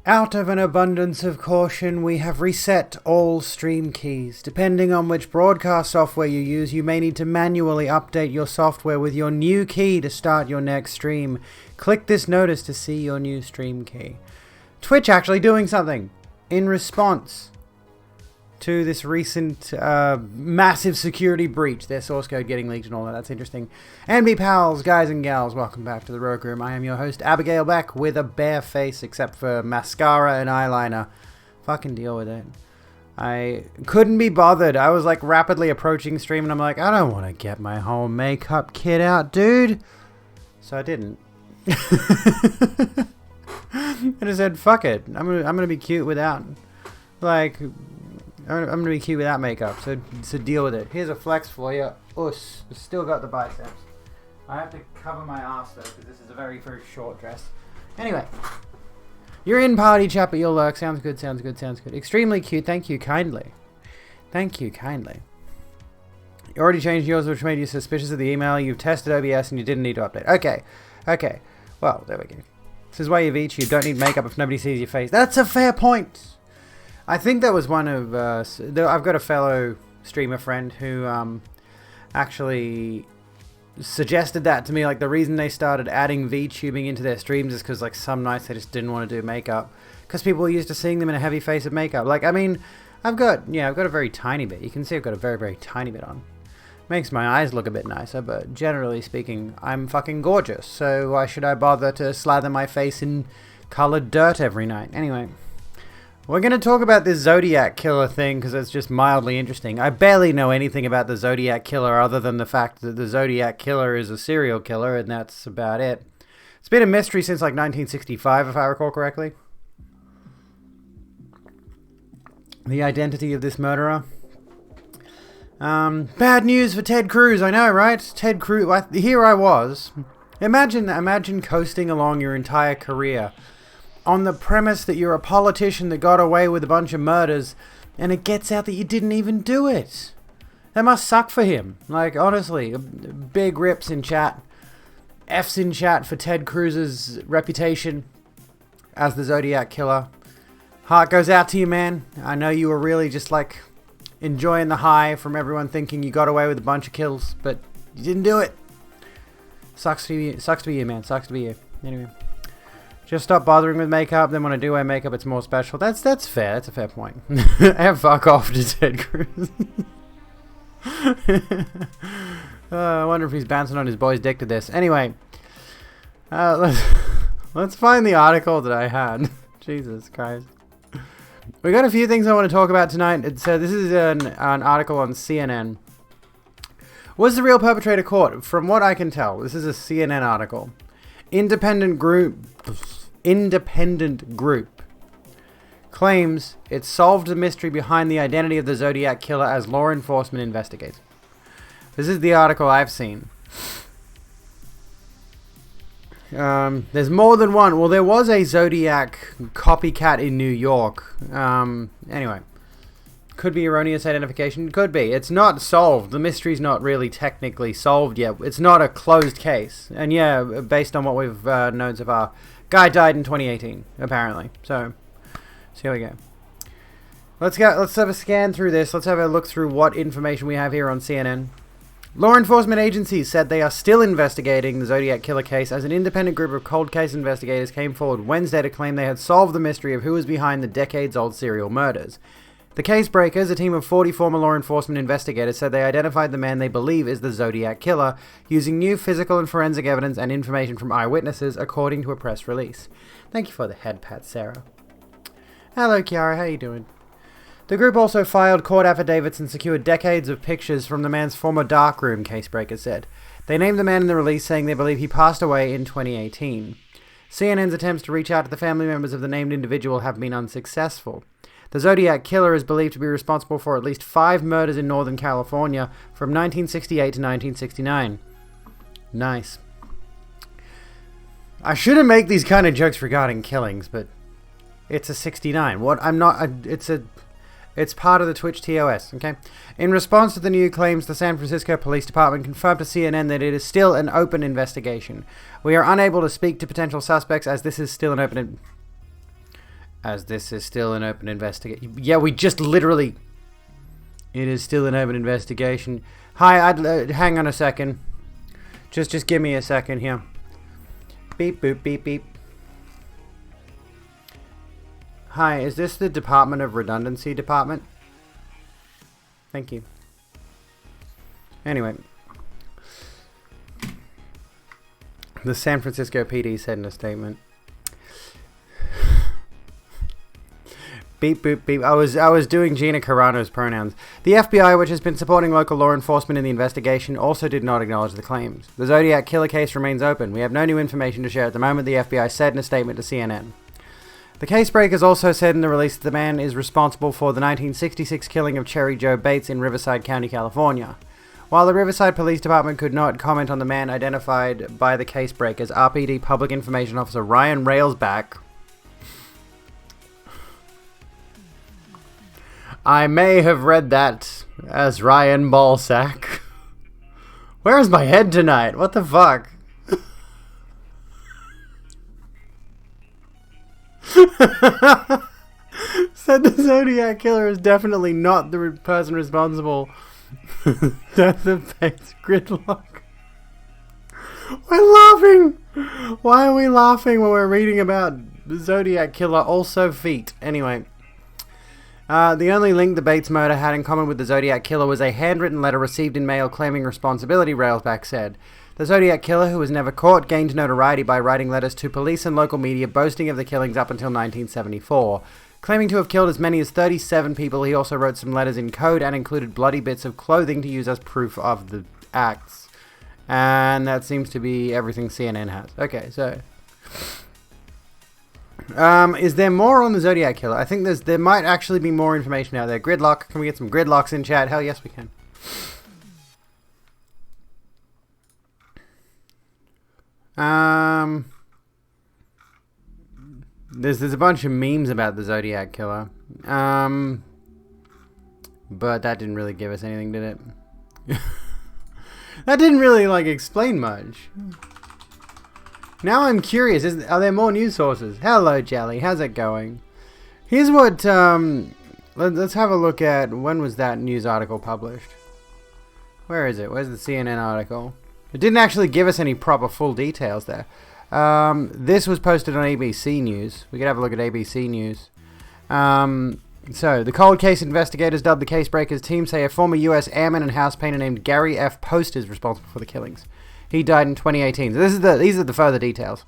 Out of an abundance of caution, we have reset all stream keys. Depending on which broadcast software you use, you may need to manually update your software with your new key to start your next stream. Click this notice to see your new stream key. Twitch actually doing something in response to this recent massive security breach. Their source code getting leaked and all that. That's interesting. NB pals, guys and gals, welcome back to the Rogue Room. I am your host, Abigail Beck, with a bare face except for mascara and eyeliner. Fucking deal with it. I couldn't be bothered. I was like rapidly approaching stream and I'm like, I don't want to get my whole makeup kit out, dude. So I didn't. I just said, fuck it. I'm gonna be cute without, like, I'm going to be cute without makeup, so deal with it. Here's a flex for you. Us. Still got the biceps. I have to cover my ass though, because this is a very, very short dress. Anyway. You're in party chat, but you'll lurk. Sounds good, sounds good, sounds good. Extremely cute. Thank you kindly. Thank you kindly. You already changed yours, which made you suspicious of the email. You've tested OBS and you didn't need to update. Okay. Okay. Well, there we go. This is why you've each. You don't need makeup if nobody sees your face. That's a fair point. I think that was one of, I've got a fellow streamer friend who actually suggested that to me. Like, the reason they started adding VTubing into their streams is because, like, some nights they just didn't want to do makeup. Because people were used to seeing them in a heavy face of makeup. Like, I mean, I've got a very tiny bit. You can see I've got a very, very tiny bit on. Makes my eyes look a bit nicer, but generally speaking, I'm fucking gorgeous. So why should I bother to slather my face in colored dirt every night? Anyway. We're going to talk about this Zodiac killer thing because it's just mildly interesting. I barely know anything about the Zodiac killer other than the fact that the Zodiac killer is a serial killer, and that's about it. It's been a mystery since like 1965, if I recall correctly. The identity of this murderer. Bad news for Ted Cruz, I know, right? Ted Cruz, here I was. Imagine coasting along your entire career on the premise that you're a politician that got away with a bunch of murders, and it gets out that you didn't even do it. That must suck for him. Like, honestly, big rips in chat. F's in chat for Ted Cruz's reputation as the Zodiac killer. Heart goes out to you, man. I know you were really just, like, enjoying the high from everyone thinking you got away with a bunch of kills, but you didn't do it. Sucks to be you, man. Sucks to be you. Anyway. Just stop bothering with makeup, then when I do wear makeup, it's more special. That's fair. That's a fair point. And fuck off to Ted Cruz. I wonder if he's bouncing on his boy's dick to this. Anyway, let's find the article that I had. Jesus Christ. We got a few things I want to talk about tonight. This is an article on CNN. Was the real perpetrator caught? From what I can tell, this is a CNN article. Independent group claims it solved the mystery behind the identity of the Zodiac killer as law enforcement investigates. This is the article I've seen. There's more than one. Well, there was a Zodiac copycat in New York. Anyway. Could be erroneous identification. Could be. It's not solved. The mystery's not really technically solved yet. It's not a closed case. And yeah, based on what we've known so far, guy died in 2018, apparently. So here we go. Let's have a scan through this. Let's have a look through what information we have here on CNN. Law enforcement agencies said they are still investigating the Zodiac killer case as an independent group of cold case investigators came forward Wednesday to claim they had solved the mystery of who was behind the decades-old serial murders. The case breakers, a team of 40 former law enforcement investigators, said they identified the man they believe is the Zodiac killer using new physical and forensic evidence and information from eyewitnesses, according to a press release. Thank you for the head pat, Sarah. Hello, Kiara. How you doing? The group also filed court affidavits and secured decades of pictures from the man's former darkroom, casebreakers said. They named the man in the release, saying they believe he passed away in 2018. CNN's attempts to reach out to the family members of the named individual have been unsuccessful. The Zodiac killer is believed to be responsible for at least 5 murders in Northern California from 1968 to 1969. Nice. I shouldn't make these kind of jokes regarding killings, but it's a 69. It's part of the Twitch TOS, okay? In response to the new claims, the San Francisco Police Department confirmed to CNN that it is still an open investigation. We are unable to speak to potential suspects as this is still an open as this is still an open investigation. Yeah, we just literally... It is still an open investigation. Hi, hang on a second. Just give me a second here. Beep, boop, beep, beep. Hi, is this the Department of Redundancy Department? Thank you. Anyway. The San Francisco PD said in a statement. Beep, boop, beep. I was doing Gina Carano's pronouns. The FBI, which has been supporting local law enforcement in the investigation, also did not acknowledge the claims. The Zodiac killer case remains open. We have no new information to share at the moment, the FBI said in a statement to CNN. The case breakers also said in the release that the man is responsible for the 1966 killing of Cherry Joe Bates in Riverside County, California. While the Riverside Police Department could not comment on the man identified by the case breakers, RPD Public Information Officer Ryan Railsback... I may have read that as Ryan Ballsack. Where is my head tonight? What the fuck? Said the Zodiac killer is definitely not the person responsible. Death of Bates Gridlock. We're laughing! Why are we laughing when we're reading about the Zodiac killer, also feet? Anyway. The only link the Bates murder had in common with the Zodiac killer was a handwritten letter received in mail claiming responsibility, Railsback said. The Zodiac killer, who was never caught, gained notoriety by writing letters to police and local media boasting of the killings up until 1974. Claiming to have killed as many as 37 people, he also wrote some letters in code and included bloody bits of clothing to use as proof of the acts. And that seems to be everything CNN has. Okay, so... is there more on the Zodiac killer? I think there might actually be more information out there. Gridlock. Can we get some gridlocks in chat? Hell yes, we can. There's a bunch of memes about the Zodiac killer. But that didn't really give us anything, did it? That didn't really, explain much. Now I'm curious, are there more news sources? Hello, Jelly, how's it going? Here's what, let's have a look at, when was that news article published? Where is it? Where's the CNN article? It didn't actually give us any proper full details there. This was posted on ABC News. We could have a look at ABC News. So, the cold case investigators dubbed the case breakers team say a former US airman and house painter named Gary F. Post is responsible for the killings. He died in 2018. So these are the further details.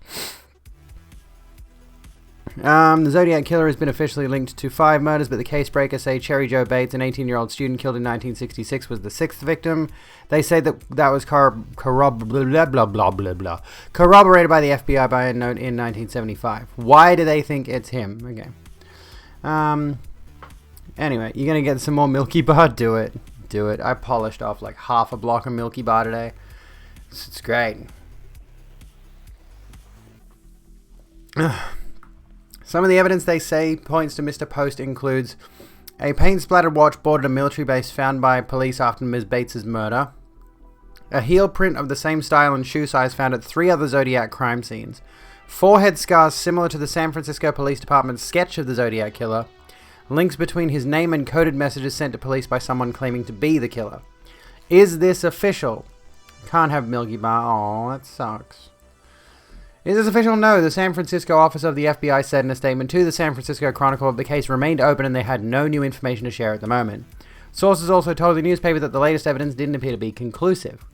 The Zodiac killer has been officially linked to 5 murders, but the case breakers say Cherry Joe Bates, an 18-year-old student killed in 1966, was the 6th victim. They say that was corroborated by the FBI by a note in 1975. Why do they think it's him? Okay. Anyway, you're going to get some more Milky Bar? Do it. Do it. I polished off half a block of Milky Bar today. It's great. Some of the evidence they say points to Mr. Post includes a paint-splattered watch bought at a military base found by police after Ms. Bates' murder, a heel print of the same style and shoe size found at 3 other Zodiac crime scenes, forehead scars similar to the San Francisco Police Department's sketch of the Zodiac killer, links between his name and coded messages sent to police by someone claiming to be the killer. Is this official? Can't have Milky Bar. Aw, that sucks. Is this official? No. The San Francisco office of the FBI said in a statement to the San Francisco Chronicle that the case remained open and they had no new information to share at the moment. Sources also told the newspaper that the latest evidence didn't appear to be conclusive.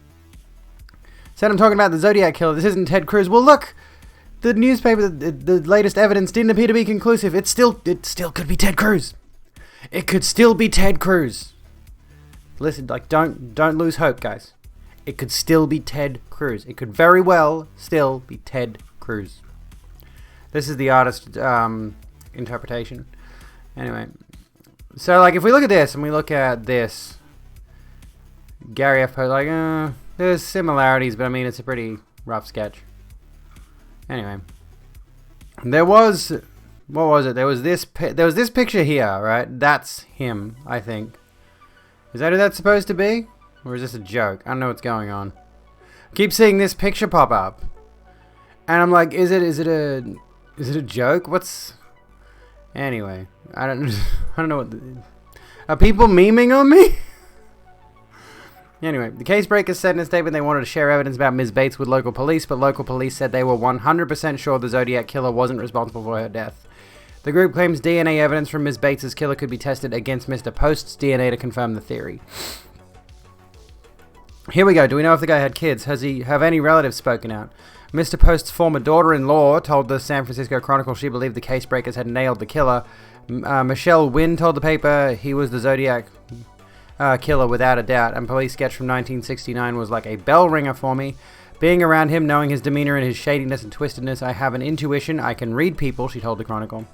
Said I'm talking about the Zodiac killer. This isn't Ted Cruz. Well, look! The newspaper, the latest evidence didn't appear to be conclusive. It still could be Ted Cruz. It could still be Ted Cruz. Listen, don't lose hope, guys. It could still be Ted Cruz. It could very well still be Ted Cruz. This is the artist's interpretation. Anyway. So, if we look at this and we look at this, Gary F. Post, there's similarities, but I mean, it's a pretty rough sketch. Anyway. There was, what was it? There was this picture here, right? That's him, I think. Is that who that's supposed to be? Or is this a joke? I don't know what's going on. I keep seeing this picture pop up. And I'm like, is it a joke? Anyway, I don't know what... Are people memeing on me? Anyway, the case breakers said in a statement they wanted to share evidence about Ms. Bates with local police, but local police said they were 100% sure the Zodiac killer wasn't responsible for her death. The group claims DNA evidence from Ms. Bates' killer could be tested against Mr. Post's DNA to confirm the theory. Here we go. Do we know if the guy had kids? Have any relatives spoken out? Mr. Post's former daughter-in-law told the San Francisco Chronicle she believed the case breakers had nailed the killer. Michelle Wynn told the paper he was the Zodiac killer without a doubt, and police sketch from 1969 was like a bell ringer for me. Being around him, knowing his demeanor and his shadiness and twistedness, I have an intuition. I can read people, she told the Chronicle.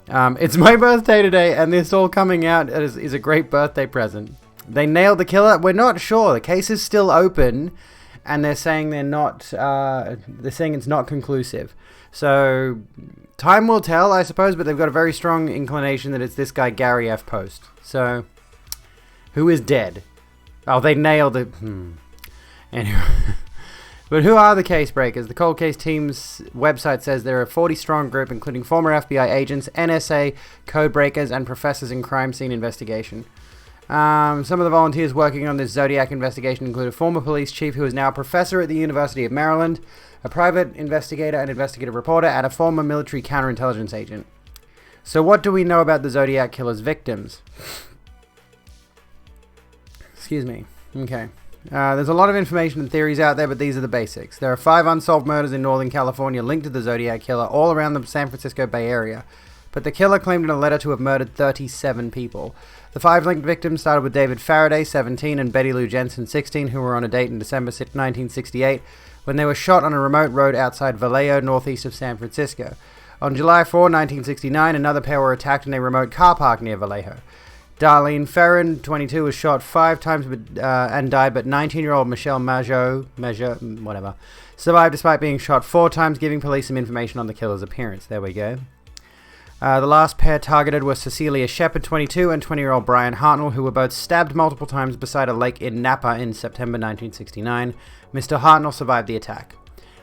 It's my birthday today, and this all coming out is a great birthday present. They nailed the killer? We're not sure. The case is still open, and they're saying they're saying it's not conclusive. So, time will tell, I suppose, but they've got a very strong inclination that it's this guy, Gary F. Post. So, who is dead? Oh, they nailed it. Anyway. But who are the case breakers? The cold case team's website says they're a 40-strong group, including former FBI agents, NSA, code breakers, and professors in crime scene investigation. Some of the volunteers working on this Zodiac investigation include a former police chief who is now a professor at the University of Maryland, a private investigator and investigative reporter, and a former military counterintelligence agent. So what do we know about the Zodiac killer's victims? Excuse me. Okay. There's a lot of information and theories out there, but these are the basics. There are 5 unsolved murders in Northern California linked to the Zodiac killer all around the San Francisco Bay Area. But the killer claimed in a letter to have murdered 37 people. The 5 linked victims started with David Faraday, 17, and Betty Lou Jensen, 16, who were on a date in December 1968 when they were shot on a remote road outside Vallejo, northeast of San Francisco. On July 4, 1969, another pair were attacked in a remote car park near Vallejo. Darlene Ferrin, 22, was shot 5 times and died, but 19-year-old Michelle Majot, survived despite being shot 4 times, giving police some information on the killer's appearance. There we go. The last pair targeted were Cecilia Shepard, 22, and 20-year-old Brian Hartnell, who were both stabbed multiple times beside a lake in Napa in September 1969. Mr. Hartnell survived the attack.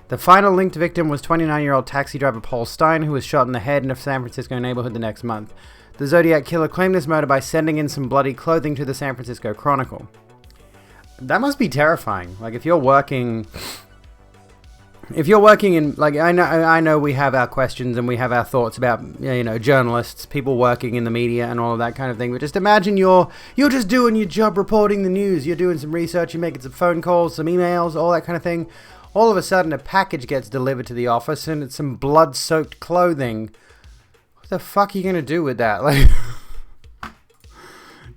The final linked victim was 29-year-old taxi driver Paul Stein, who was shot in the head in a San Francisco neighborhood the next month. The Zodiac killer claimed this murder by sending in some bloody clothing to the San Francisco Chronicle. That must be terrifying. Like, if you're working in, like, I know we have our questions and we have our thoughts about, you know, journalists, people working in the media and all of that kind of thing, but just imagine you're just doing your job reporting the news, you're doing some research, you're making some phone calls, some emails, all that kind of thing. All of a sudden a package gets delivered to the office and it's some blood-soaked clothing. What the fuck are you gonna do with that? Like,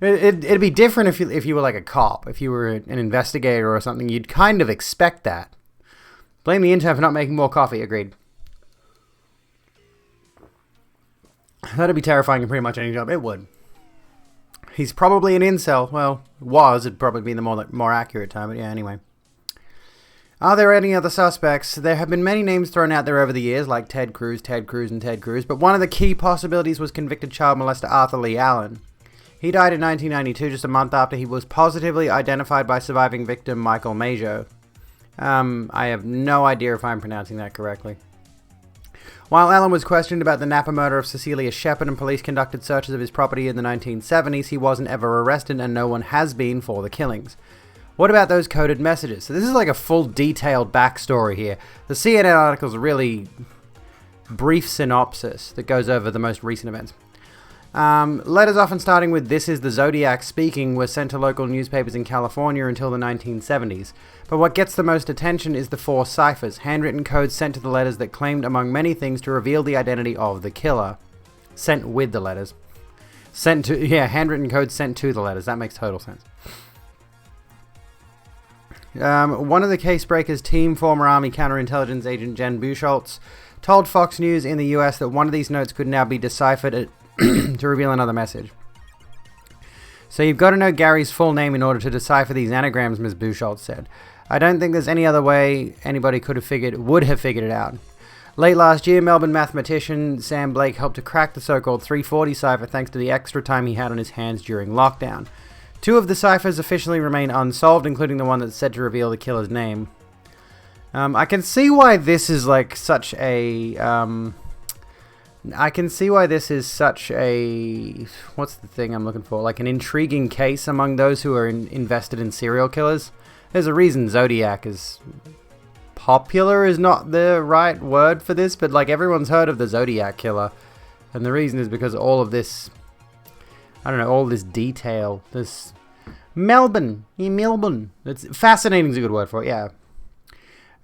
it'd be different if you were like a cop, if you were an investigator or something. You'd kind of expect that. Blame the intern for not making more coffee. Agreed. That'd be terrifying in pretty much any job. It would. He's probably an incel. Well, was. It'd probably be the more accurate term. But yeah, anyway. Are there any other suspects? There have been many names thrown out there over the years, like Ted Cruz, but one of the key possibilities was convicted child molester Arthur Lee Allen. He died in 1992, just a month after he was positively identified by surviving victim Michael Majo. I have no idea if I'm pronouncing that correctly. While Allen was questioned about the Napa murder of Cecilia Shepard and police conducted searches of his property in the 1970s, he wasn't ever arrested and no one has been for the killings. What about those coded messages? So this is like a full detailed backstory here. The CNN article is a really brief synopsis that goes over the most recent events. Letters often starting with "This is the Zodiac speaking" were sent to local newspapers in California until the 1970s. But what gets the most attention is the 4 ciphers, handwritten codes sent to the letters that claimed, among many things, to reveal the identity of the killer. Sent with the letters. Handwritten codes sent to the letters. That makes total sense. One of the case breakers' team, former Army counterintelligence agent Jen Buchholz, told Fox News in the US that one of these notes could now be deciphered to reveal another message. So you've got to know Gary's full name in order to decipher these anagrams, Ms. Buchholz said. I don't think there's any other way anybody would have figured it out. Late last year, Melbourne mathematician Sam Blake helped to crack the so-called 340 cipher thanks to the extra time he had on his hands during lockdown. 2 of the ciphers officially remain unsolved, including the one that's said to reveal the killer's name. I can see why this is like such a I can see why this is such a... What's the thing I'm looking for? Like an intriguing case among those who are invested in serial killers. There's a reason Zodiac is... Popular is not the right word for this, but like everyone's heard of the Zodiac killer. And the reason is because all of this... I don't know, all this detail. This... Melbourne. It's fascinating is a good word for it, yeah.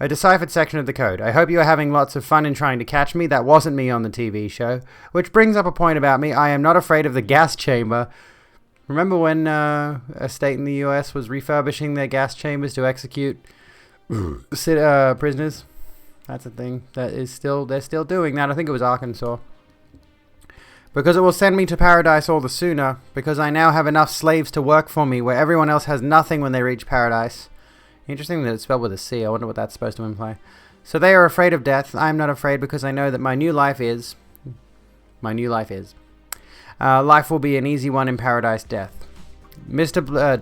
A deciphered section of the code. I hope you are having lots of fun in trying to catch me. That wasn't me on the TV show. Which brings up a point about me. I am not afraid of the gas chamber. Remember when a state in the US was refurbishing their gas chambers to execute prisoners? That's a thing. They're still doing that. I think it was Arkansas. Because it will send me to paradise all the sooner. Because I now have enough slaves to work for me where everyone else has nothing when they reach paradise. Interesting that it's spelled with a C. I wonder what that's supposed to imply. So they are afraid of death. I am not afraid because I know that my new life is... life will be an easy one in paradise death. Dr. Blake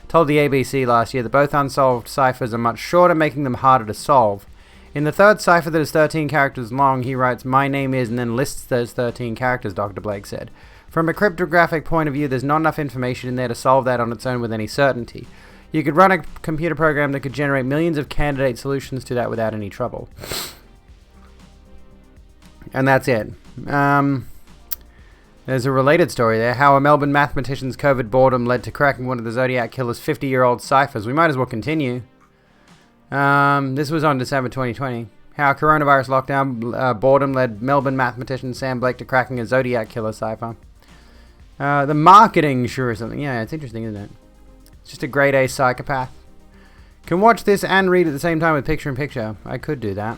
told the ABC last year that both unsolved ciphers are much shorter, making them harder to solve. In the third cipher that is 13 characters long, he writes, "My name is," and then lists those 13 characters, Dr. Blake said. From a cryptographic point of view, there's not enough information in there to solve that on its own with any certainty. You could run a computer program that could generate millions of candidate solutions to that without any trouble. And that's it. There's a related story there. How a Melbourne mathematician's COVID boredom led to cracking one of the Zodiac killer's 50-year-old ciphers. We might as well continue. This was on December 2020. How coronavirus lockdown boredom led Melbourne mathematician Sam Blake to cracking a Zodiac killer cipher. The marketing sure is something. Yeah, it's interesting, isn't it? It's just a grade A psychopath. Can watch this and read at the same time with picture-in-picture. I could do that.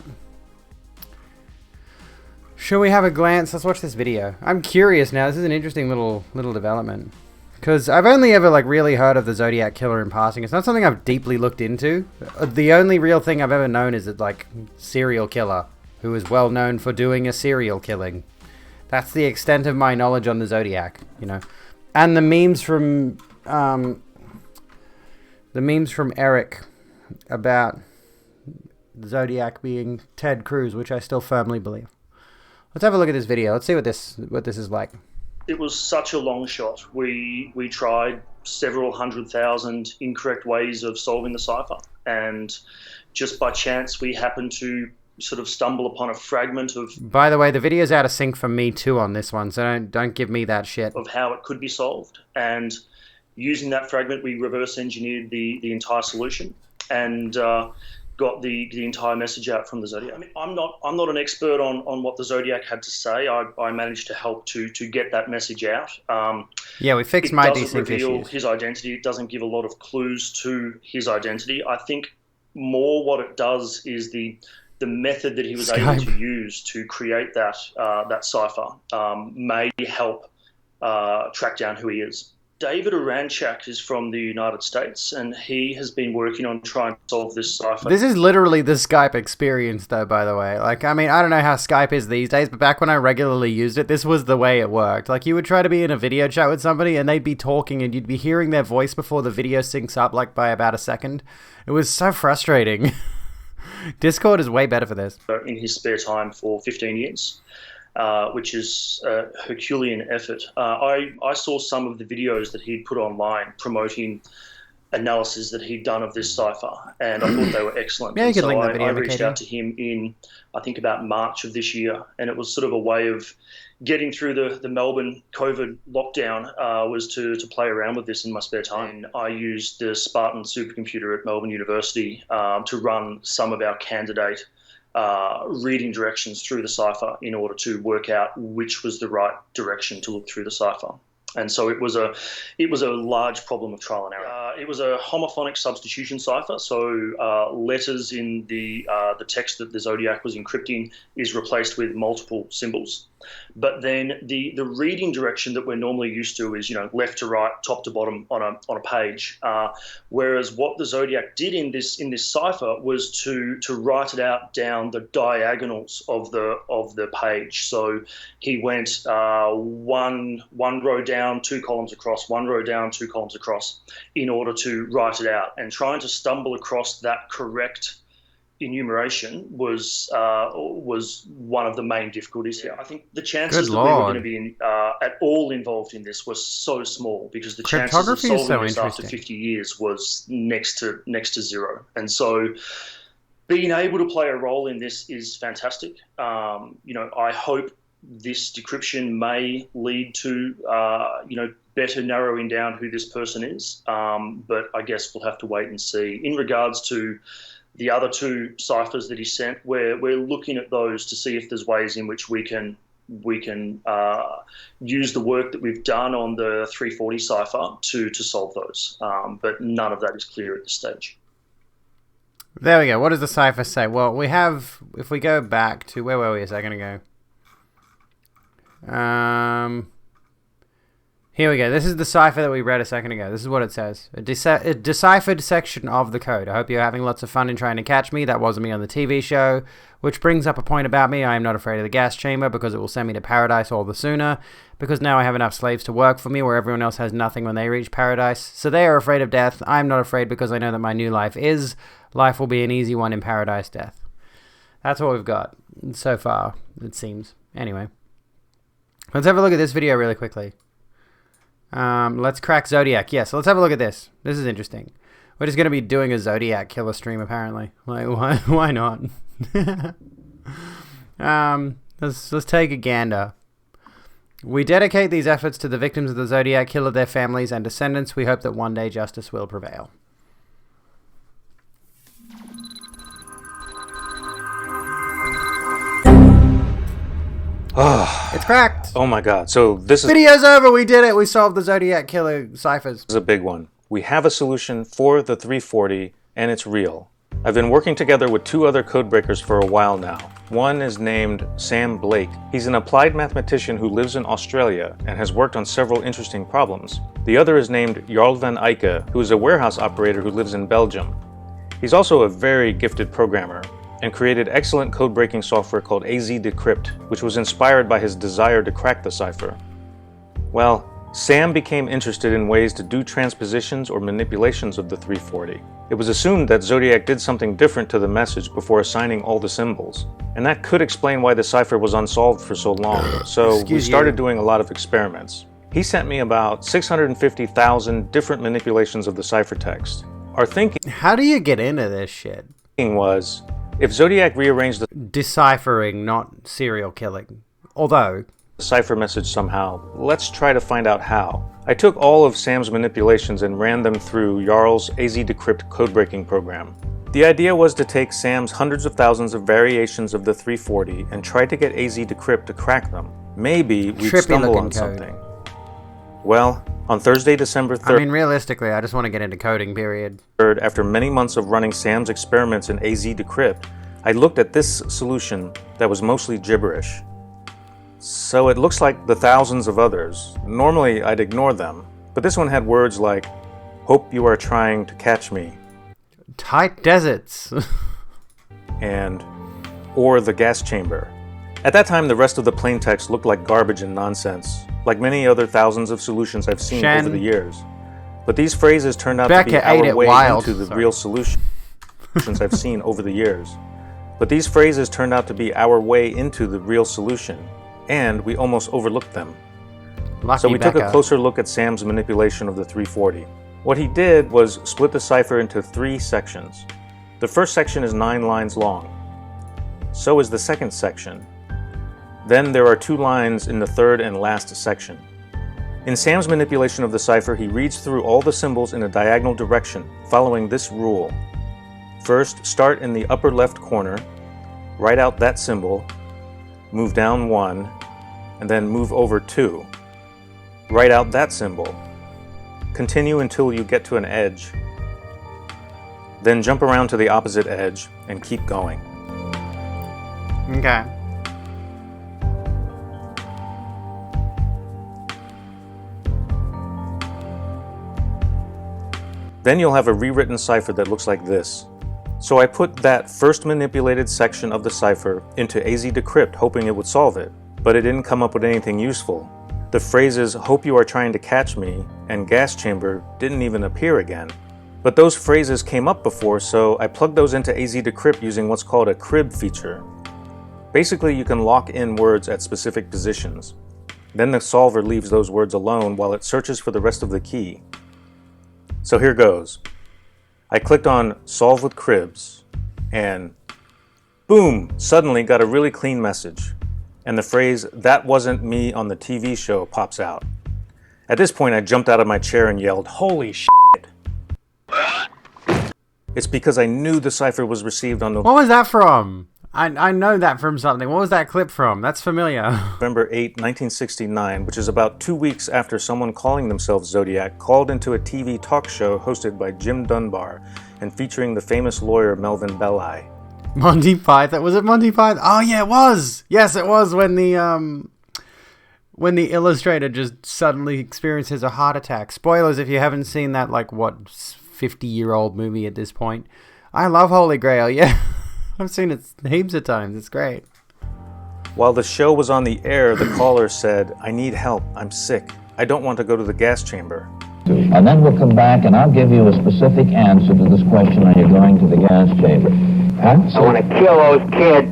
Shall we have a glance? Let's watch this video. I'm curious now. This is an interesting little development. Because I've only ever really heard of the Zodiac killer in passing. It's not something I've deeply looked into. The only real thing I've ever known is that serial killer who is well known for doing a serial killing. That's the extent of my knowledge on the Zodiac, you know. And the memes from Eric about the Zodiac being Ted Cruz, which I still firmly believe. Let's have a look at this video. Let's see what this is like. It was such a long shot. We tried several 100,000 incorrect ways of solving the cipher, and just by chance we happened to sort of stumble upon a fragment of... By the way, the video's out of sync for me too on this one, so don't give me that shit. ...of how it could be solved, and using that fragment we reverse engineered the entire solution and got the entire message out from the Zodiac. I mean, I'm not an expert on what the Zodiac had to say. I managed to help to get that message out. Yeah, we fixed my desync issues. It doesn't reveal his identity. It doesn't give a lot of clues to his identity. I think more what it does is the method that he was able to use to create that cipher may help track down who he is. David Aranchak is from the United States, and he has been working on trying to solve this cipher. This is literally the Skype experience, though, by the way. I mean, I don't know how Skype is these days, but back when I regularly used it, this was the way it worked. You would try to be in a video chat with somebody, and they'd be talking, and you'd be hearing their voice before the video syncs up, by about a second. It was so frustrating. Discord is way better for this. In his spare time for 15 years. Which is a Herculean effort. I saw some of the videos that he'd put online promoting analysis that he'd done of this cipher, and I thought they were excellent. Yeah, you could link that video. I reached out to him in, I think, about March of this year, and it was sort of a way of getting through the Melbourne COVID lockdown was to play around with this in my spare time. And I used the Spartan supercomputer at Melbourne University to run some of our candidate reading directions through the cipher in order to work out which was the right direction to look through the cipher. And so it was a large problem of trial and error. It was a homophonic substitution cipher, so letters in the text that the Zodiac was encrypting is replaced with multiple symbols. But then the reading direction that we're normally used to is, left to right, top to bottom on a page. Whereas what the Zodiac did in this cipher was to write it out down the diagonals of the page. So he went one row down, 2 columns across, 1 row down, 2 columns across, in order to write it out. And trying to stumble across that correct enumeration was one of the main difficulties here. I think the Good chances that we were going to lord. be at all involved in this were so small, because the chances of Cryptography is solving so this after interesting. 50 years was next to zero. And so being able to play a role in this is fantastic. I hope this decryption may lead to better narrowing down who this person is. But I guess we'll have to wait and see. In regards to the other two ciphers that he sent, we're looking at those to see if there's ways in which we can use the work that we've done on the 340 cipher to solve those. But none of that is clear at this stage. There we go. What does the cipher say? Well, we have, if we go back to, where were we a second ago? Here we go. This is the cipher that we read a second ago. This is what it says. A deciphered section of the code. I hope you're having lots of fun in trying to catch me. That wasn't me on the TV show. Which brings up a point about me. I am not afraid of the gas chamber because it will send me to paradise all the sooner. Because now I have enough slaves to work for me where everyone else has nothing when they reach paradise. So they are afraid of death. I am not afraid because I know that my new life is. Life will be an easy one in paradise death. That's what we've got so far, it seems. Anyway. Let's have a look at this video really quickly. Let's crack Zodiac. Yeah, so let's have a look at this. This is interesting. We're just going to be doing a Zodiac killer stream, apparently. Like, why not? Let's take a gander. We dedicate these efforts to the victims of the Zodiac killer, their families, and descendants. We hope that one day justice will prevail. It's cracked. Oh my god. So this Video's over. We did it. We solved the Zodiac killer ciphers. is a big one. We have a solution for the 340 and it's real. I've been working together with two other codebreakers for a while now. One is named Sam Blake. He's an applied mathematician who lives in Australia and has worked on several interesting problems. The other is named Jarl van Eyck, who is a warehouse operator who lives in Belgium. He's also a very gifted programmer and created excellent code-breaking software called AZ Decrypt, which was inspired by his desire to crack the cipher. Well, Sam became interested in ways to do transpositions or manipulations of the 340. It was assumed that Zodiac did something different to the message before assigning all the symbols, and that could explain why the cipher was unsolved for so long, so we started doing a lot of experiments. He sent me about 650,000 different manipulations of the ciphertext. Our thinking How do you get into this shit? was, if Zodiac rearranged the Deciphering, not serial killing. Although, cipher message somehow, let's try to find out how. I took all of Sam's manipulations and ran them through Jarl's AZ Decrypt codebreaking program. The idea was to take Sam's hundreds of thousands of variations of the 340 and try to get AZ Decrypt to crack them. Maybe we'd stumble on something. Well, on Thursday, December 3rd, I mean, realistically, I just want to get into coding, period. after many months of running Sam's experiments in AZ Decrypt, I looked at this solution that was mostly gibberish. So it looks like the thousands of others. Normally I'd ignore them, but this one had words like, "Hope you are trying to catch me," Tight deserts. and "or the gas chamber." At that time, the rest of the plain text looked like garbage and nonsense, like many other thousands of solutions I've seen over the years. But these phrases turned out to be our way into the real solutions I've seen over the years. But these phrases turned out to be our way into the real solution, and we almost overlooked them. So we took a closer look at Sam's manipulation of the 340. What he did was split the cipher into 3 sections. The first section is 9 lines long. So is the second section. Then there are 2 lines in the third and last section. In Sam's manipulation of the cipher, he reads through all the symbols in a diagonal direction, following this rule. First, start in the upper left corner, write out that symbol, move down 1, and then move over 2. Write out that symbol. Continue until you get to an edge. Then jump around to the opposite edge and keep going. Okay. Then you'll have a rewritten cipher that looks like this. So I put that first manipulated section of the cipher into AZ Decrypt hoping it would solve it, but it didn't come up with anything useful. The phrases "hope you are trying to catch me" and "gas chamber" didn't even appear again. But those phrases came up before, so I plugged those into AZ Decrypt using what's called a crib feature. Basically, you can lock in words at specific positions. Then the solver leaves those words alone while it searches for the rest of the key. So here goes. I clicked on Solve with Cribs, and boom, suddenly got a really clean message. And the phrase, "That wasn't me on the TV show," pops out. At this point, I jumped out of my chair and yelled, "Holy shit!" It's because I knew the cipher was received on What was that from? I know that from something. What was that clip from? That's familiar. November 8, 1969, which is about 2 weeks after someone calling themselves Zodiac called into a TV talk show hosted by Jim Dunbar and featuring the famous lawyer Melvin Belli. Monty Python. Was it Monty Python? Oh yeah, it was. Yes, it was when the illustrator just suddenly experiences a heart attack. Spoilers if you haven't seen that 50-year-old movie at this point. I love Holy Grail, yeah. I've seen it heaps of times. It's great. While the show was on the air, the caller said, "I need help. I'm sick. I don't want to go to the gas chamber." And then we'll come back and I'll give you a specific answer to this question: are you going to the gas chamber? Huh? I want to kill those kids.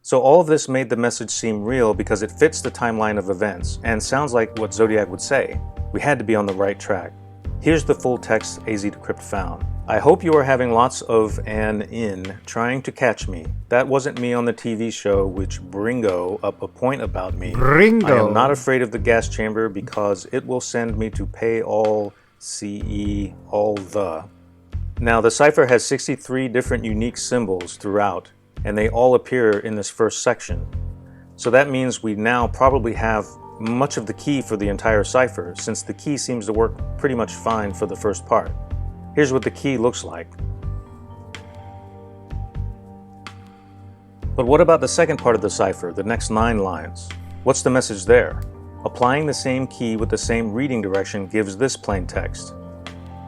So all of this made the message seem real because it fits the timeline of events and sounds like what Zodiac would say. We had to be on the right track. Here's the full text AZ Decrypt found. "I hope you are having lots of an in trying to catch me. That wasn't me on the TV show which bringo up a point about me. Bringo. I am not afraid of the gas chamber because it will send me to pay all CE all the." Now the cipher has 63 different unique symbols throughout, and they all appear in this first section. So that means we now probably have much of the key for the entire cipher, since the key seems to work pretty much fine for the first part. Here's what the key looks like. But what about the second part of the cipher, the next 9 lines? What's the message there? Applying the same key with the same reading direction gives this plain text.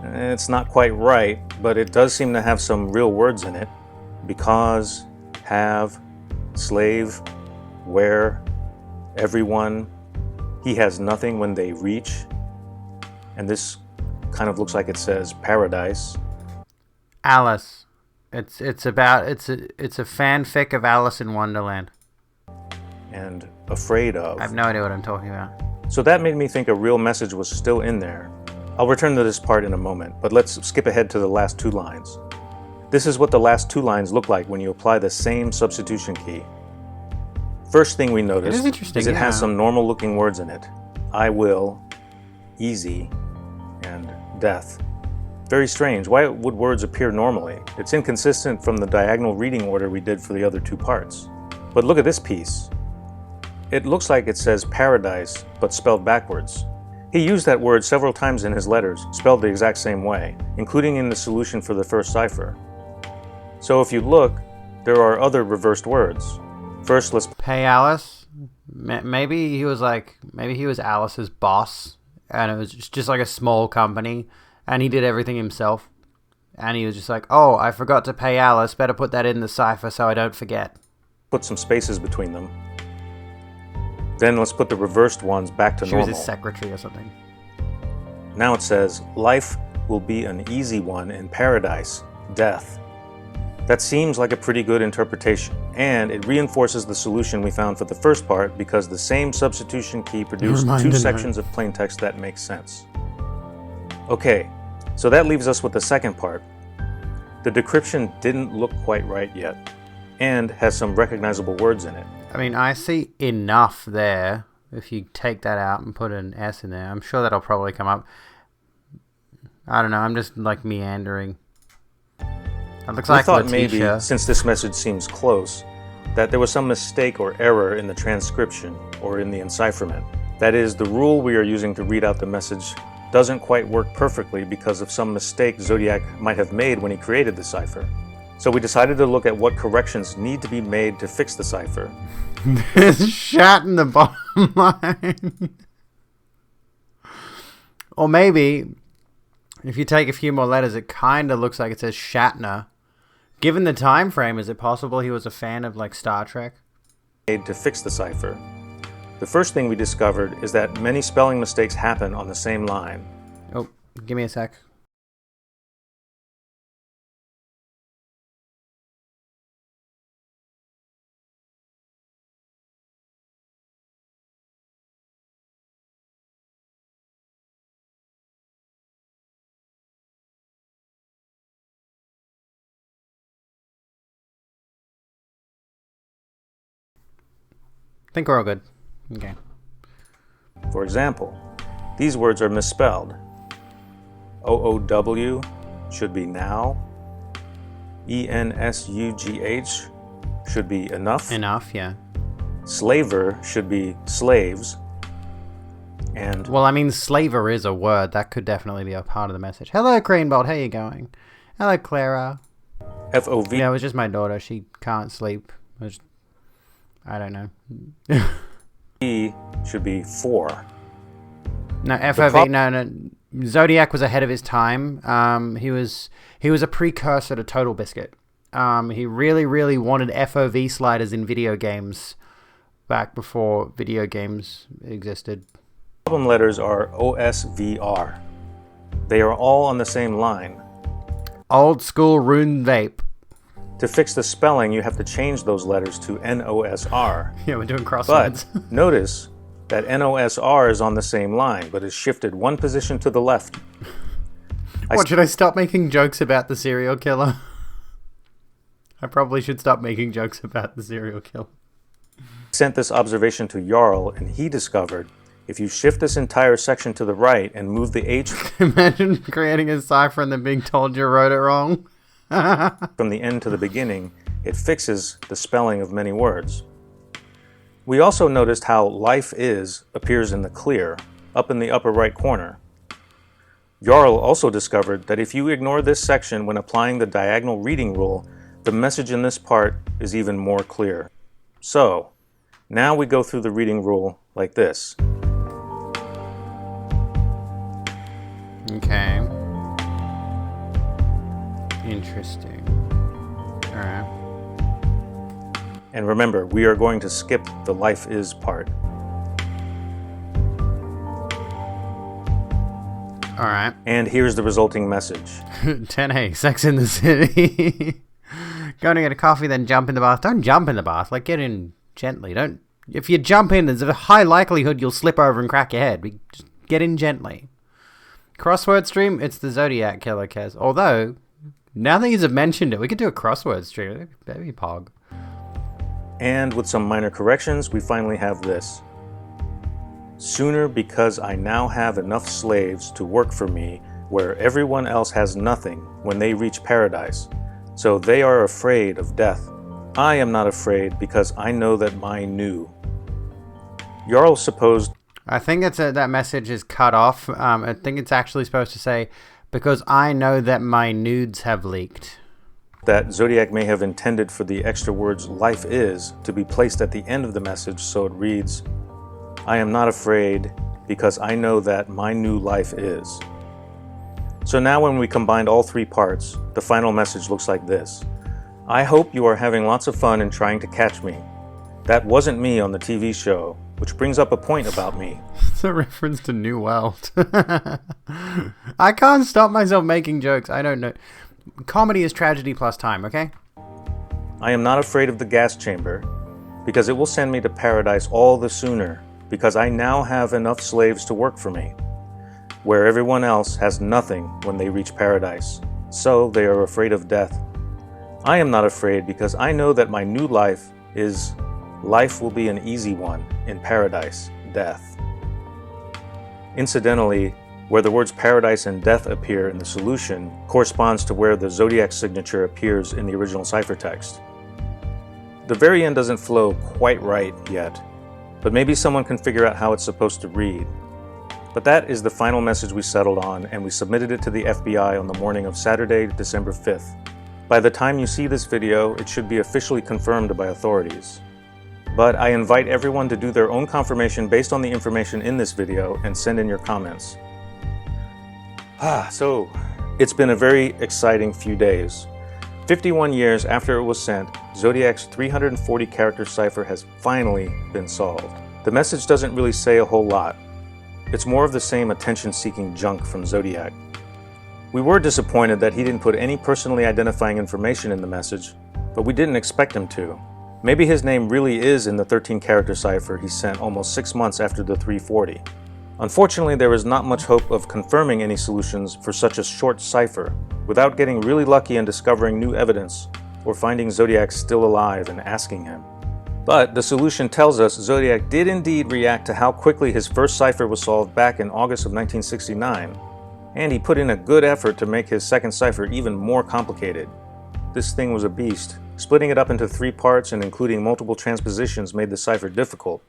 It's not quite right, but it does seem to have some real words in it. Because, have, slave, where, everyone, he has nothing when they reach. And this kind of looks like it says paradise. Alice. It's a fanfic of Alice in Wonderland. And afraid of. I have no idea what I'm talking about. So that made me think a real message was still in there. I'll return to this part in a moment, but let's skip ahead to the last 2 lines. This is what the last 2 lines look like when you apply the same substitution key. First thing we notice is it has some normal looking words in it. I will, easy, and death. Very strange. Why would words appear normally? It's inconsistent from the diagonal reading order we did for the other 2 parts. But look at this piece. It looks like it says paradise, but spelled backwards. He used that word several times in his letters, spelled the exact same way, including in the solution for the first cipher. So if you look, there are other reversed words. First, let's pay Alice. Maybe he was Alice's boss, and it was just like a small company, and he did everything himself. And he was just like, "Oh, I forgot to pay Alice. Better put that in the cipher so I don't forget." Put some spaces between them. Then let's put the reversed ones back to normal. She was his secretary or something. Now it says, life will be an easy one in paradise, death. That seems like a pretty good interpretation, and it reinforces the solution we found for the first part because the same substitution key produced 2 sections of plaintext that makes sense. Okay, so that leaves us with the second part. The decryption didn't look quite right yet, and has some recognizable words in it. I mean, I see enough there. If you take that out and put an S in there, I'm sure that'll probably come up. I don't know, I'm just meandering. It looks like thought Letitia. Maybe, since this message seems close, that there was some mistake or error in the transcription or in the encipherment. That is, the rule we are using to read out the message doesn't quite work perfectly because of some mistake Zodiac might have made when he created the cipher. So we decided to look at what corrections need to be made to fix the cipher. There's shat in the bottom line. Or maybe, if you take a few more letters, it kind of looks like it says Shatner. Given the time frame, is it possible he was a fan of Star Trek? To fix the cipher. The first thing we discovered is that many spelling mistakes happen on the same line. Oh, Give me a sec. I think we're all good. Okay. For example, these words are misspelled. OOW should be now. ENSUGH should be enough. Enough, yeah. Slaver should be slaves. And well, I mean, slaver is a word. That could definitely be a part of the message. Hello, Cranebolt. How you going? Hello, Clara. FOV. Yeah, it was just my daughter. She can't sleep. I don't know. E should be 4. No, FOV. No. Zodiac was ahead of his time. He was a precursor to Total Biscuit. He really wanted FOV sliders in video games back before video games existed. Problem letters are OSVR. They are all on the same line. Old school rune vape. To fix the spelling, you have to change those letters to NOSR. Yeah, we're doing crosswords. But notice that NOSR is on the same line, but is shifted one position to the left. Should I stop making jokes about the serial killer? I probably should stop making jokes about the serial killer. Sent this observation to Jarl, and he discovered if you shift this entire section to the right and move the H Imagine creating a cipher and then being told you wrote it wrong. from the end to the beginning, it fixes the spelling of many words. We also noticed how life is appears in the clear, up in the upper right corner. Jarl also discovered that if you ignore this section when applying the diagonal reading rule, the message in this part is even more clear. So, now we go through the reading rule like this. Okay. Interesting. Alright. And remember, we are going to skip the life is part. Alright. And here's the resulting message. 10A, Sex in the City. Going to get a coffee, then jump in the bath. Don't jump in the bath. Like, get in gently. Don't. If you jump in, there's a high likelihood you'll slip over and crack your head. Just get in gently. Crossword stream, it's the Zodiac Killer, Kez. Although, now that you've mentioned it, we could do a crossword stream. That'd be pog. And with some minor corrections, we finally have this. Sooner, because I now have enough slaves to work for me, where everyone else has nothing when they reach paradise. So they are afraid of death. I am not afraid because I know that mine knew. Jarl supposed... I think that message is cut off. I think it's actually supposed to say, because I know that my nudes have leaked. That Zodiac may have intended for the extra words life is to be placed at the end of the message, so it reads, I am not afraid because I know that my new life is. So now when we combined all three parts, the final message looks like this. I hope you are having lots of fun in trying to catch me. That wasn't me on the TV show, which brings up a point about me. It's a reference to New World. I can't stop myself making jokes. I don't know. Comedy is tragedy plus time, okay? I am not afraid of the gas chamber, because it will send me to paradise all the sooner, because I now have enough slaves to work for me, where everyone else has nothing when they reach paradise, so they are afraid of death. I am not afraid because I know that my new life will be an easy one in paradise, death. Incidentally, where the words paradise and death appear in the solution corresponds to where the Zodiac signature appears in the original ciphertext. The very end doesn't flow quite right yet, but maybe someone can figure out how it's supposed to read. But that is the final message we settled on, and we submitted it to the FBI on the morning of Saturday, December 5th. By the time you see this video, it should be officially confirmed by authorities. But I invite everyone to do their own confirmation based on the information in this video and send in your comments. So, it's been a very exciting few days. 51 years after it was sent, Zodiac's 340-character cipher has finally been solved. The message doesn't really say a whole lot. It's more of the same attention-seeking junk from Zodiac. We were disappointed that he didn't put any personally identifying information in the message, but we didn't expect him to. Maybe his name really is in the 13-character cipher he sent almost 6 months after the 340. Unfortunately, there is not much hope of confirming any solutions for such a short cipher without getting really lucky and discovering new evidence or finding Zodiac still alive and asking him. But the solution tells us Zodiac did indeed react to how quickly his first cipher was solved back in August of 1969, and he put in a good effort to make his second cipher even more complicated. This thing was a beast. Splitting it up into 3 parts and including multiple transpositions made the cipher difficult,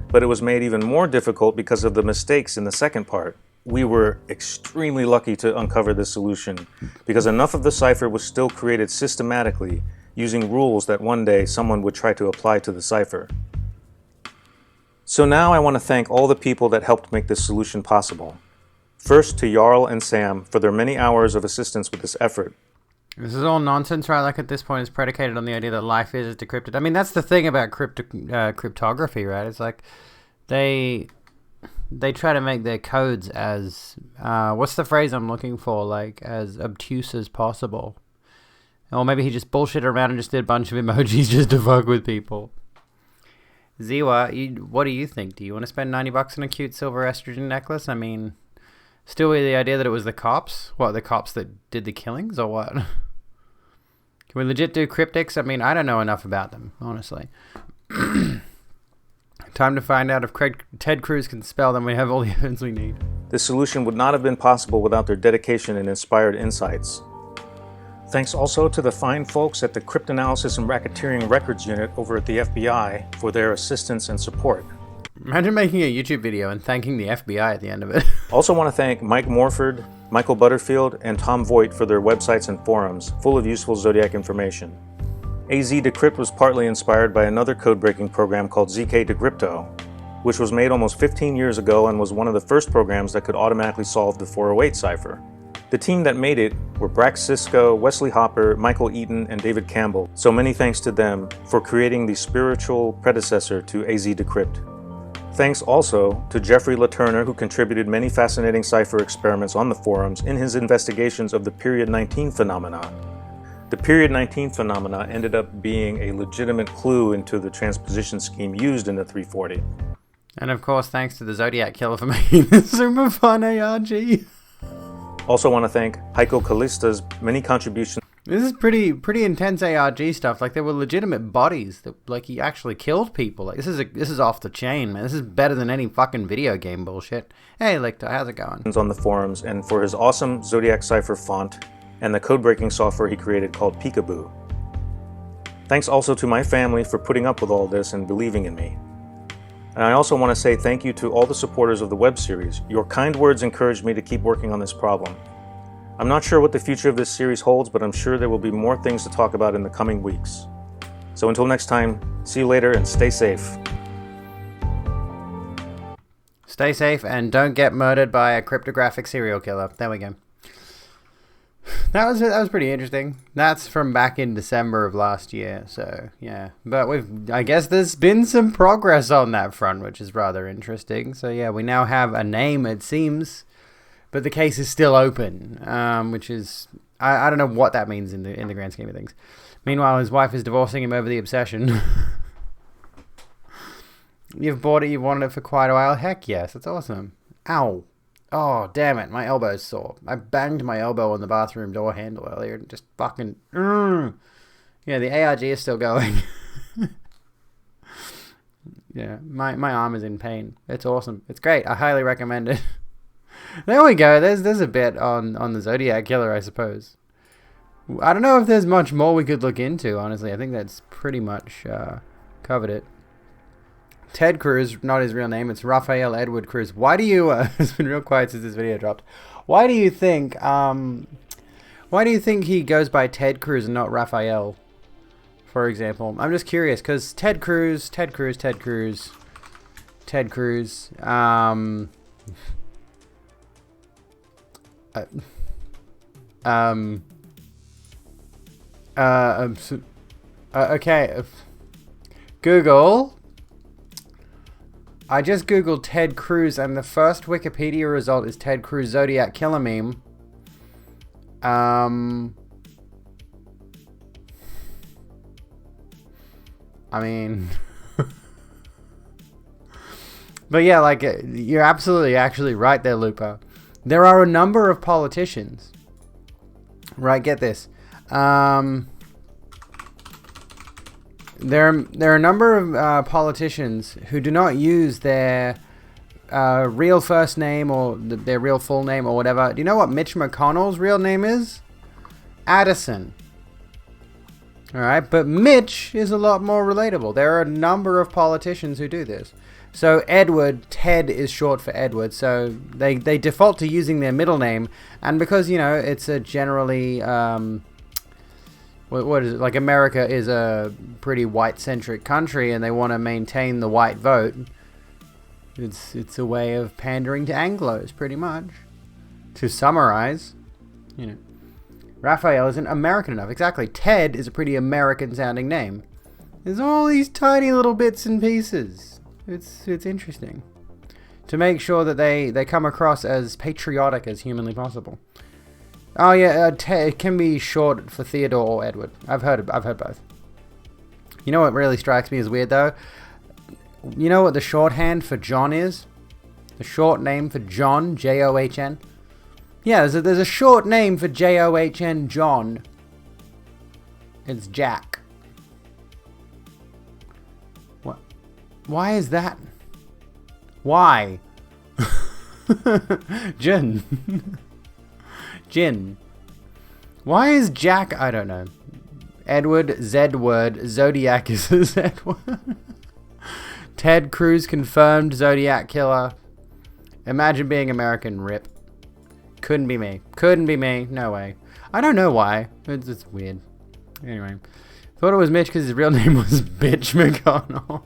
but it was made even more difficult because of the mistakes in the second part. We were extremely lucky to uncover this solution because enough of the cipher was still created systematically using rules that one day someone would try to apply to the cipher. So now I want to thank all the people that helped make this solution possible. First to Jarl and Sam for their many hours of assistance with this effort. This is all nonsense, right? Like at this point, it's predicated on the idea that life is decrypted. I mean, that's the thing about cryptography, right? It's like they try to make their codes as what's the phrase I'm looking for? Like as obtuse as possible. Or maybe he just bullshitted around and just did a bunch of emojis just to fuck with people. Ziwa, what do you think? Do you want to spend $90 on a cute silver estrogen necklace? I mean, still with the idea that it was the cops? What, the cops that did the killings or what? Can we legit do cryptics? I mean, I don't know enough about them, honestly. Time to find out if Ted Cruz can spell them. We have all the evidence we need. This solution would not have been possible without their dedication and inspired insights. Thanks also to the fine folks at the Cryptanalysis and Racketeering Records Unit over at the FBI for their assistance and support. Imagine making a YouTube video and thanking the FBI at the end of it. Also want to thank Mike Morford, Michael Butterfield, and Tom Voigt for their websites and forums, full of useful Zodiac information. AZ Decrypt was partly inspired by another code-breaking program called ZK Decrypto, which was made almost 15 years ago and was one of the first programs that could automatically solve the 408 cipher. The team that made it were Brax Sisko, Wesley Hopper, Michael Eaton, and David Campbell, so many thanks to them for creating the spiritual predecessor to AZ Decrypt. Thanks also to Jeffrey LaTurner, who contributed many fascinating cipher experiments on the forums in his investigations of the Period 19 phenomena. The Period 19 phenomena ended up being a legitimate clue into the transposition scheme used in the 340. And of course, thanks to the Zodiac Killer for making this super fun ARG. Also want to thank Heiko Kallista's many contributions. This is pretty intense ARG stuff. Like, there were legitimate bodies that, like, he actually killed people. Like, this is off the chain, man. This is better than any fucking video game bullshit. Hey, Lictor, how's it going? On the forums, and for his awesome Zodiac cipher font and the code-breaking software he created called Peekaboo. Thanks also to my family for putting up with all this and believing in me. And I also want to say thank you to all the supporters of the web series. Your kind words encouraged me to keep working on this problem. I'm not sure what the future of this series holds, but I'm sure there will be more things to talk about in the coming weeks. So until next time, see you later and stay safe. Stay safe and don't get murdered by a cryptographic serial killer. There we go. That was pretty interesting. That's from back in December of last year, so yeah. But I guess there's been some progress on that front, which is rather interesting. So yeah, we now have a name, it seems, but the case is still open, which is I don't know what that means in the grand scheme of things. Meanwhile, his wife is divorcing him over the obsession. You've bought it, you've wanted it for quite a while. Heck yes, that's awesome. Ow. Oh, damn it, my elbow's sore. I banged my elbow on the bathroom door handle earlier and just fucking... Yeah, the ARG is still going. Yeah, my arm is in pain. It's awesome. It's great. I highly recommend it. There we go. There's a bit on the Zodiac Killer, I suppose. I don't know if there's much more we could look into, honestly. I think that's pretty much covered it. Ted Cruz, not his real name, it's Raphael Edward Cruz. Why do you, it's been real quiet since this video dropped. Why do you think he goes by Ted Cruz and not Raphael, for example? I'm just curious, because Ted Cruz, okay, Google... I just googled Ted Cruz, and the first Wikipedia result is Ted Cruz Zodiac Killer meme. I mean, but yeah, like, you're absolutely actually right there, Lupo. There are a number of politicians, right? Get this. There are a number of politicians who do not use their real first name or their real full name or whatever. Do you know what Mitch McConnell's real name is? Addison. Alright, but Mitch is a lot more relatable. There are a number of politicians who do this. So Edward, Ted is short for Edward, so they default to using their middle name, and because, you know, it's a generally, what is it, like, America is a pretty white-centric country, and they want to maintain the white vote, it's a way of pandering to Anglos, pretty much. To summarize, you know, Raphael isn't American enough. Exactly. Ted is a pretty American-sounding name. There's all these tiny little bits and pieces. It's interesting to make sure that they come across as patriotic as humanly possible. Oh yeah, it can be short for Theodore or Edward. I've heard both. You know what really strikes me as weird though? You know what the shorthand for John is? The short name for John, John. Yeah, there's a short name for John, John. It's Jack. What? Why is that? Why? Jin. Jin. Why is Jack? I don't know. Edward, Z-word. Zodiac is a Z-word. Ted Cruz confirmed Zodiac killer. Imagine being American, rip. Couldn't be me. Couldn't be me. No way. I don't know why. It's weird. Anyway. Thought it was Mitch because his real name was Bitch McConnell.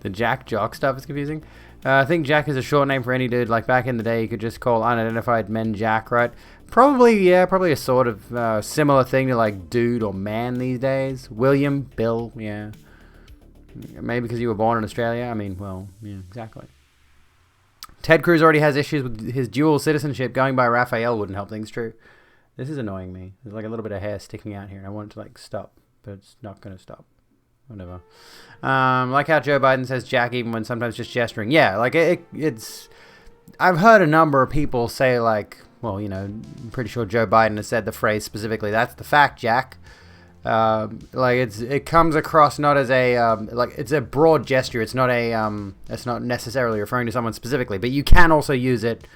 The Jack Jock stuff is confusing. I think Jack is a short name for any dude. Like back in the day, you could just call unidentified men Jack, right? Probably, yeah, probably a sort of similar thing to like dude or man these days. William, Bill, yeah. Maybe because you were born in Australia. I mean, well, yeah, exactly. Ted Cruz already has issues with his dual citizenship. Going by Raphael wouldn't help things, true. This is annoying me. There's like a little bit of hair sticking out here. I want it to like stop, but it's not going to stop. Whatever. Like how Joe Biden says Jack even when sometimes just gesturing. Yeah, like it's... I've heard a number of people say like, well, you know, I'm pretty sure Joe Biden has said the phrase specifically, that's the fact, Jack. Like it comes across not as a like it's a broad gesture. It's not necessarily referring to someone specifically, but you can also use it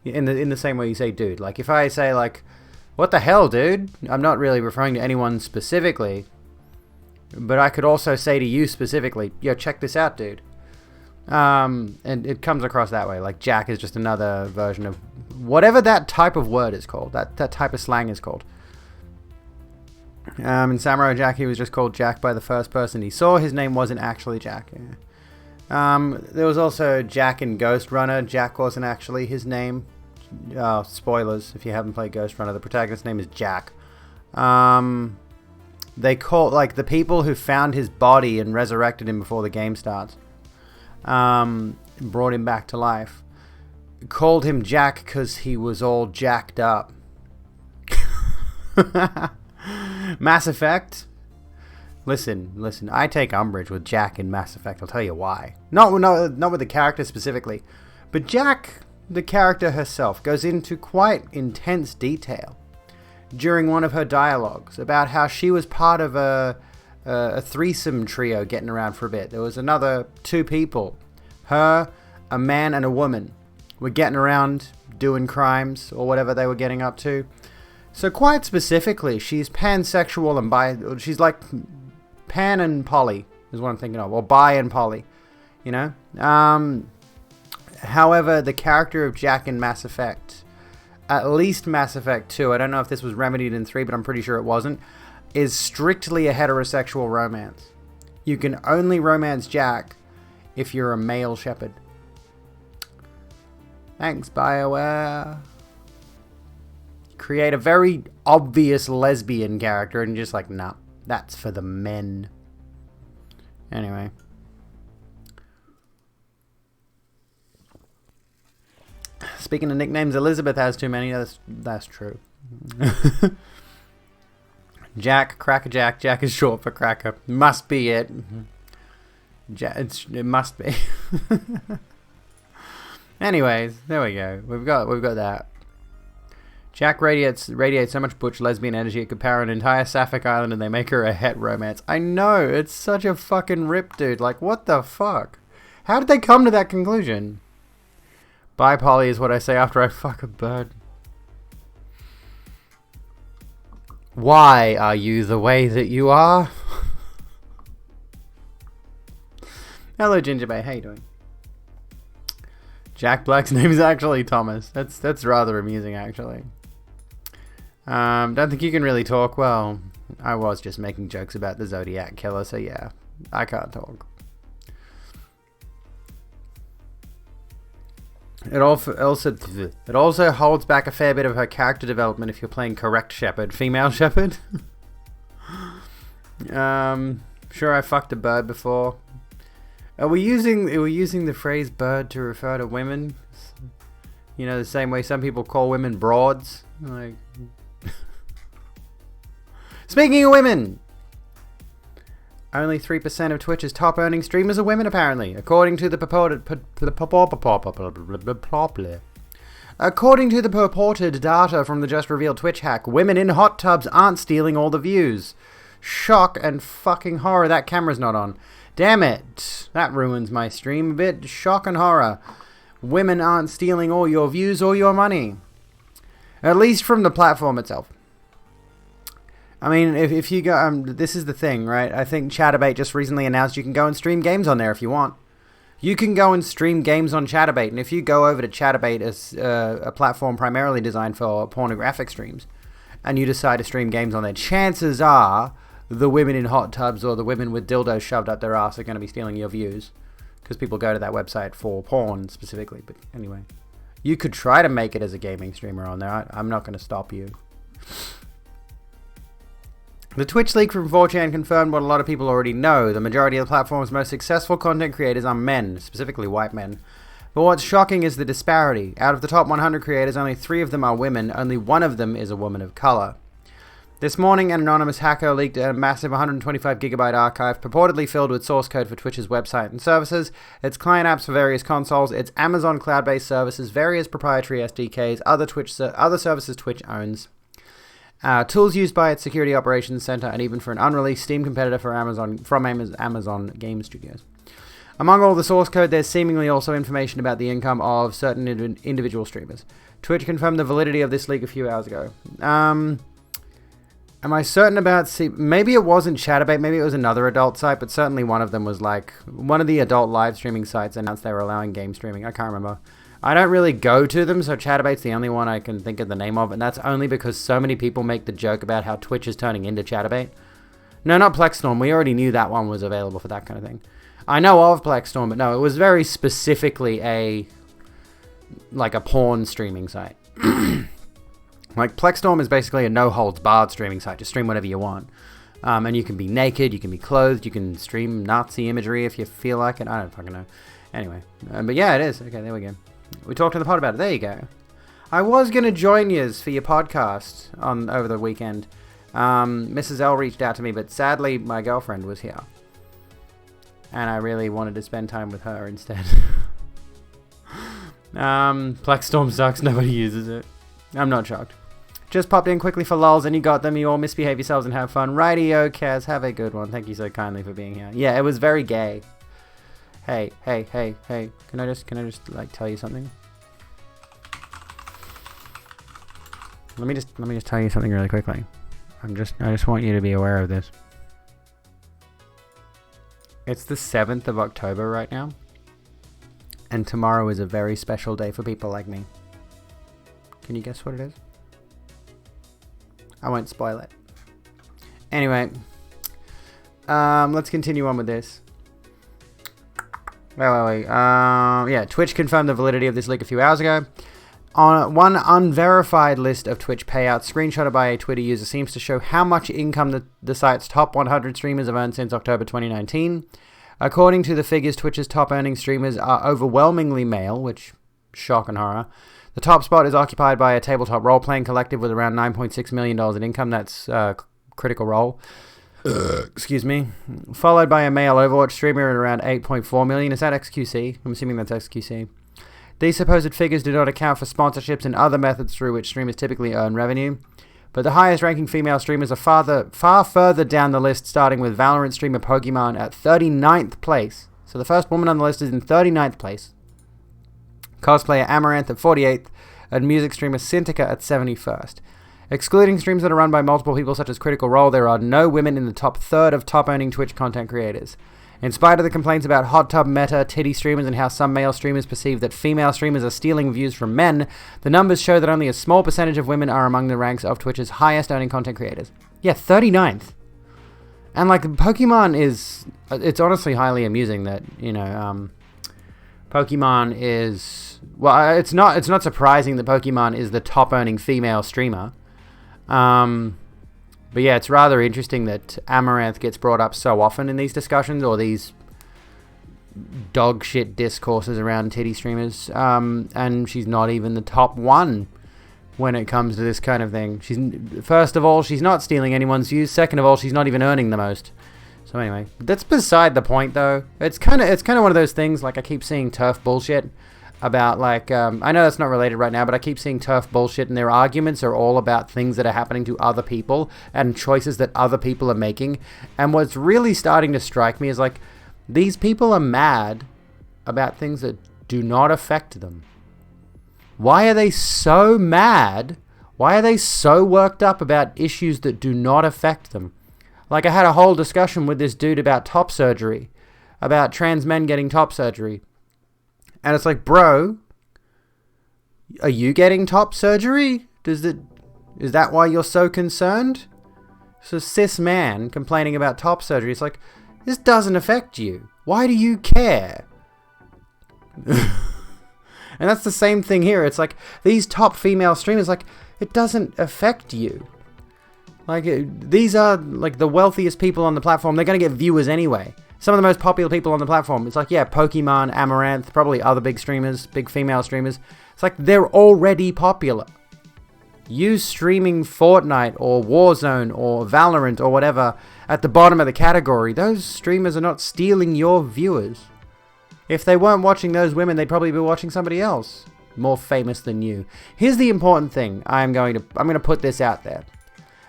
in the same way you say dude. Like if I say like, what the hell, dude? I'm not really referring to anyone specifically, but I could also say to you specifically, yo, check this out, dude. And it comes across that way. Like Jack is just another version of whatever that type of word is called. That type of slang is called. In Samurai Jack, he was just called Jack by the first person he saw. His name wasn't actually Jack. Yeah. There was also Jack in Ghost Runner. Jack wasn't actually his name. Spoilers, if you haven't played Ghost Runner, the protagonist's name is Jack. They call, like, the people who found his body and resurrected him before the game starts, brought him back to life, called him Jack because he was all jacked up. Mass Effect. Listen. I take umbrage with Jack in Mass Effect. I'll tell you why. Not with the character specifically, but Jack, the character herself, goes into quite intense detail during one of her dialogues about how she was part of a threesome trio getting around for a bit. There was another two people, her, a man, and a woman, were getting around doing crimes or whatever they were getting up to. So quite specifically, she's pansexual and she's like pan and poly is what I'm thinking of, or bi and poly, you know? However, the character of Jack in Mass Effect, at least Mass Effect 2, I don't know if this was remedied in 3, but I'm pretty sure it wasn't, is strictly a heterosexual romance. You can only romance Jack if you're a male shepherd. Thanks, BioWare. Create a very obvious lesbian character and just like, nah, that's for the men. Anyway. Speaking of nicknames, Elizabeth has too many. That's true. Jack, Cracker Jack. Jack is short for Cracker. Must be it. It must be. Anyways, there we go. We've got that. Jack radiates so much butch lesbian energy it could power an entire Sapphic Island, and they make her a het romance. I know, it's such a fucking rip, dude. Like, what the fuck? How did they come to that conclusion? Bye, Polly, is what I say after I fuck a bird. Why are you the way that you are? Hello, Ginger Bay. How you doing? Jack Black's name is actually Thomas. That's rather amusing, actually. Don't think you can really talk. Well, I was just making jokes about the Zodiac killer, so yeah, I can't talk. It also holds back a fair bit of her character development if you're playing correct shepherd, female shepherd. Sure, I fucked a bird before. Are we using the phrase bird to refer to women? You know, the same way some people call women broads. Like, speaking of women, only 3% of Twitch's top earning streamers are women, apparently, according to the purported data from the just revealed Twitch hack. Women in hot tubs aren't stealing all the views. Shock and fucking horror. That camera's not on. Damn it. That ruins my stream a bit. Shock and horror. Women aren't stealing all your views or your money. At least from the platform itself. I mean, if you go... this is the thing, right? I think Chaturbate just recently announced you can go and stream games on there if you want. You can go and stream games on Chaturbate. And if you go over to Chaturbate as a platform primarily designed for pornographic streams, and you decide to stream games on there, chances are the women in hot tubs or the women with dildos shoved up their ass are going to be stealing your views. Because people go to that website for porn specifically. But anyway, you could try to make it as a gaming streamer on there. I'm not going to stop you. The Twitch leak from 4chan confirmed what a lot of people already know. The majority of the platform's most successful content creators are men, specifically white men. But what's shocking is the disparity. Out of the top 100 creators, only 3 of them are women. Only 1 of them is a woman of color. This morning, an anonymous hacker leaked a massive 125GB archive purportedly filled with source code for Twitch's website and services, its client apps for various consoles, its Amazon cloud-based services, various proprietary SDKs, other services Twitch owns, tools used by its security operations center, and even for an unreleased Steam competitor for Amazon Game Studios. Among all the source code, there's seemingly also information about the income of certain individual streamers. Twitch confirmed the validity of this leak a few hours ago. Am I certain about... maybe it wasn't Chaturbate, maybe it was another adult site, but certainly one of them was like... one of the adult live streaming sites announced they were allowing game streaming. I can't remember. I don't really go to them, so Chatubate's the only one I can think of the name of, and that's only because so many people make the joke about how Twitch is turning into Chaturbate. No, not Plexstorm. We already knew that one was available for that kind of thing. I know of Plexstorm, but no, it was very specifically a porn streaming site. Like, Plexstorm is basically a no-holds-barred streaming site. Just stream whatever you want. And you can be naked, you can be clothed, you can stream Nazi imagery if you feel like it. I don't fucking know. Anyway. But yeah, it is. Okay, there we go. We talked to the pod about it. There you go. I was going to join yous for your podcast over the weekend. Mrs. L reached out to me, but sadly, my girlfriend was here. And I really wanted to spend time with her instead. Plexstorm sucks. Nobody uses it. I'm not shocked. Just popped in quickly for lulz, and you got them. You all misbehave yourselves and have fun. Rightio, Kaz. Have a good one. Thank you so kindly for being here. Yeah, it was very gay. Hey. Can I just like tell you something? Let me just tell you something really quickly. I just want you to be aware of this. It's the 7th of October right now. And tomorrow is a very special day for people like me. Can you guess what it is? I won't spoil it. Anyway, let's continue on with this. Yeah, Twitch confirmed the validity of this leak a few hours ago. On one unverified list of Twitch payouts screenshotted by a Twitter user seems to show how much income the site's top 100 streamers have earned since October 2019. According to the figures, Twitch's top earning streamers are overwhelmingly male, which Shock and horror. The top spot is occupied by a tabletop role-playing collective with around $9.6 million in income. That's Critical Role. Excuse me. Followed by a male Overwatch streamer at around 8.4 million. Is that XQC? I'm assuming that's XQC. These supposed figures do not account for sponsorships and other methods through which streamers typically earn revenue. But the highest-ranking female streamers are far further down the list, starting with Valorant streamer Pokemon at 39th place. So the first woman on the list is in 39th place. Cosplayer Amaranth at 48th, and music streamer Syntica at 71st. Excluding streams that are run by multiple people such as Critical Role, there are no women in the top third of top-earning Twitch content creators. In spite of the complaints about hot tub meta, titty streamers, and how some male streamers perceive that female streamers are stealing views from men, the numbers show that only a small percentage of women are among the ranks of Twitch's highest-earning content creators. Yeah, 39th. And, like, Pokemon is... It's honestly highly amusing that, Pokemon is... Well, it's not surprising that Pokemon is the top-earning female streamer. But yeah, it's rather interesting that Amaranth gets brought up so often in these discussions, or these dog shit discourses around titty streamers. And she's not even the top one when it comes to this kind of thing. First of all, she's not stealing anyone's views. Second of all, she's not even earning the most. So anyway, that's beside the point, though. It's kind of one of those things. Like, I keep seeing turf bullshit about, like, I know that's not related right now, but I keep seeing turf bullshit, and their arguments are all about things that are happening to other people and choices that other people are making. And what's really starting to strike me is, like, these people are mad about things that do not affect them. Why are they so mad? Why are they so worked up about issues that do not affect them? Like, I had a whole discussion with this dude about top surgery, about trans men getting top surgery. And it's like, bro, are you getting top surgery? Is that why you're so concerned? So cis man complaining about top surgery. It's like, this doesn't affect you. Why do you care? And that's the same thing here. It's like, these top female streamers, like, it doesn't affect you. Like, these are, like, the wealthiest people on the platform. They're going to get viewers anyway. Some of the most popular people on the platform. It's like, yeah, Pokemon, Amaranth, probably other big streamers, big female streamers. It's like, they're already popular. You streaming Fortnite or Warzone or Valorant or whatever at the bottom of the category, those streamers are not stealing your viewers. If they weren't watching those women, they'd probably be watching somebody else more famous than you. Here's the important thing. I'm going to put this out there.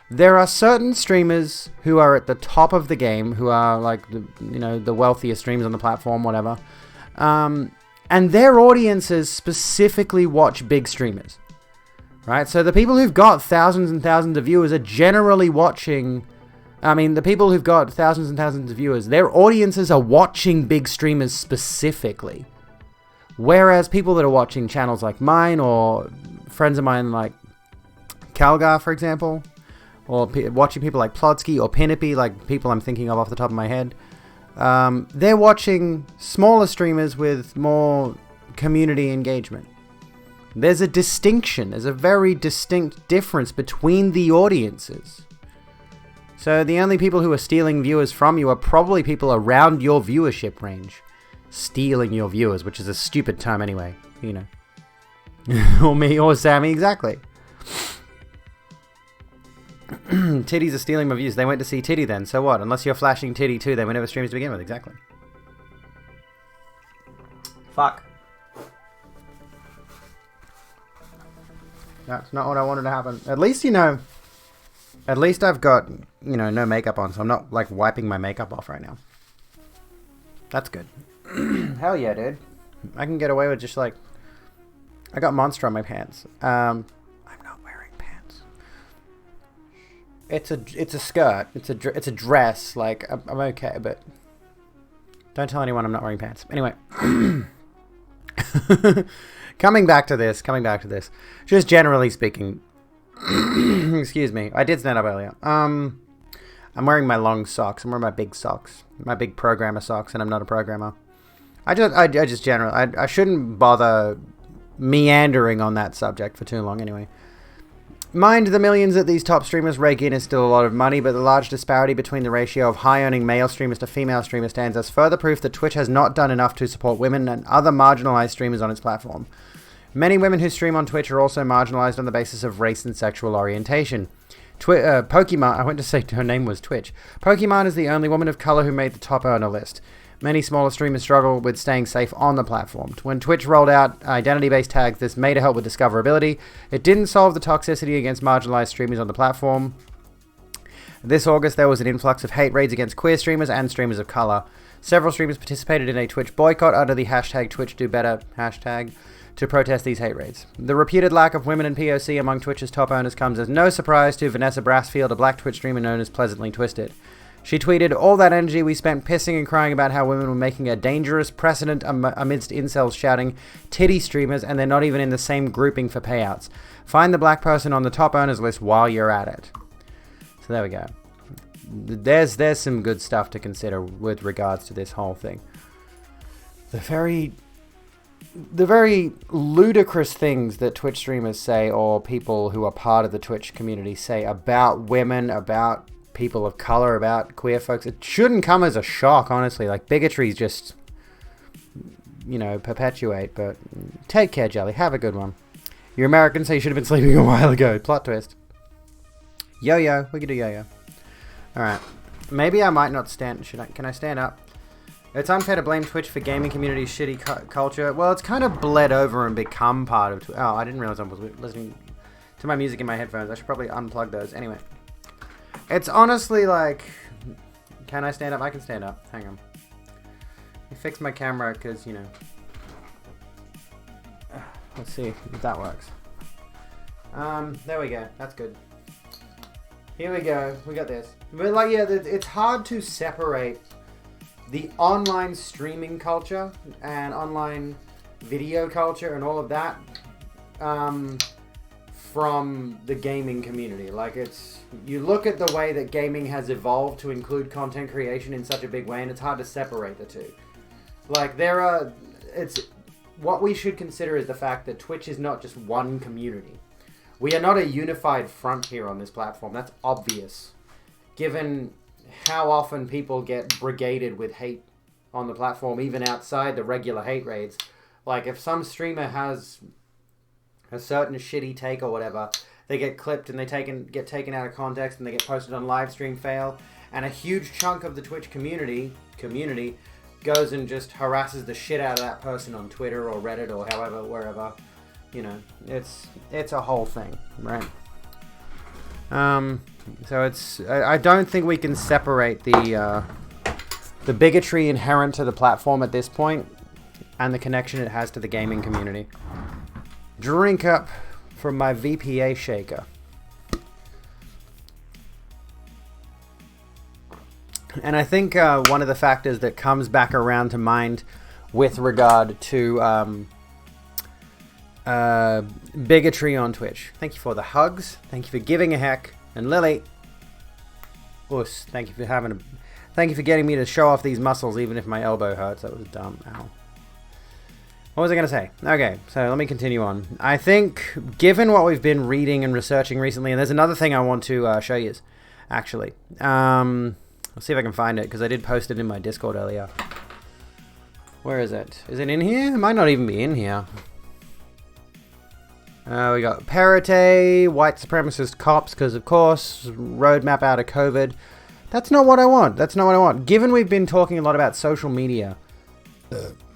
There are certain streamers who are at the top of the game, who are like the wealthiest streamers on the platform, whatever. And their audiences specifically watch big streamers, right? So the people who've got thousands and thousands of viewers are generally watching. I mean, the people who've got thousands and thousands of viewers, their audiences are watching big streamers specifically. Whereas people that are watching channels like mine or friends of mine like Calgar, for example, or watching people like Plotsky or Pinippy, like people I'm thinking of off the top of my head, they're watching smaller streamers with more community engagement. There's a distinction. There's a very distinct difference between the audiences. So the only people who are stealing viewers from you are probably people around your viewership range. Stealing your viewers, which is a stupid term anyway, or me or Sammy, exactly. Titties are stealing my views. They went to see Titty then, so what? Unless you're flashing Titty too, they were never streamers to begin with, exactly. Fuck. That's not what I wanted to happen. At least, at least I've got, no makeup on, so I'm not, like, wiping my makeup off right now. That's good. Hell yeah, dude. I can get away with just, like, I got Monster on my pants. I'm not wearing pants. It's a skirt. It's a dress. Like, I'm okay, but don't tell anyone I'm not wearing pants. Anyway. Coming back to this. Just generally speaking. Excuse me. I did stand up earlier. I'm wearing my long socks. I'm wearing my big socks. My big programmer socks, and I'm not a programmer. I just generally... I shouldn't bother meandering on that subject for too long anyway. Mind the millions that these top streamers rake in is still a lot of money, but the large disparity between the ratio of high-earning male streamers to female streamers stands as further proof that Twitch has not done enough to support women and other marginalized streamers on its platform. Many women who stream on Twitch are also marginalized on the basis of race and sexual orientation. Pokemon, I went to say her name was Twitch. Pokemon is the only woman of color who made the top earner list. Many smaller streamers struggle with staying safe on the platform. When Twitch rolled out identity-based tags, this may help with discoverability. It didn't solve the toxicity against marginalized streamers on the platform. This August, there was an influx of hate raids against queer streamers and streamers of color. Several streamers participated in a Twitch boycott under the hashtag #TwitchDoBetter hashtag to protest these hate raids. The reputed lack of women in POC among Twitch's top owners comes as no surprise to Vanessa Brassfield, a black Twitch streamer known as Pleasantly Twisted. She tweeted, "All that energy we spent pissing and crying about how women were making a dangerous precedent amidst incels shouting titty streamers, and they're not even in the same grouping for payouts. Find the black person on the top owners list while you're at it." So there we go. There's some good stuff to consider with regards to this whole thing. The very ludicrous things that Twitch streamers say, or people who are part of the Twitch community say about women, about people of color, about queer folks, it shouldn't come as a shock, honestly. Like, bigotries just, perpetuate. But take care, Jelly. Have a good one. You're American, so you should have been sleeping a while ago. Plot twist. Yo-yo. We could do yo-yo. Alright. Maybe I might not stand... Can I stand up? It's unfair to blame Twitch for gaming community's shitty culture. Well, it's kind of bled over and become part of Twitch. Oh, I didn't realize I was listening to my music in my headphones. I should probably unplug those. Anyway. It's honestly like... Can I stand up? I can stand up. Hang on. I fixed my camera because, let's see if that works. There we go. That's good. Here we go. We got this. But it's hard to separate the online streaming culture and online video culture and all of that from the gaming community. You look at the way that gaming has evolved to include content creation in such a big way, and it's hard to separate the two. What we should consider is the fact that Twitch is not just one community. We are not a unified front here on this platform. That's obvious, given how often people get brigaded with hate on the platform, even outside the regular hate raids. Like, if some streamer has a certain shitty take or whatever, they get clipped and they get taken out of context and they get posted on Livestream Fail, and a huge chunk of the Twitch community goes and just harasses the shit out of that person on Twitter or Reddit or however, wherever. It's a whole thing, right? So I don't think we can separate the bigotry inherent to the platform at this point and the connection it has to the gaming community. Drink up from my VPA shaker. And I think one of the factors that comes back around to mind with regard to bigotry on Twitch. Thank you for the hugs. Thank you for giving a heck. And Lily, thank you for getting me to show off these muscles even if my elbow hurts. That was dumb. Ow. What was I going to say? Okay, so let me continue on. I think, given what we've been reading and researching recently, and there's another thing I want to show you, actually. Let's see if I can find it, because I did post it in my Discord earlier. Where is it? Is it in here? It might not even be in here. We got parity, white supremacist cops, because of course, roadmap out of COVID. That's not what I want. Given we've been talking a lot about social media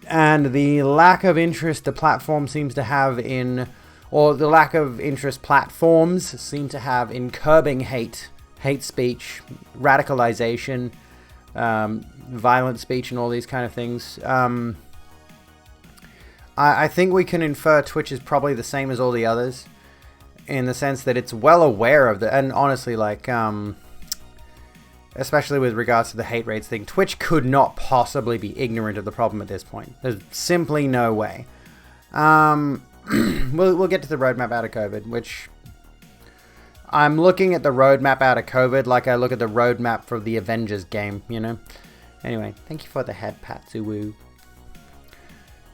and the lack of interest the platform seems to have in, or the lack of interest platforms seem to have in curbing hate speech, radicalization, violent speech, and all these kind of things. I think we can infer Twitch is probably the same as all the others, in the sense that it's well aware of the, and honestly, especially with regards to the hate rates thing, Twitch could not possibly be ignorant of the problem at this point. There's simply no way. We'll get to the roadmap out of COVID, which I'm looking at the roadmap out of COVID like I look at the roadmap for the Avengers game, Anyway, thank you for the head pat, Zuwoo.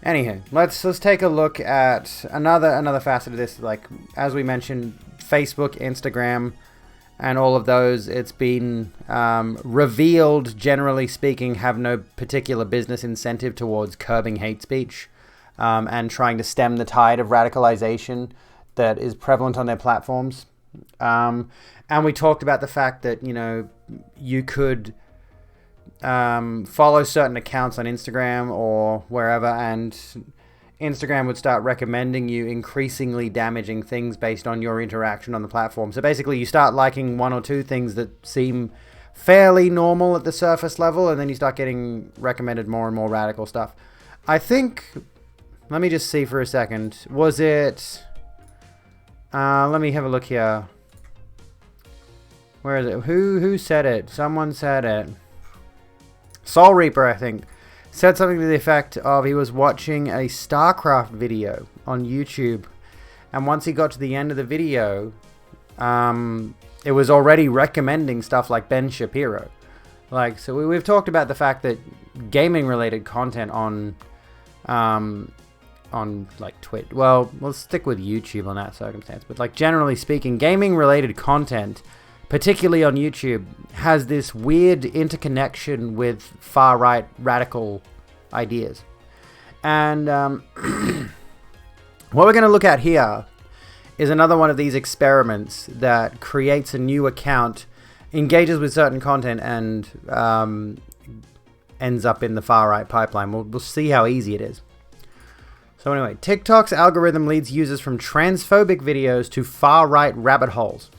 Anywho, let's take a look at another facet of this. Like, as we mentioned, Facebook, Instagram, and all of those, it's been revealed, generally speaking, have no particular business incentive towards curbing hate speech. and trying to stem the tide of radicalization that is prevalent on their platforms. And we talked about the fact that, you could follow certain accounts on Instagram or wherever, and Instagram would start recommending you increasingly damaging things based on your interaction on the platform. So basically you start liking one or two things that seem fairly normal at the surface level, and then you start getting recommended more and more radical stuff. I think, let me just see for a second. Was it, let me have a look here. Where is it? Who said it? Someone said it. Soul Reaper, I think, said something to the effect of he was watching a StarCraft video on YouTube, and once he got to the end of the video, it was already recommending stuff like Ben Shapiro. So we've talked about the fact that gaming-related content on Twitch. Well, we'll stick with YouTube on that circumstance, but generally speaking, gaming-related content, particularly on YouTube, has this weird interconnection with far-right radical ideas. And what we're going to look at here is another one of these experiments that creates a new account, engages with certain content, and ends up in the far-right pipeline. We'll see how easy it is. So anyway, TikTok's algorithm leads users from transphobic videos to far-right rabbit holes.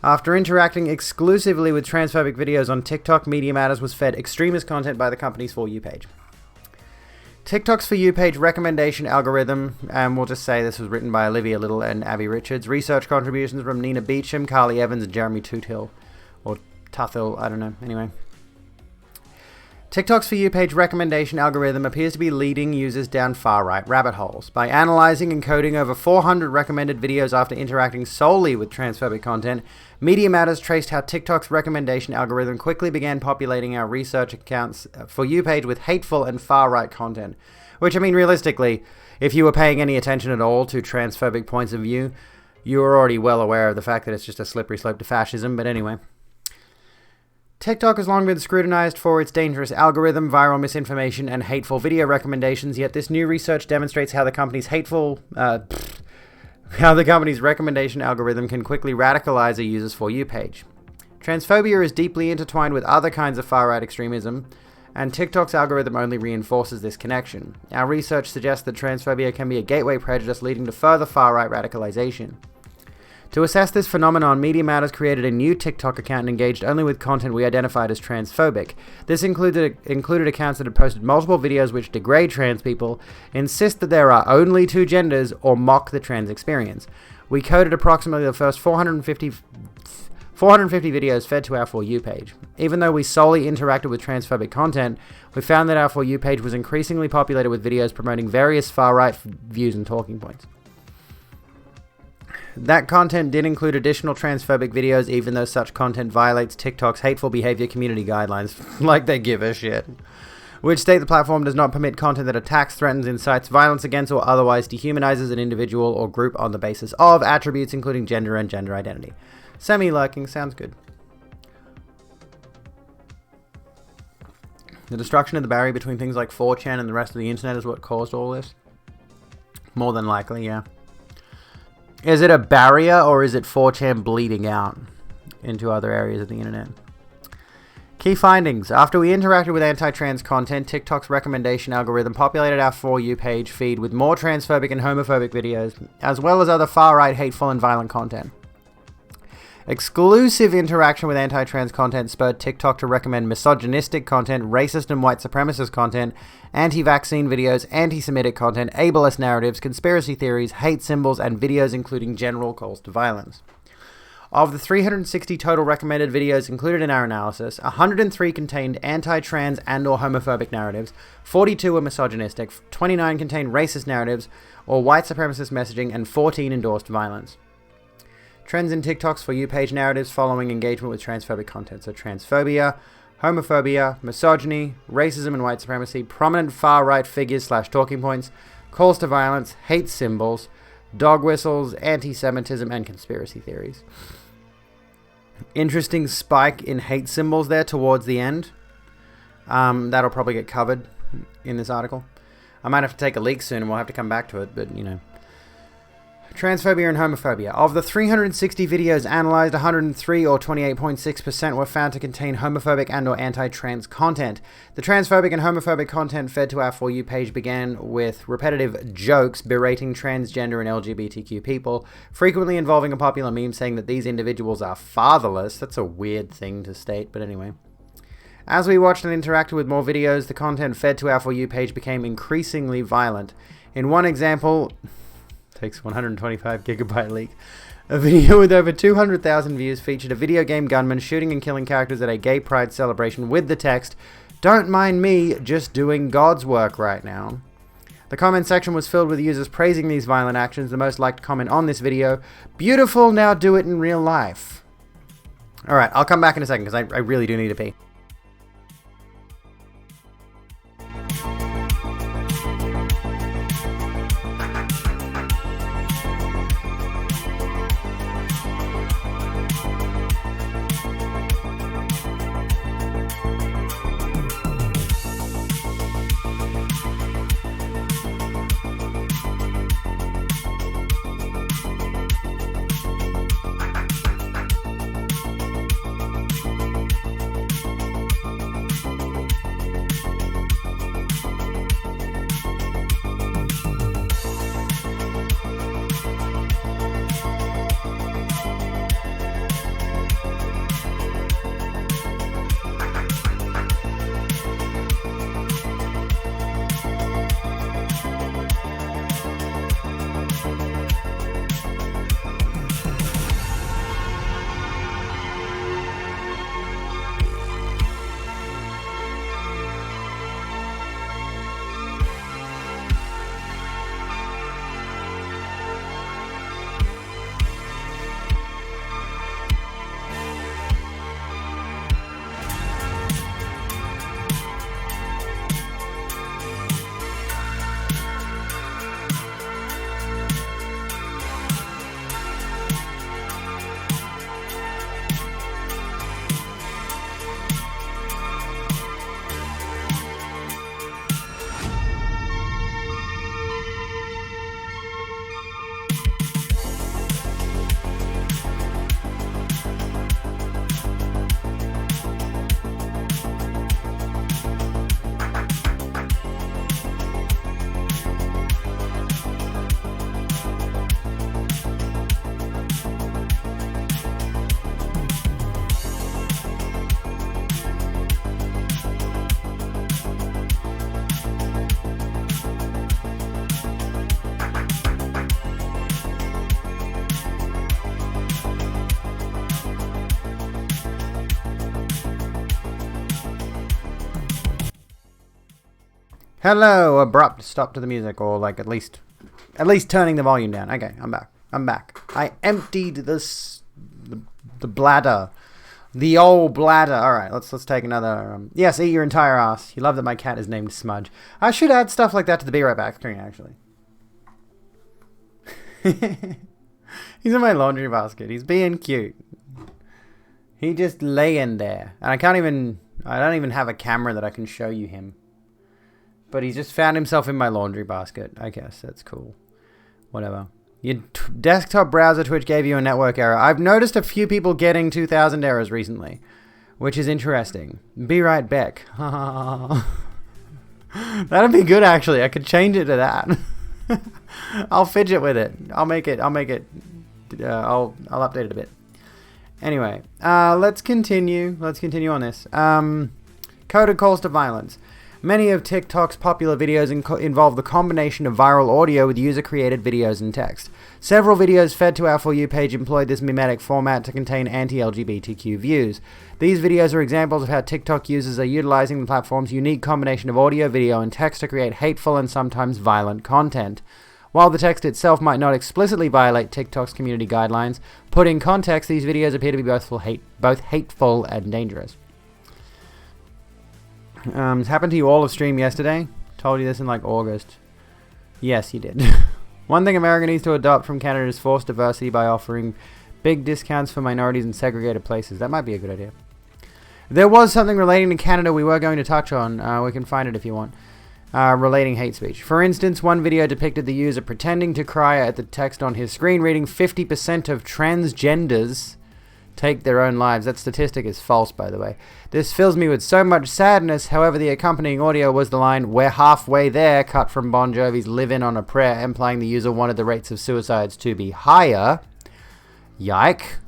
After interacting exclusively with transphobic videos on TikTok, Media Matters was fed extremist content by the company's For You page. TikTok's For You page recommendation algorithm, and we'll just say this was written by Olivia Little and Abby Richards. Research contributions from Nina Beecham, Carly Evans, and Jeremy Tuthill. Or Tuthill, I don't know. Anyway. TikTok's For You page recommendation algorithm appears to be leading users down far-right rabbit holes. By analyzing and coding over 400 recommended videos after interacting solely with transphobic content, Media Matters traced how TikTok's recommendation algorithm quickly began populating our research accounts For You page with hateful and far-right content. Which, I mean, realistically, if you were paying any attention at all to transphobic points of view, you were already well aware of the fact that it's just a slippery slope to fascism, but anyway. TikTok has long been scrutinized for its dangerous algorithm, viral misinformation, and hateful video recommendations, yet this new research demonstrates how the company's recommendation algorithm can quickly radicalize a user's For You page. Transphobia is deeply intertwined with other kinds of far-right extremism, and TikTok's algorithm only reinforces this connection. Our research suggests that transphobia can be a gateway prejudice leading to further far-right radicalization. To assess this phenomenon, Media Matters created a new TikTok account and engaged only with content we identified as transphobic. This included accounts that had posted multiple videos which degrade trans people, insist that there are only two genders, or mock the trans experience. We coded approximately the first 450 videos fed to our For You page. Even though we solely interacted with transphobic content, we found that our For You page was increasingly populated with videos promoting various far-right views and talking points. That content did include additional transphobic videos, even though such content violates TikTok's hateful behavior community guidelines, like they give a shit, which state the platform does not permit content that attacks, threatens, incites violence against, or otherwise dehumanizes an individual or group on the basis of attributes including gender and gender identity. Semi-lurking sounds good. The destruction of the barrier between things like 4chan and the rest of the internet is what caused all this? More than likely, yeah. Is it a barrier, or is it 4chan bleeding out into other areas of the internet? Key findings. After we interacted with anti-trans content, TikTok's recommendation algorithm populated our For You page feed with more transphobic and homophobic videos, as well as other far-right, hateful, and violent content. Exclusive interaction with anti-trans content spurred TikTok to recommend misogynistic content, racist and white supremacist content, anti-vaccine videos, anti-Semitic content, ableist narratives, conspiracy theories, hate symbols, and videos including general calls to violence. Of the 360 total recommended videos included in our analysis, 103 contained anti-trans and or homophobic narratives, 42 were misogynistic, 29 contained racist narratives or white supremacist messaging, and 14 endorsed violence. Trends in TikTok's For You page narratives following engagement with transphobic content. So transphobia, homophobia, misogyny, racism and white supremacy, prominent far-right figures / talking points, calls to violence, hate symbols, dog whistles, anti-Semitism, and conspiracy theories. Interesting spike in hate symbols there towards the end. That'll probably get covered in this article. I might have to take a leak soon and we'll have to come back to it, but, you know. Transphobia and homophobia. Of the 360 videos analyzed, 103 or 28.6% were found to contain homophobic and or anti-trans content. The transphobic and homophobic content fed to our For You page began with repetitive jokes berating transgender and LGBTQ people, frequently involving a popular meme saying that these individuals are fatherless. That's a weird thing to state, but anyway. As we watched and interacted with more videos, the content fed to our For You page became increasingly violent. In one example... takes 125 gigabyte leak. A video with over 200,000 views featured a video game gunman shooting and killing characters at a gay pride celebration with the text, "Don't mind me, just doing God's work right now." The comment section was filled with users praising these violent actions. The most liked comment on this video, "Beautiful, now do it in real life." Alright, I'll come back in a second because I really do need to pee. Hello, abrupt stop to the music, or like at least turning the volume down. Okay, I'm back. I emptied the bladder, the old bladder. All right, let's take another. Yes, eat your entire ass. You love that my cat is named Smudge. I should add stuff like that to the Be Right Back screen, actually. He's in my laundry basket. He's being cute. He just laying there, and I don't even have a camera that I can show you him. But he just found himself in my laundry basket. I guess that's cool. Whatever. Your desktop browser Twitch gave you a network error. I've noticed a few people getting 2,000 errors recently, which is interesting. Be right back. That'd be good, actually. I could change it to that. I'll fidget with it. I'll update it a bit. Anyway, let's continue. Let's continue on this. Coded calls to violence. Many of TikTok's popular videos involve the combination of viral audio with user-created videos and text. Several videos fed to our For You page employed this mimetic format to contain anti-LGBTQ views. These videos are examples of how TikTok users are utilizing the platform's unique combination of audio, video, and text to create hateful and sometimes violent content. While the text itself might not explicitly violate TikTok's community guidelines, put in context, these videos appear to be both hateful and dangerous. This happened to you all of stream yesterday. Told you this in like August. Yes, you did. One thing America needs to adopt from Canada is forced diversity by offering big discounts for minorities in segregated places. That might be a good idea. There was something relating to Canada we were going to touch on. We can find it if you want. relating hate speech. For instance, one video depicted the user pretending to cry at the text on his screen, reading 50% of transgenders take their own lives. That statistic is false, by the way. This fills me with so much sadness. However, the accompanying audio was the line, "We're halfway there," cut from Bon Jovi's "Livin' on a Prayer," implying the user wanted the rates of suicides to be higher. Yike.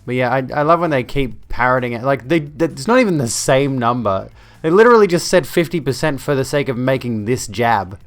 But yeah, I love when they keep parroting it. Like, it's not even the same number. They literally just said 50% for the sake of making this jab.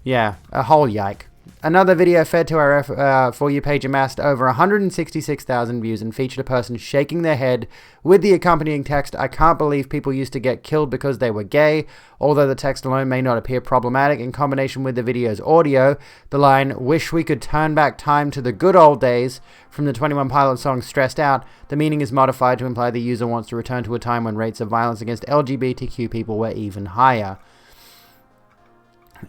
Yeah, a whole yike. Another video fed to our For You page amassed over 166,000 views and featured a person shaking their head with the accompanying text, "I can't believe people used to get killed because they were gay." Although the text alone may not appear problematic, in combination with the video's audio, the line, "Wish we could turn back time to the good old days," from the 21 Pilots song Stressed Out, the meaning is modified to imply the user wants to return to a time when rates of violence against LGBTQ people were even higher.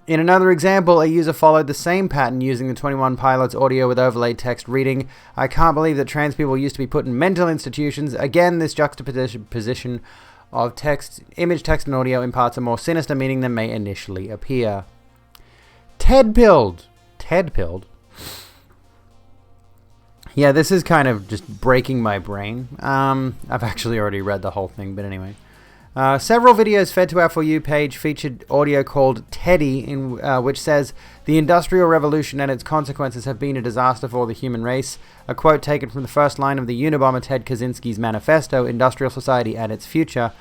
In another example, a user followed the same pattern using the 21 Pilots audio with overlaid text reading, "I can't believe that trans people used to be put in mental institutions." Again, this juxtaposition of image, text, and audio imparts a more sinister meaning than may initially appear. Ted-pilled. Yeah, this is kind of just breaking my brain. I've actually already read the whole thing, but anyway. Several videos fed to our For You page featured audio called Teddy, in which says, "The Industrial Revolution and its consequences have been a disaster for the human race." A quote taken from the first line of the Unabomber Ted Kaczynski's manifesto, Industrial Society and Its Future.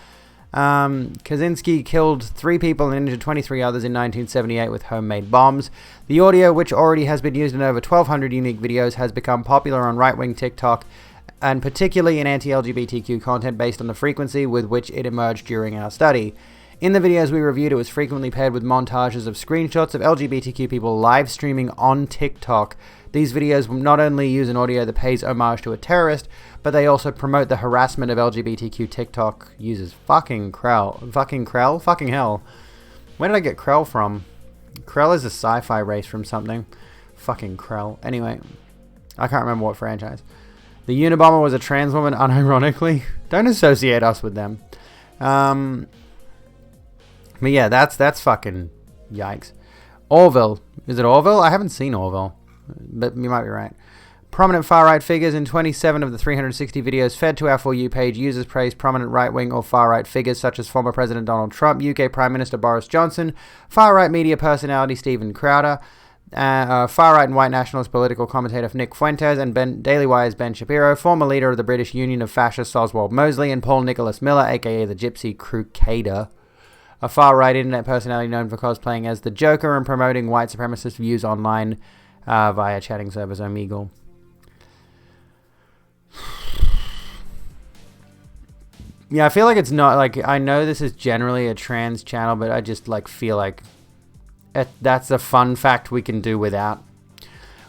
Kaczynski killed 3 people and injured 23 others in 1978 with homemade bombs. The audio, which already has been used in over 1,200 unique videos, has become popular on right-wing TikTok, and particularly in anti-LGBTQ content based on the frequency with which it emerged during our study. In the videos we reviewed, it was frequently paired with montages of screenshots of LGBTQ people live streaming on TikTok. These videos not only use an audio that pays homage to a terrorist, but they also promote the harassment of LGBTQ TikTok users. Fucking Krell? Fucking hell. Where did I get Krell from? Krell is a sci-fi race from something. Fucking Krell. Anyway, I can't remember what franchise. The Unabomber was a trans woman, unironically. Don't associate us with them. But yeah, that's fucking yikes. Orville. Is it Orville? I haven't seen Orville, but you might be right. Prominent far-right figures in 27 of the 360 videos fed to our For You page. Users praised prominent right-wing or far-right figures such as former President Donald Trump, UK Prime Minister Boris Johnson, far-right media personality Stephen Crowder, far-right and white nationalist political commentator Nick Fuentes, and Daily Wire's Ben Shapiro, former leader of the British Union of Fascists Oswald Mosley, and Paul Nicholas Miller, aka the Gypsy Crusader, a far-right internet personality known for cosplaying as the Joker and promoting white supremacist views online via chatting service Omegle. Yeah, I feel like it's not, like, I know this is generally a trans channel, but I just, like, feel like that's a fun fact we can do without.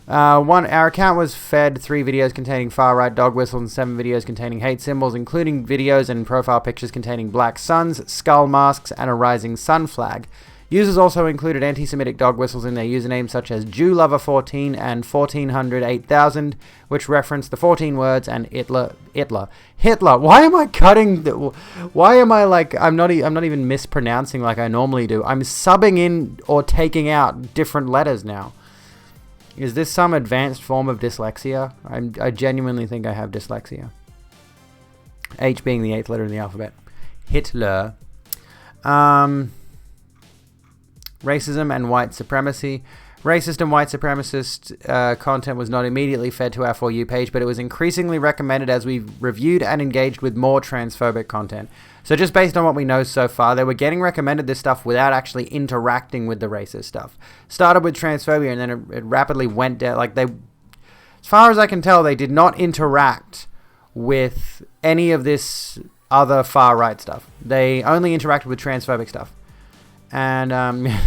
Our account was fed 3 videos containing far-right dog whistles and 7 videos containing hate symbols, including videos and profile pictures containing black suns, skull masks, and a rising sun flag. Users also included anti-Semitic dog whistles in their usernames, such as JewLover14 and 14008000, which reference the 14 words, and Hitler. Why am I cutting? Why am I like? I'm not even mispronouncing like I normally do. I'm subbing in or taking out different letters now. Is this some advanced form of dyslexia? I genuinely think I have dyslexia. H being the 8th letter in the alphabet. Hitler. Racism and white supremacy. Racist and white supremacist content was not immediately fed to our For You page, but it was increasingly recommended as we reviewed and engaged with more transphobic content. So just based on what we know so far, they were getting recommended this stuff without actually interacting with the racist stuff. Started with transphobia and then it rapidly went down. Like, they, as far as I can tell, they did not interact with any of this other far-right stuff. They only interacted with transphobic stuff. And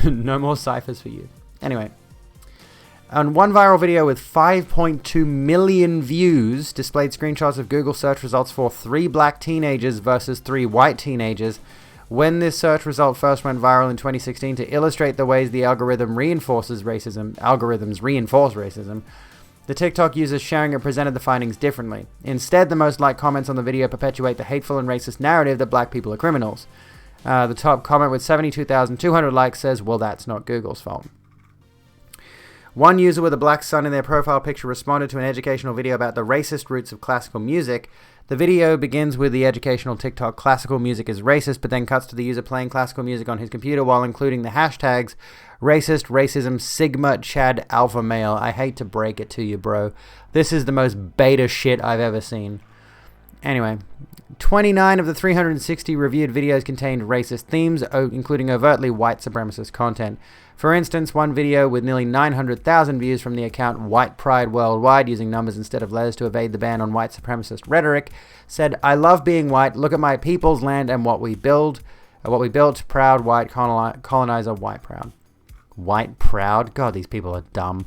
no more ciphers for you. Anyway, on one viral video with 5.2 million views displayed screenshots of Google search results for 3 black teenagers versus 3 white teenagers. When this search result first went viral in 2016 to illustrate the ways the algorithm reinforces racism, algorithms reinforce racism, the TikTok users sharing it presented the findings differently. Instead, the most liked comments on the video perpetuate the hateful and racist narrative that black people are criminals. The top comment with 72,200 likes says, well, that's not Google's fault. One user with a black sun in their profile picture responded to an educational video about the racist roots of classical music. The video begins with the educational TikTok classical music is racist, but then cuts to the user playing classical music on his computer while including the hashtags racist, racism, sigma, chad, alpha male. I hate to break it to you, bro. This is the most beta shit I've ever seen. Anyway, 29 of the 360 reviewed videos contained racist themes, including overtly white supremacist content. For instance, one video with nearly 900,000 views from the account White Pride Worldwide, using numbers instead of letters to evade the ban on white supremacist rhetoric, said, I love being white, look at my people's land and what we built, proud white colonizer, white proud. White proud? God, these people are dumb.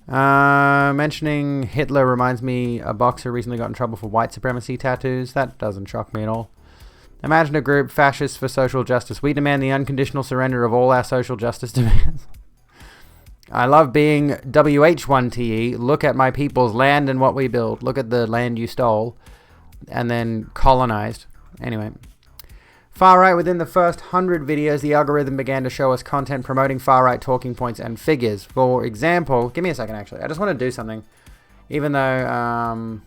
Mentioning Hitler reminds me a boxer recently got in trouble for white supremacy tattoos. That doesn't shock me at all. Imagine a group, Fascists for Social Justice. We demand the unconditional surrender of all our social justice demands. I love being WH1TE. Look at my people's land and what we build. Look at the land you stole and then colonized. Anyway. Far right, within the first 100 videos, the algorithm began to show us content promoting far right talking points and figures. For example, give me a second actually. I just want to do something. Even though,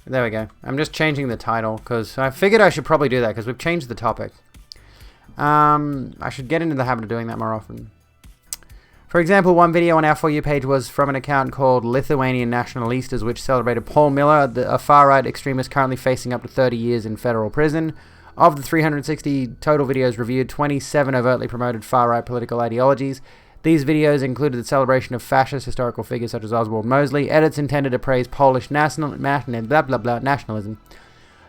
there we go. I'm just changing the title because I figured I should probably do that because we've changed the topic. I should get into the habit of doing that more often. For example, one video on our For You page was from an account called Lithuanian Nationalistas, which celebrated Paul Miller, a far-right extremist currently facing up to 30 years in federal prison. Of the 360 total videos reviewed, 27 overtly promoted far-right political ideologies. These videos included the celebration of fascist historical figures such as Oswald Mosley, edits intended to praise Polish nationalism.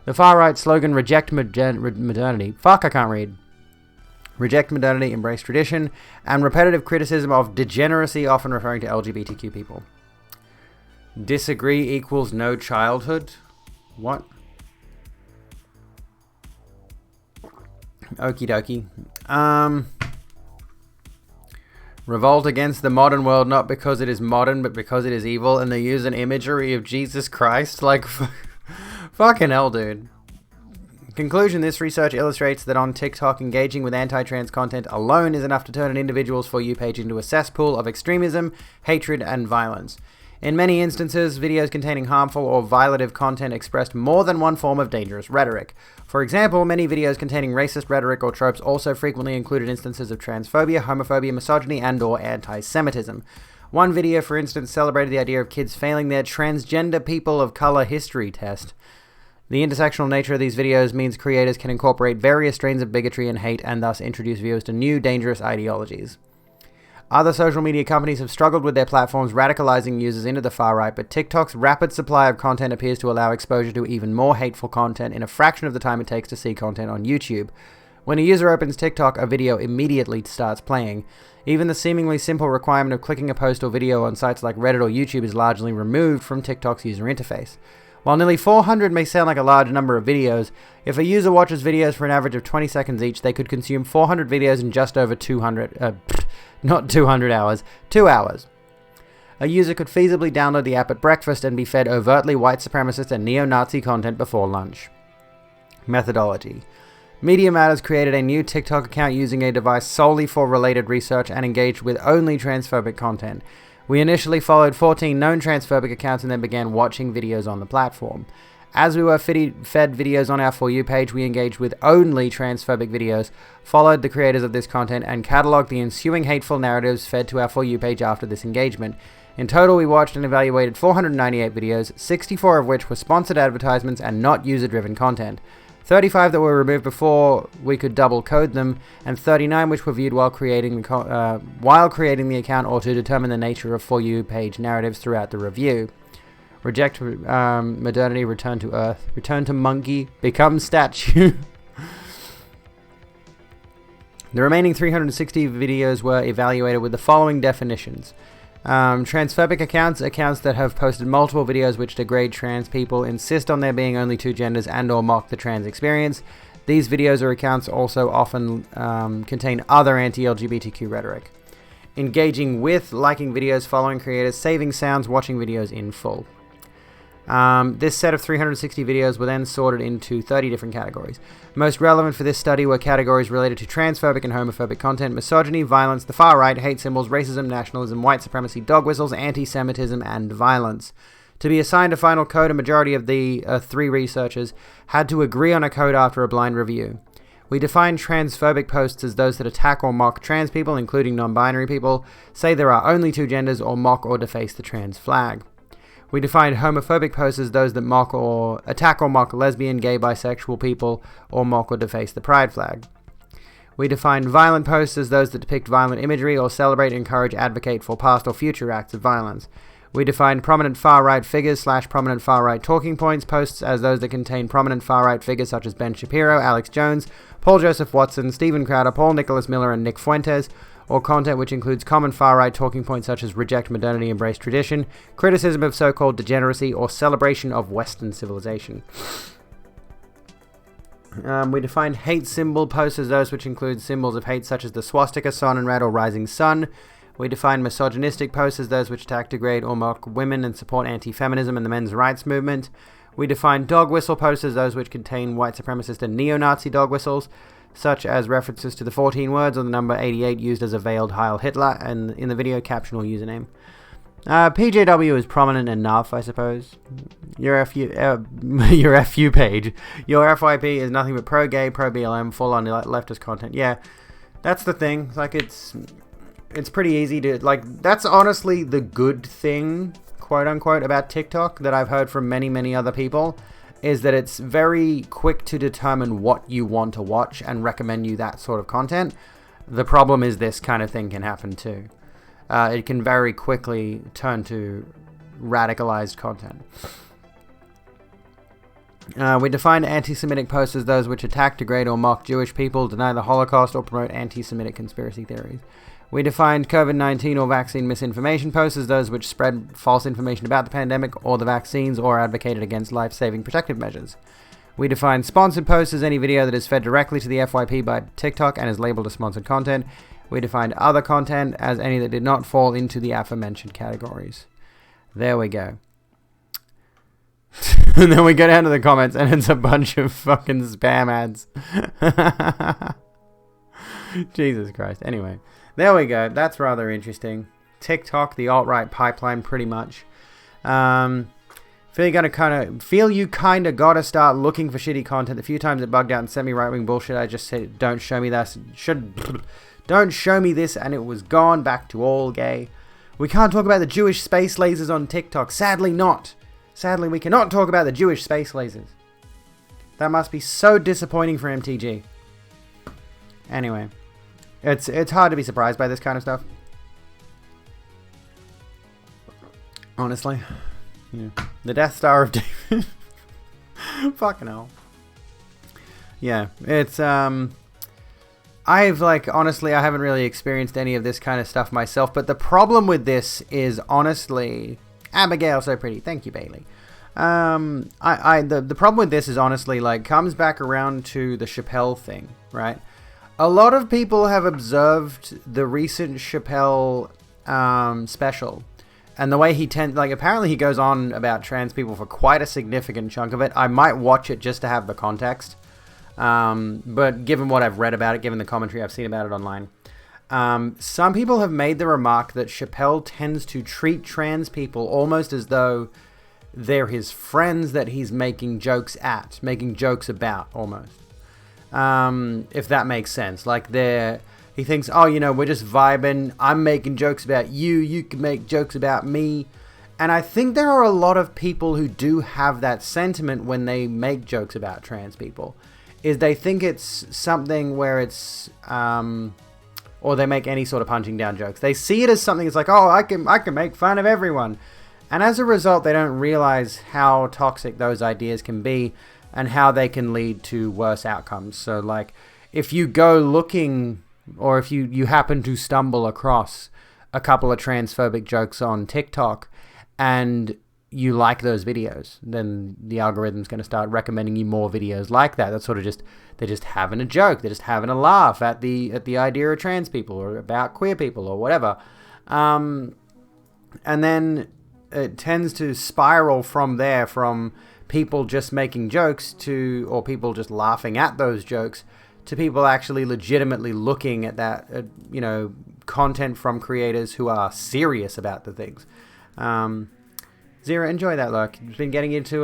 The far-right slogan, Reject Modernity. Fuck, I can't read. Reject modernity, embrace tradition, and repetitive criticism of degeneracy, often referring to LGBTQ people. Disagree equals no childhood? What? Okie dokie. Revolt against the modern world, not because it is modern, but because it is evil, and they use an imagery of Jesus Christ? Like, fucking hell, dude. Conclusion, this research illustrates that on TikTok, engaging with anti-trans content alone is enough to turn an individual's For You page into a cesspool of extremism, hatred, and violence. In many instances, videos containing harmful or violative content expressed more than one form of dangerous rhetoric. For example, many videos containing racist rhetoric or tropes also frequently included instances of transphobia, homophobia, misogyny, and/or anti-Semitism. One video, for instance, celebrated the idea of kids failing their transgender people of color history test. The intersectional nature of these videos means creators can incorporate various strains of bigotry and hate and thus introduce viewers to new dangerous ideologies. Other social media companies have struggled with their platforms radicalizing users into the far right, but TikTok's rapid supply of content appears to allow exposure to even more hateful content in a fraction of the time it takes to see content on YouTube. When a user opens TikTok, a video immediately starts playing. Even the seemingly simple requirement of clicking a post or video on sites like Reddit or YouTube is largely removed from TikTok's user interface. While nearly 400 may sound like a large number of videos, if a user watches videos for an average of 20 seconds each, they could consume 400 videos in just over 2 hours. A user could feasibly download the app at breakfast and be fed overtly white supremacist and neo-Nazi content before lunch. Methodology. Media Matters created a new TikTok account using a device solely for related research and engaged with only transphobic content. We initially followed 14 known transphobic accounts and then began watching videos on the platform. As we were fed videos on our For You page, we engaged with only transphobic videos, followed the creators of this content, and cataloged the ensuing hateful narratives fed to our For You page after this engagement. In total, we watched and evaluated 498 videos, 64 of which were sponsored advertisements and not user-driven content. 35 that were removed before we could double code them, and 39 which were viewed while creating the account or to determine the nature of For You page narratives throughout the review. Reject modernity, return to earth, return to monkey, become statue. The remaining 360 videos were evaluated with the following definitions. Transphobic accounts that have posted multiple videos which degrade trans people, insist on there being only two genders, and or mock the trans experience. These videos or accounts also often contain other anti-LGBTQ rhetoric. engaging with, liking videos, following creators, saving sounds, watching videos in full. This set of 360 videos were then sorted into 30 different categories. Most relevant for this study were categories related to transphobic and homophobic content, misogyny, violence, the far right, hate symbols, racism, nationalism, white supremacy, dog whistles, anti-Semitism, and violence. To be assigned a final code, a majority of the 3 researchers had to agree on a code after a blind review. We define transphobic posts as those that attack or mock trans people, including non-binary people, say there are only 2 genders, or mock or deface the trans flag. We define homophobic posts as those that mock or attack or mock lesbian, gay, bisexual people, or mock or deface the pride flag. We define violent posts as those that depict violent imagery or celebrate, encourage, advocate for past or future acts of violence. We define prominent far-right figures / prominent far-right talking points posts as those that contain prominent far-right figures such as Ben Shapiro, Alex Jones, Paul Joseph Watson, Stephen Crowder, Paul Nicholas Miller, and Nick Fuentes, or content which includes common far-right talking points such as reject modernity, embrace tradition, criticism of so-called degeneracy, or celebration of Western civilization. We define hate symbol posts as those which include symbols of hate such as the swastika, sun and red, or rising sun. We define misogynistic posts as those which attack, degrade, or mock women and support anti-feminism and the men's rights movement. We define dog whistle posts as those which contain white supremacist and neo-Nazi dog whistles, such as references to the 14 words or the number 88 used as a veiled Heil Hitler and in the video caption or username. PJW is prominent enough, I suppose. Your FU page. Your FYP is nothing but pro-gay, pro-BLM, full-on leftist content. Yeah, that's the thing. Like, it's pretty easy to... Like, that's honestly the good thing, quote-unquote, about TikTok that I've heard from many, many other people, is that it's very quick to determine what you want to watch and recommend you that sort of content. The problem is this kind of thing can happen too. It can very quickly turn to radicalized content. We define anti-Semitic posts as those which attack, degrade, or mock Jewish people, deny the Holocaust, or promote anti-Semitic conspiracy theories. We defined COVID-19 or vaccine misinformation posts as those which spread false information about the pandemic or the vaccines or advocated against life-saving protective measures. We defined sponsored posts as any video that is fed directly to the FYP by TikTok and is labeled as sponsored content. We defined other content as any that did not fall into the aforementioned categories. There we go. And then we go down to the comments and it's a bunch of fucking spam ads. Jesus Christ. Anyway, there we go. That's rather interesting. TikTok, the alt-right pipeline, pretty much. Feel you kind of gotta start looking for shitty content. The few times it bugged out and sent me right-wing bullshit, I just said, don't show me this. Don't show me this, and it was gone back to all gay. We can't talk about the Jewish space lasers on TikTok. Sadly not. Sadly, we cannot talk about the Jewish space lasers. That must be so disappointing for MTG. Anyway, it's hard to be surprised by this kind of stuff. Honestly. Yeah. The Death Star of David. Fucking hell. Yeah, it's, honestly, I haven't really experienced any of this kind of stuff myself, but the problem with this is, honestly, Abigail, so pretty. Thank you, Bailey. The problem with this is, honestly, comes back around to the Chappelle thing, right? A lot of people have observed the recent Chappelle, special, and the way he apparently he goes on about trans people for quite a significant chunk of it. I might watch it just to have the context. But given what I've read about it, given the commentary I've seen about it online, some people have made the remark that Chappelle tends to treat trans people almost as though they're his friends that he's making jokes about, almost. If that makes sense. He thinks, we're just vibing, I'm making jokes about you, you can make jokes about me. And I think there are a lot of people who do have that sentiment when they make jokes about trans people. Is they think it's something where it's, or they make any sort of punching down jokes. They see it as something that's like, oh, I can make fun of everyone. And as a result, they don't realize how toxic those ideas can be and how they can lead to worse outcomes. So, if you go looking, or if you happen to stumble across a couple of transphobic jokes on TikTok, and you like those videos, then the algorithm's going to start recommending you more videos like that. That's sort of just, they're just having a joke. They're just having a laugh at the idea of trans people or about queer people or whatever. And then it tends to spiral from there, from people just making jokes or people just laughing at those jokes, to people actually legitimately looking at that, content from creators who are serious about the things. Zero, enjoy that look. It's been getting to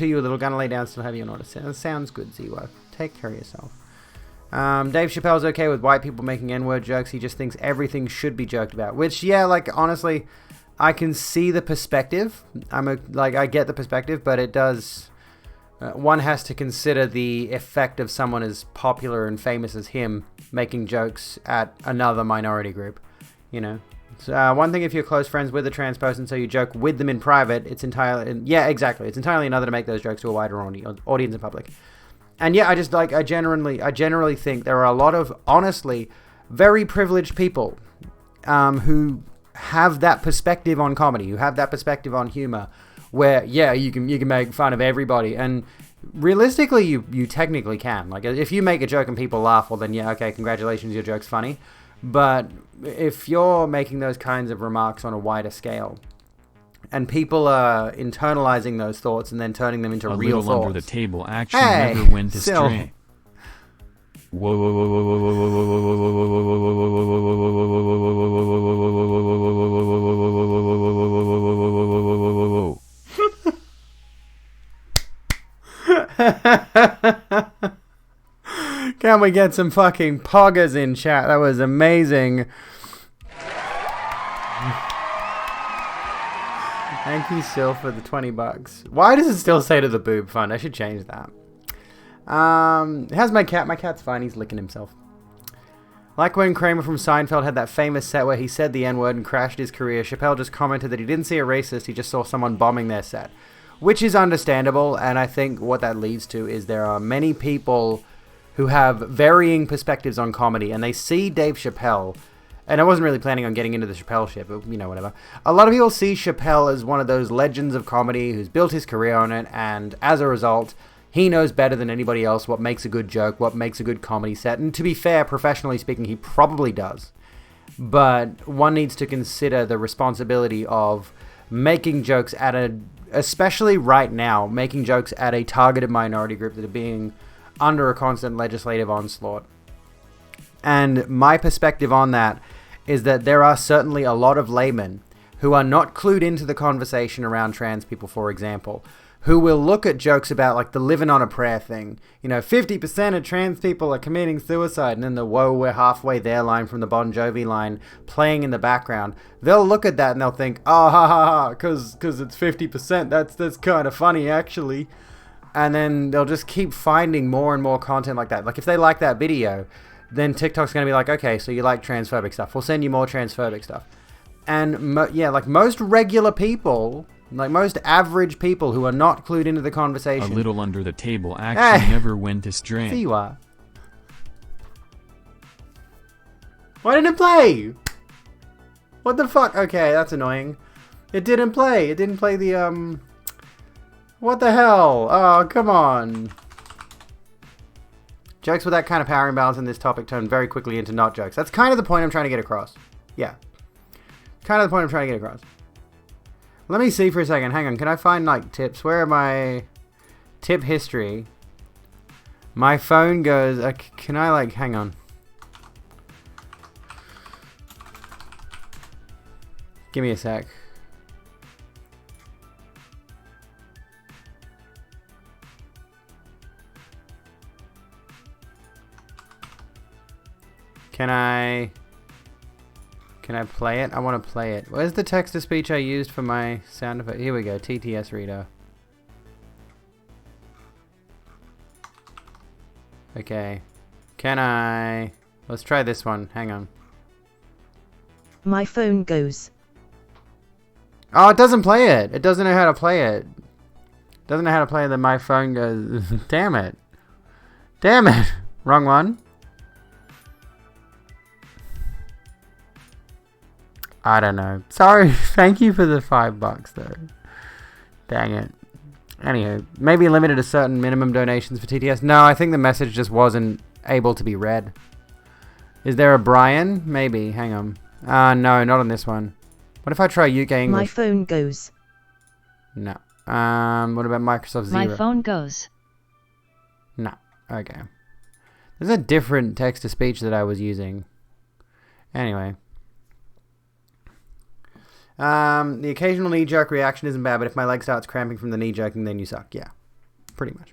you a little. Gonna lay down, still have you on order. Sounds good, Zero. Take care of yourself. Dave Chappelle's okay with white people making N-word jokes. He just thinks everything should be joked about. Which, yeah, honestly, I can see the perspective. I get the perspective, but it does. One has to consider the effect of someone as popular and famous as him making jokes at another minority group. So, one thing if you're close friends with a trans person, so you joke with them in private, it's entirely... Yeah, exactly. It's entirely another to make those jokes to a wider audience in public. And yeah, I generally think there are a lot of, honestly, very privileged people who have that perspective on comedy, who have that perspective on humor, where, yeah, you can make fun of everybody. And realistically, you technically can. If you make a joke and people laugh, well then, yeah, okay, congratulations, your joke's funny. But if you're making those kinds of remarks on a wider scale, and people are internalizing those thoughts and then turning them into real thoughts... A little under the table action never went astray. Whoa, whoa, whoa, whoa, whoa, whoa, whoa, whoa, whoa, whoa. Can we get some fucking poggers in chat? That was amazing. Thank you, Sil, for the $20. Why does it still say to the boob fund? I should change that. How's my cat? My cat's fine. He's licking himself. Like when Kramer from Seinfeld had that famous set where he said the N-word and crashed his career, Chappelle just commented that he didn't see a racist, he just saw someone bombing their set. Which is understandable, and I think what that leads to is there are many people who have varying perspectives on comedy, and they see Dave Chappelle, and I wasn't really planning on getting into the Chappelle shit, but, whatever. A lot of people see Chappelle as one of those legends of comedy who's built his career on it, and as a result, he knows better than anybody else what makes a good joke, what makes a good comedy set, and to be fair, professionally speaking, he probably does. But one needs to consider the responsibility of making jokes especially right now, making jokes at a targeted minority group that are being under a constant legislative onslaught. And my perspective on that is that there are certainly a lot of laymen who are not clued into the conversation around trans people, for example, who will look at jokes about the living on a prayer thing. 50% of trans people are committing suicide, and then the whoa, we're halfway there line from the Bon Jovi line playing in the background. They'll look at that and they'll think, oh, ha ha ha, because it's 50%. That's kind of funny, actually. And then they'll just keep finding more and more content like that. If they like that video, then TikTok's going to be like, okay, so you like transphobic stuff. We'll send you more transphobic stuff. And most regular people, most average people who are not clued into the conversation. A little under the table action never went astray. See you are. Why didn't it play? What the fuck? Okay, that's annoying. It didn't play. It didn't play the, What the hell? Oh, come on. Jokes with that kind of power imbalance in this topic turn very quickly into not jokes. That's kind of the point I'm trying to get across. Yeah. Kind of the point I'm trying to get across. Let me see for a second. Hang on. Can I find, tips? Where are my tip history? My phone goes... can I, hang on. Give me a sec. Can I play it? I want to play it. Where's the text-to-speech I used for my sound effect? Here we go, TTS reader. Okay. Let's try this one. Hang on. My phone goes. Oh, it doesn't play it. It doesn't know how to play it. Doesn't know how to play the my phone goes. Damn it. Damn it. Wrong one. I don't know. Sorry. Thank you for the $5 though. Dang it. Anywho, maybe limited to certain minimum donations for TTS. No, I think the message just wasn't able to be read. Is there a Brian? Maybe. Hang on. No, not on this one. What if I try UK English? My phone goes. No. What about Microsoft Zero? My phone goes. No. Okay. There's a different text-to-speech that I was using. Anyway. The occasional knee-jerk reaction isn't bad, but if my leg starts cramping from the knee-jerking, then you suck. Yeah. Pretty much.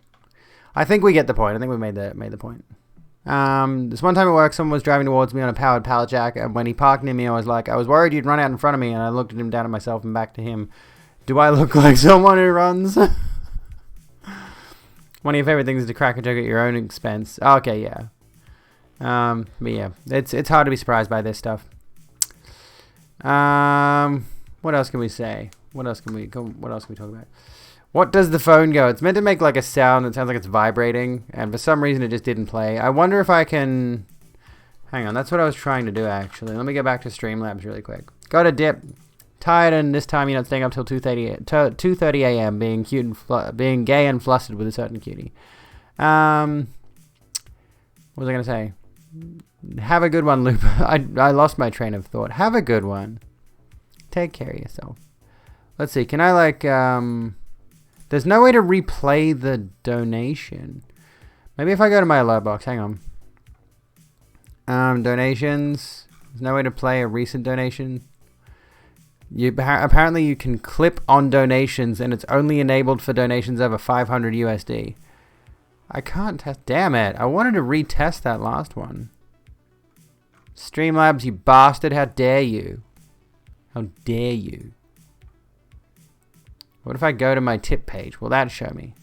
I think we get the point. I think we made the point. This one time at work, someone was driving towards me on a powered pallet jack, and when he parked near me, I was worried you'd run out in front of me, and I looked at him, down at myself, and back to him. Do I look like someone who runs? One of your favorite things is to crack a joke at your own expense. Okay, yeah. But yeah, it's hard to be surprised by this stuff. What else can we say? What else can we talk about? What does the phone go? It's meant to make like a sound that sounds like it's vibrating, and for some reason it just didn't play. I wonder if I can... Hang on, that's what I was trying to do actually. Let me get back to Streamlabs really quick. Got a dip. Tired, and this time you're not staying up till 2:30 a.m. being cute and being gay and flustered with a certain cutie. What was I gonna say? Have a good one, Loop. I lost my train of thought. Have a good one. Take care of yourself. Let's see. Can I like There's no way to replay the donation. Maybe if I go to my alert box. Hang on. Donations. There's no way to play a recent donation. Apparently you can clip on donations, and it's only enabled for donations over 500 USD. I can't test. Damn it! I wanted to retest that last one. Streamlabs, you bastard! How dare you? How dare you? What if I go to my tip page? Will that show me?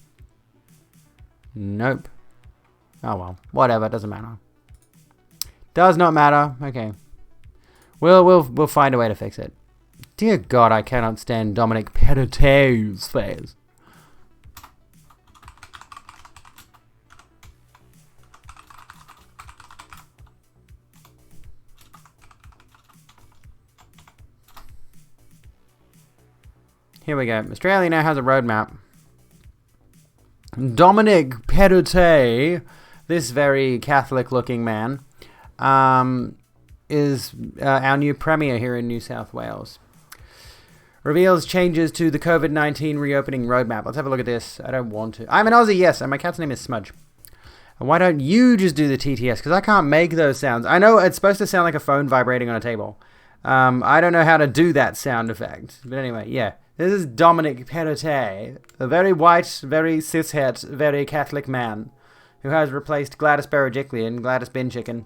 Nope. Oh well, whatever. Doesn't matter. Does not matter. Okay. We'll find a way to fix it. Dear God, I cannot stand Dominic Perrottet's face. Here we go. Australia now has a roadmap. Dominic Perrottet, this very Catholic-looking man, is our new Premier here in New South Wales. Reveals changes to the COVID-19 reopening roadmap. Let's have a look at this. I don't want to. I'm an Aussie, yes, and my cat's name is Smudge. And why don't you just do the TTS? Because I can't make those sounds. I know it's supposed to sound like a phone vibrating on a table. I don't know how to do that sound effect. But anyway, yeah. This is Dominic Perrottet, a very white, very cis-het, very Catholic man who has replaced Gladys Berejiklian, Gladys Bin Chicken,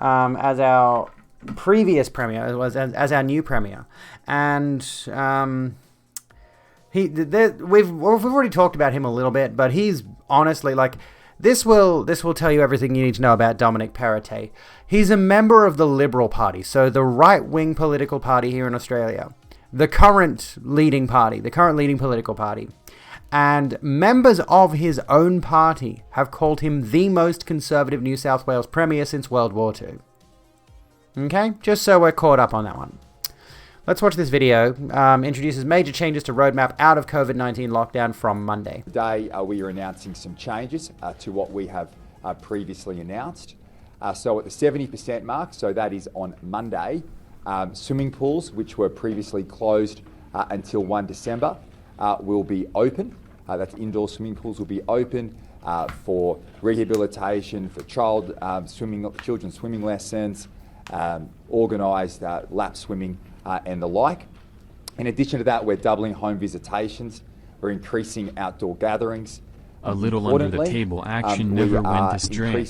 as our previous Premier, as our new Premier. And we've already talked about him a little bit, but he's honestly like... This will tell you everything you need to know about Dominic Perrottet. He's a member of the Liberal Party, so the right-wing political party here in Australia. The current leading political party. And members of his own party have called him the most conservative New South Wales Premier since World War II. Okay? Just so we're caught up on that one. Let's watch this video. Introduces major changes to roadmap out of COVID-19 lockdown from Monday. Today we are announcing some changes to what we have previously announced. So at the 70% mark, so that is on Monday, swimming pools, which were previously closed until 1 December, will be open. That's indoor swimming pools will be open for rehabilitation, for children's swimming lessons, organised lap swimming and the like. In addition to that, we're doubling home visitations. We're increasing outdoor gatherings. A little under the table action never went astray.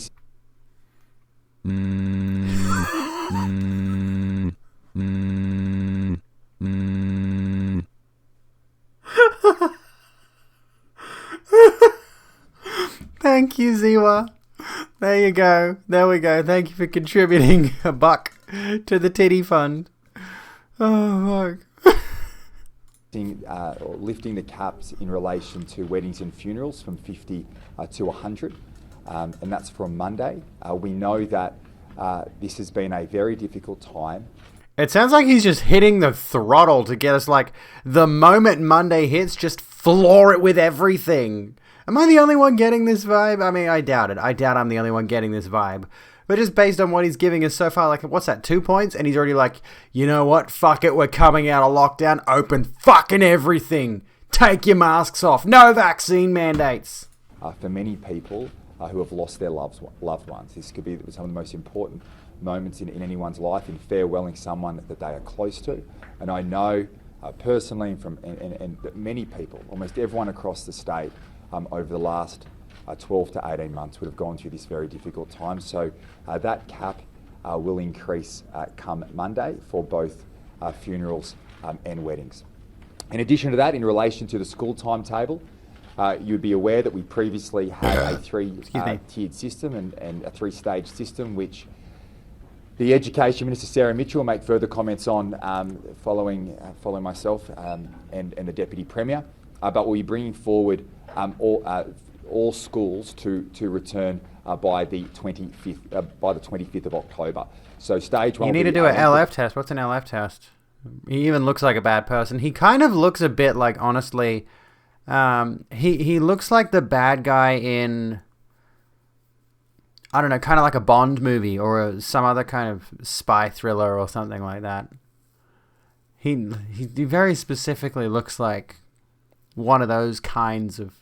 Thank you, Ziwa. There you go. There we go. Thank you for contributing a buck to the titty fund. Oh, fuck. Lifting the caps in relation to weddings and funerals from 50 to 100, and that's from Monday. We know that this has been a very difficult time. It sounds like he's just hitting the throttle to get us, like, the moment Monday hits, just floor it with everything. Am I the only one getting this vibe? I mean, I doubt it. I doubt I'm the only one getting this vibe. But just based on what he's giving us so far, like, what's that, 2 points? And he's already like, you know what? Fuck it, we're coming out of lockdown. Open fucking everything. Take your masks off. No vaccine mandates. For many people who have lost their loved ones, this could be some of the most important moments in anyone's life, in farewelling someone that they are close to. And I know personally and that many people, almost everyone across the state, over the last 12 to 18 months would have gone through this very difficult time. So that cap will increase come Monday for both funerals and weddings. In addition to that, in relation to the school timetable, you'd be aware that we previously had a three-tiered system and a three-stage system, which the Education Minister, Sarah Mitchell, will make further comments on following myself and the Deputy Premier. But we'll be bringing forward all schools to return by the 25th of October. So stage one. You need to do an LF test. What's an LF test? He even looks like a bad person. He kind of looks a bit like, honestly, he looks like the bad guy in, I don't know, kind of like a Bond movie or some other kind of spy thriller or something like that. He very specifically looks like one of those kinds of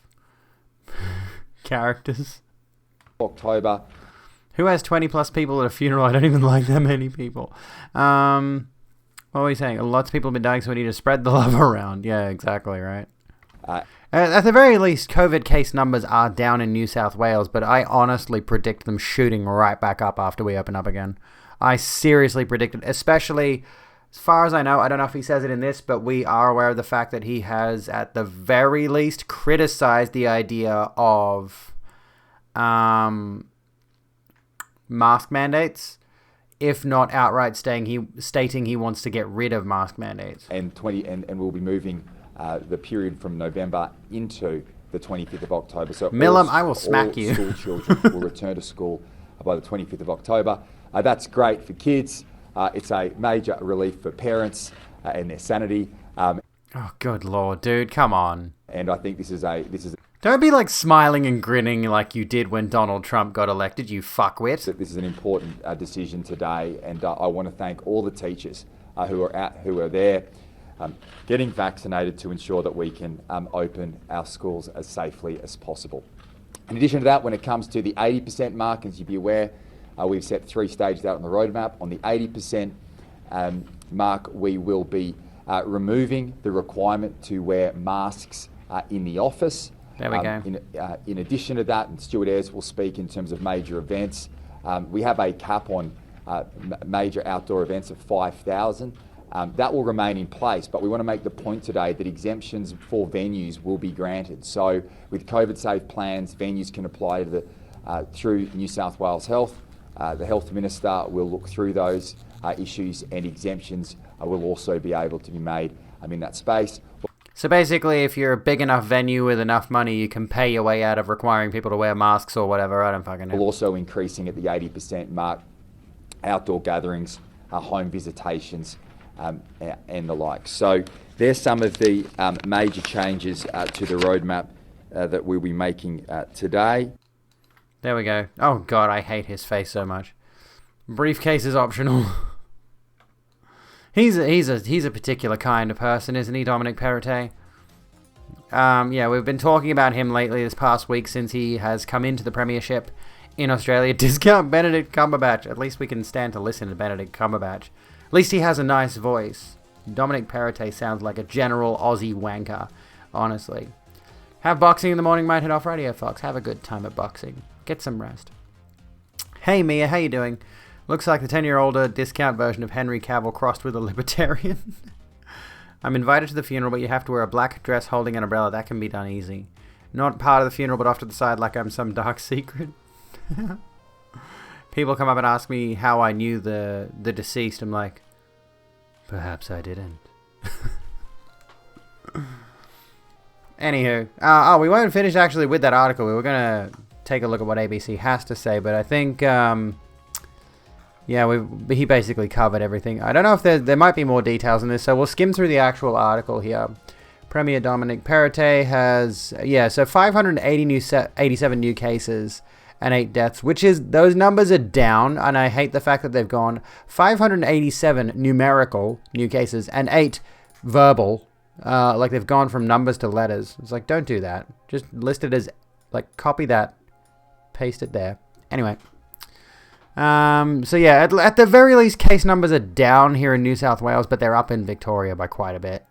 characters. October. Who has 20 plus people at a funeral? I don't even like that many people. What were we saying? Lots of people have been dying, so we need to spread the love around. Yeah, exactly, right. At the very least, COVID case numbers are down in New South Wales, but I honestly predict them shooting right back up after we open up again. I seriously predict it, especially, as far as I know, I don't know if he says it in this, but we are aware of the fact that he has, at the very least, criticized the idea of mask mandates, if not outright stating he wants to get rid of mask mandates. And we'll be moving the period from November into the 25th of October. So Milam, I will smack you. School children will return to school by the 25th of October. That's great for kids. It's a major relief for parents and their sanity. Oh, good Lord, dude, come on. And I think this is Don't be like smiling and grinning like you did when Donald Trump got elected, you fuckwit. This is an important decision today, and I want to thank all the teachers who are there getting vaccinated to ensure that we can open our schools as safely as possible. In addition to that, when it comes to the 80% mark, as you'd be aware, we've set 3 stages out on the roadmap. On the 80% mark, we will be removing the requirement to wear masks in the office. There we go. In addition to that, and Stuart Ayres will speak in terms of major events, we have a cap on major outdoor events of 5,000. That will remain in place, but we want to make the point today that exemptions for venues will be granted. So with COVID-safe plans, venues can apply to through New South Wales Health. The Health Minister will look through those issues, and exemptions will also be able to be made in that space. So basically, if you're a big enough venue with enough money, you can pay your way out of requiring people to wear masks or whatever. I don't fucking know. We're also increasing at the 80% mark outdoor gatherings, home visitations, and the like. So there's some of the major changes to the roadmap that we'll be making today. There we go. Oh God, I hate his face so much. Briefcase is optional. He's a particular kind of person, isn't he, Dominic Perrottet? Yeah, we've been talking about him lately this past week since he has come into the Premiership in Australia. Discount Benedict Cumberbatch. At least we can stand to listen to Benedict Cumberbatch. At least he has a nice voice. Dominic Perrottet sounds like a general Aussie wanker, honestly. Have boxing in the morning, mate. Head off Radio Fox. Have a good time at boxing. Get some rest. Hey, Mia. How you doing? Looks like the 10-year-older discount version of Henry Cavill crossed with a libertarian. I'm invited to the funeral, but you have to wear a black dress holding an umbrella. That can be done easy. Not part of the funeral, but off to the side like I'm some dark secret. People come up and ask me how I knew the deceased. I'm like, perhaps I didn't. Anywho, we won't finish actually with that article. We were going to take a look at what ABC has to say, but I think Yeah, he basically covered everything. I don't know if there might be more details in this, so we'll skim through the actual article here. Premier Dominic Perrottet has, so 587 new cases and 8 deaths, which is, those numbers are down, and I hate the fact that they've gone 587 numerical new cases and 8 verbal, like they've gone from numbers to letters. It's like, don't do that. Just list it as, like, copy that, paste it there. Anyway. So yeah, at the very least, case numbers are down here in New South Wales, but they're up in Victoria by quite a bit.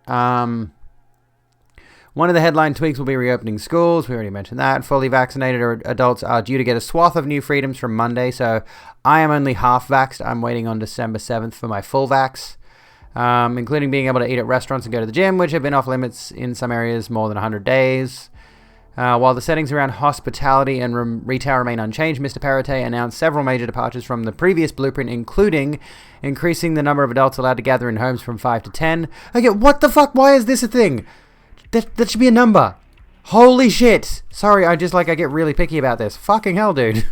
One of the headline tweaks will be reopening schools. We already mentioned that. Fully vaccinated adults are due to get a swath of new freedoms from Monday, so I am only half vaxxed. I'm waiting on December 7th for my full vax, including being able to eat at restaurants and go to the gym, which have been off limits in some areas more than 100 days. While the settings around hospitality and retail remain unchanged, Mr. Perrottet announced several major departures from the previous blueprint, including increasing the number of adults allowed to gather in homes from 5 to 10. Okay, what the fuck? Why is this a thing? That should be a number. Holy shit. Sorry, I get really picky about this. Fucking hell, dude.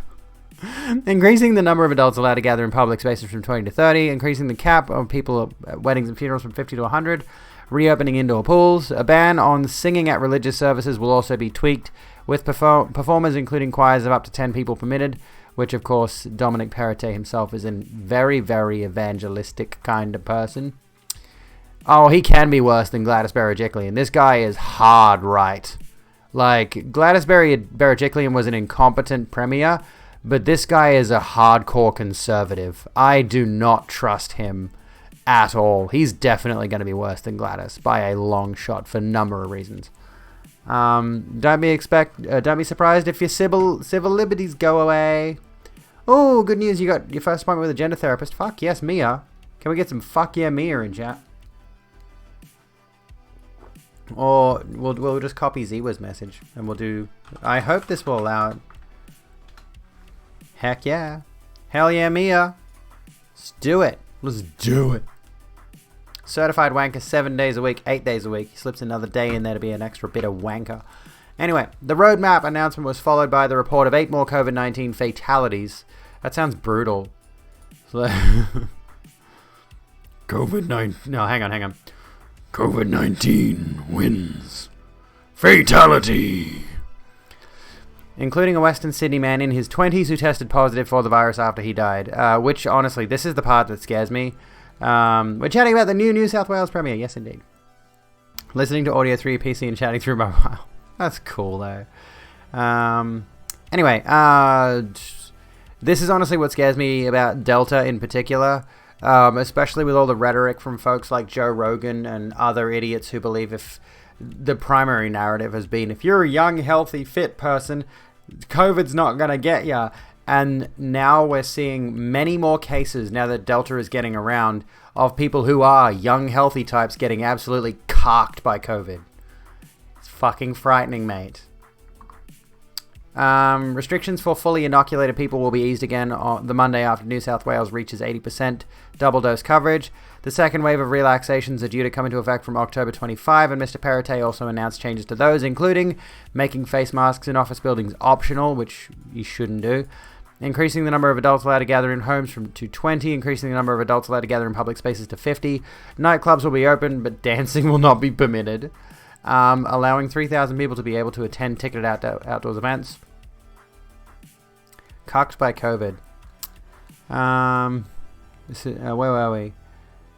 Increasing the number of adults allowed to gather in public spaces from 20 to 30. Increasing the cap of people at weddings and funerals from 50 to 100. Reopening indoor pools. A ban on singing at religious services will also be tweaked, with performers including choirs of up to 10 people permitted, which of course Dominic Perrottet himself is a very, very evangelistic kind of person. Oh, he can be worse than Gladys Berejiklian. This guy is hard right. Like, Gladys Berejiklian was an incompetent premier, but this guy is a hardcore conservative. I do not trust him at all. He's definitely going to be worse than Gladys by a long shot for a number of reasons. Don't be surprised if your civil liberties go away. Oh, good news! You got your first appointment with a gender therapist. Fuck yes, Mia. Can we get some fuck yeah Mia in chat? Or we'll just copy Ziwa's message and we'll do. I hope this will allow it. Heck yeah, hell yeah, Mia. Let's do it. Let's do it. Certified wanker 7 days a week, 8 days a week. He slips another day in there to be an extra bit of wanker. Anyway, the roadmap announcement was followed by the report of 8 more COVID-19 fatalities. That sounds brutal. COVID-19. No, hang on. COVID-19 wins. Fatality. Including a Western Sydney man in his 20s who tested positive for the virus after he died. Which, honestly, this is the part that scares me. We're chatting about the new South Wales Premier. Yes, indeed. Listening to audio through your PC and chatting through mobile. That's cool, though. Anyway, this is honestly what scares me about Delta in particular. Especially with all the rhetoric from folks like Joe Rogan and other idiots who believe if the primary narrative has been, if you're a young, healthy, fit person, COVID's not going to get ya. And now we're seeing many more cases, now that Delta is getting around, of people who are young, healthy types getting absolutely carked by COVID. It's fucking frightening, mate. Restrictions for fully inoculated people will be eased again on the Monday after New South Wales reaches 80% double dose coverage. The second wave of relaxations are due to come into effect from October 25, and Mr. Perrottet also announced changes to those, including making face masks in office buildings optional, which you shouldn't do, increasing the number of adults allowed to gather in homes to 20, increasing the number of adults allowed to gather in public spaces to 50. Nightclubs will be open, but dancing will not be permitted. Allowing 3,000 people to be able to attend ticketed outdoors events. Cucked by COVID. Where were we?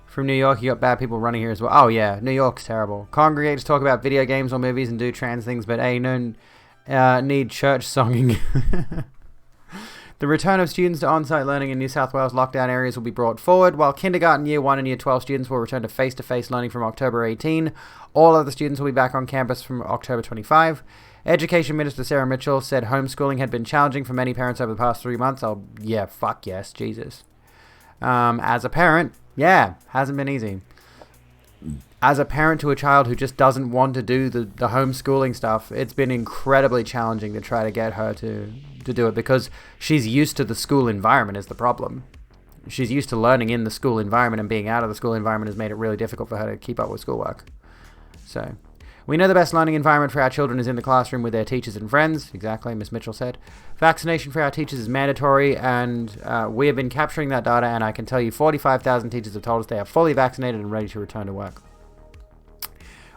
From New York, you got bad people running here as well. Oh yeah, New York's terrible. Congregate to talk about video games or movies and do trans things, but no need church songing. The return of students to on-site learning in New South Wales lockdown areas will be brought forward, while kindergarten, year 1 and year 12 students will return to face-to-face learning from October 18. All other students will be back on campus from October 25. Education Minister Sarah Mitchell said homeschooling had been challenging for many parents over the past 3 months. Yeah, fuck yes, Jesus. As a parent, hasn't been easy. As a parent to a child who just doesn't want to do the homeschooling stuff, it's been incredibly challenging to try to get her to do it, because she's used to the school environment is the problem. She's used to learning in the school environment, and being out of the school environment has made it really difficult for her to keep up with schoolwork. So, We know the best learning environment for our children is in the classroom with their teachers and friends. Exactly, Ms. Mitchell said. Vaccination for our teachers is mandatory, and we have been capturing that data, and I can tell you 45,000 teachers have told us they are fully vaccinated and ready to return to work.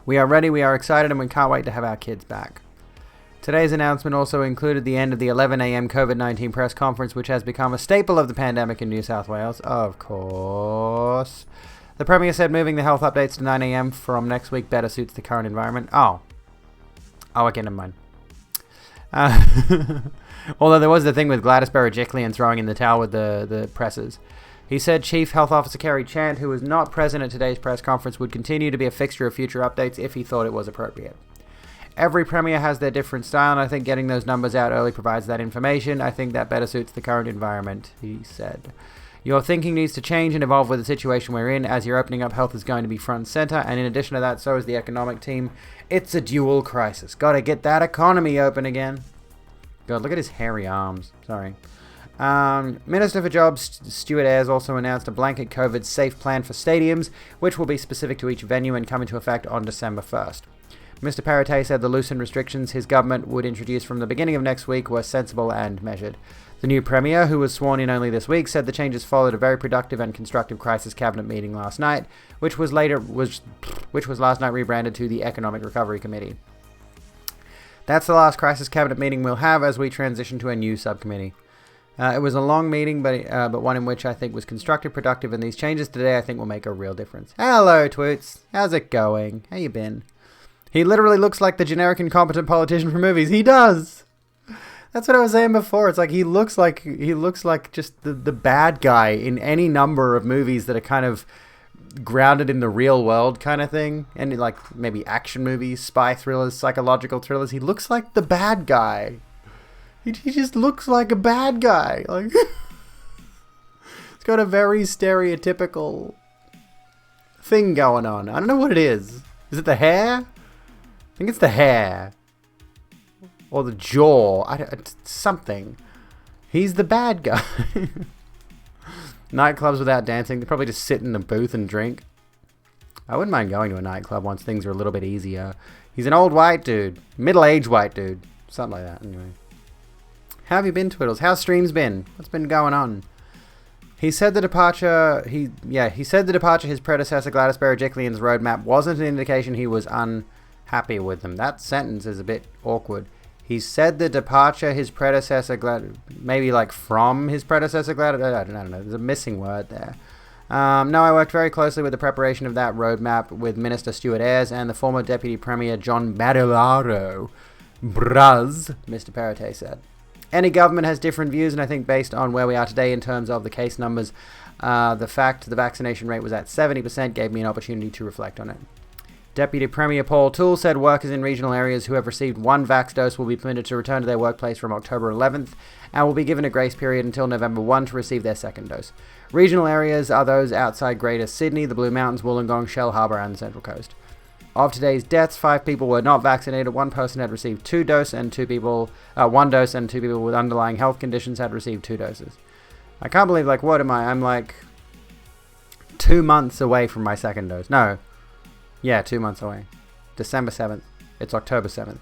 We are ready, we are excited, and we can't wait to have our kids back. Today's announcement also included the end of the 11 a.m. COVID-19 press conference, which has become a staple of the pandemic in New South Wales. Of course. The Premier said moving the health updates to 9 a.m. from next week better suits the current environment. Okay, never mind. Although there was the thing with Gladys Berejiklian throwing in the towel with the presses. He said Chief Health Officer Kerry Chant, who was not present at today's press conference, would continue to be a fixture of future updates if he thought it was appropriate. Every Premier has their different style, and I think getting those numbers out early provides that information. I think that better suits the current environment, he said. Your thinking needs to change and evolve with the situation we're in, as you're opening up, health is going to be front and center, and in addition to that, so is the economic team. It's a dual crisis. Gotta get that economy open again. God, look at his hairy arms. Sorry. Minister for Jobs, Stuart Ayres, also announced a blanket COVID safe plan for stadiums, which will be specific to each venue and come into effect on December 1st. Mr. Paratay said the loosened restrictions his government would introduce from the beginning of next week were sensible and measured. The new Premier, who was sworn in only this week, said the changes followed a very productive and constructive crisis cabinet meeting last night, which was last night rebranded to the Economic Recovery Committee. That's the last crisis cabinet meeting we'll have as we transition to a new subcommittee. It was a long meeting, but one in which I think was constructive, productive, and these changes today I think will make a real difference. Hello, Twoots. How's it going? How you been? He literally looks like the generic incompetent politician from movies. He does. That's what I was saying before. It's like he looks like just the bad guy in any number of movies that are kind of grounded in the real world kind of thing, and like maybe action movies, spy thrillers, psychological thrillers. He looks like the bad guy. He just looks like a bad guy. Like it's got a very stereotypical thing going on. I don't know what it is. Is it the hair? I think it's the hair. Or the jaw. Something. He's the bad guy. Nightclubs without dancing. They probably just sit in the booth and drink. I wouldn't mind going to a nightclub once things are a little bit easier. He's an old white dude. Middle-aged white dude. Something like that, anyway. How have you been, Twiddles? How's streams been? What's been going on? He said the departure his predecessor Gladys Berejiklian's roadmap wasn't an indication he was unhappy with them. That sentence is a bit awkward. He said the departure his predecessor maybe like from his predecessor Gladys. I don't know. There's a missing word there. No, I worked very closely with the preparation of that roadmap with Minister Stuart Ayres and the former Deputy Premier John Barilaro. Braz, Mr. Paratay said. Any government has different views, and I think based on where we are today in terms of the case numbers, the fact the vaccination rate was at 70% gave me an opportunity to reflect on it. Deputy Premier Paul Toole said workers in regional areas who have received one vax dose will be permitted to return to their workplace from October 11th and will be given a grace period until November 1 to receive their second dose. Regional areas are those outside Greater Sydney, the Blue Mountains, Wollongong, Shell Harbour and the Central Coast. Of today's deaths, 5 people were not vaccinated. One person had received 1 dose, and 2 people with underlying health conditions had received 2 doses. I can't believe, what am I? I'm 2 months away from my second dose. No. Yeah, 2 months away. December 7th. It's October 7th.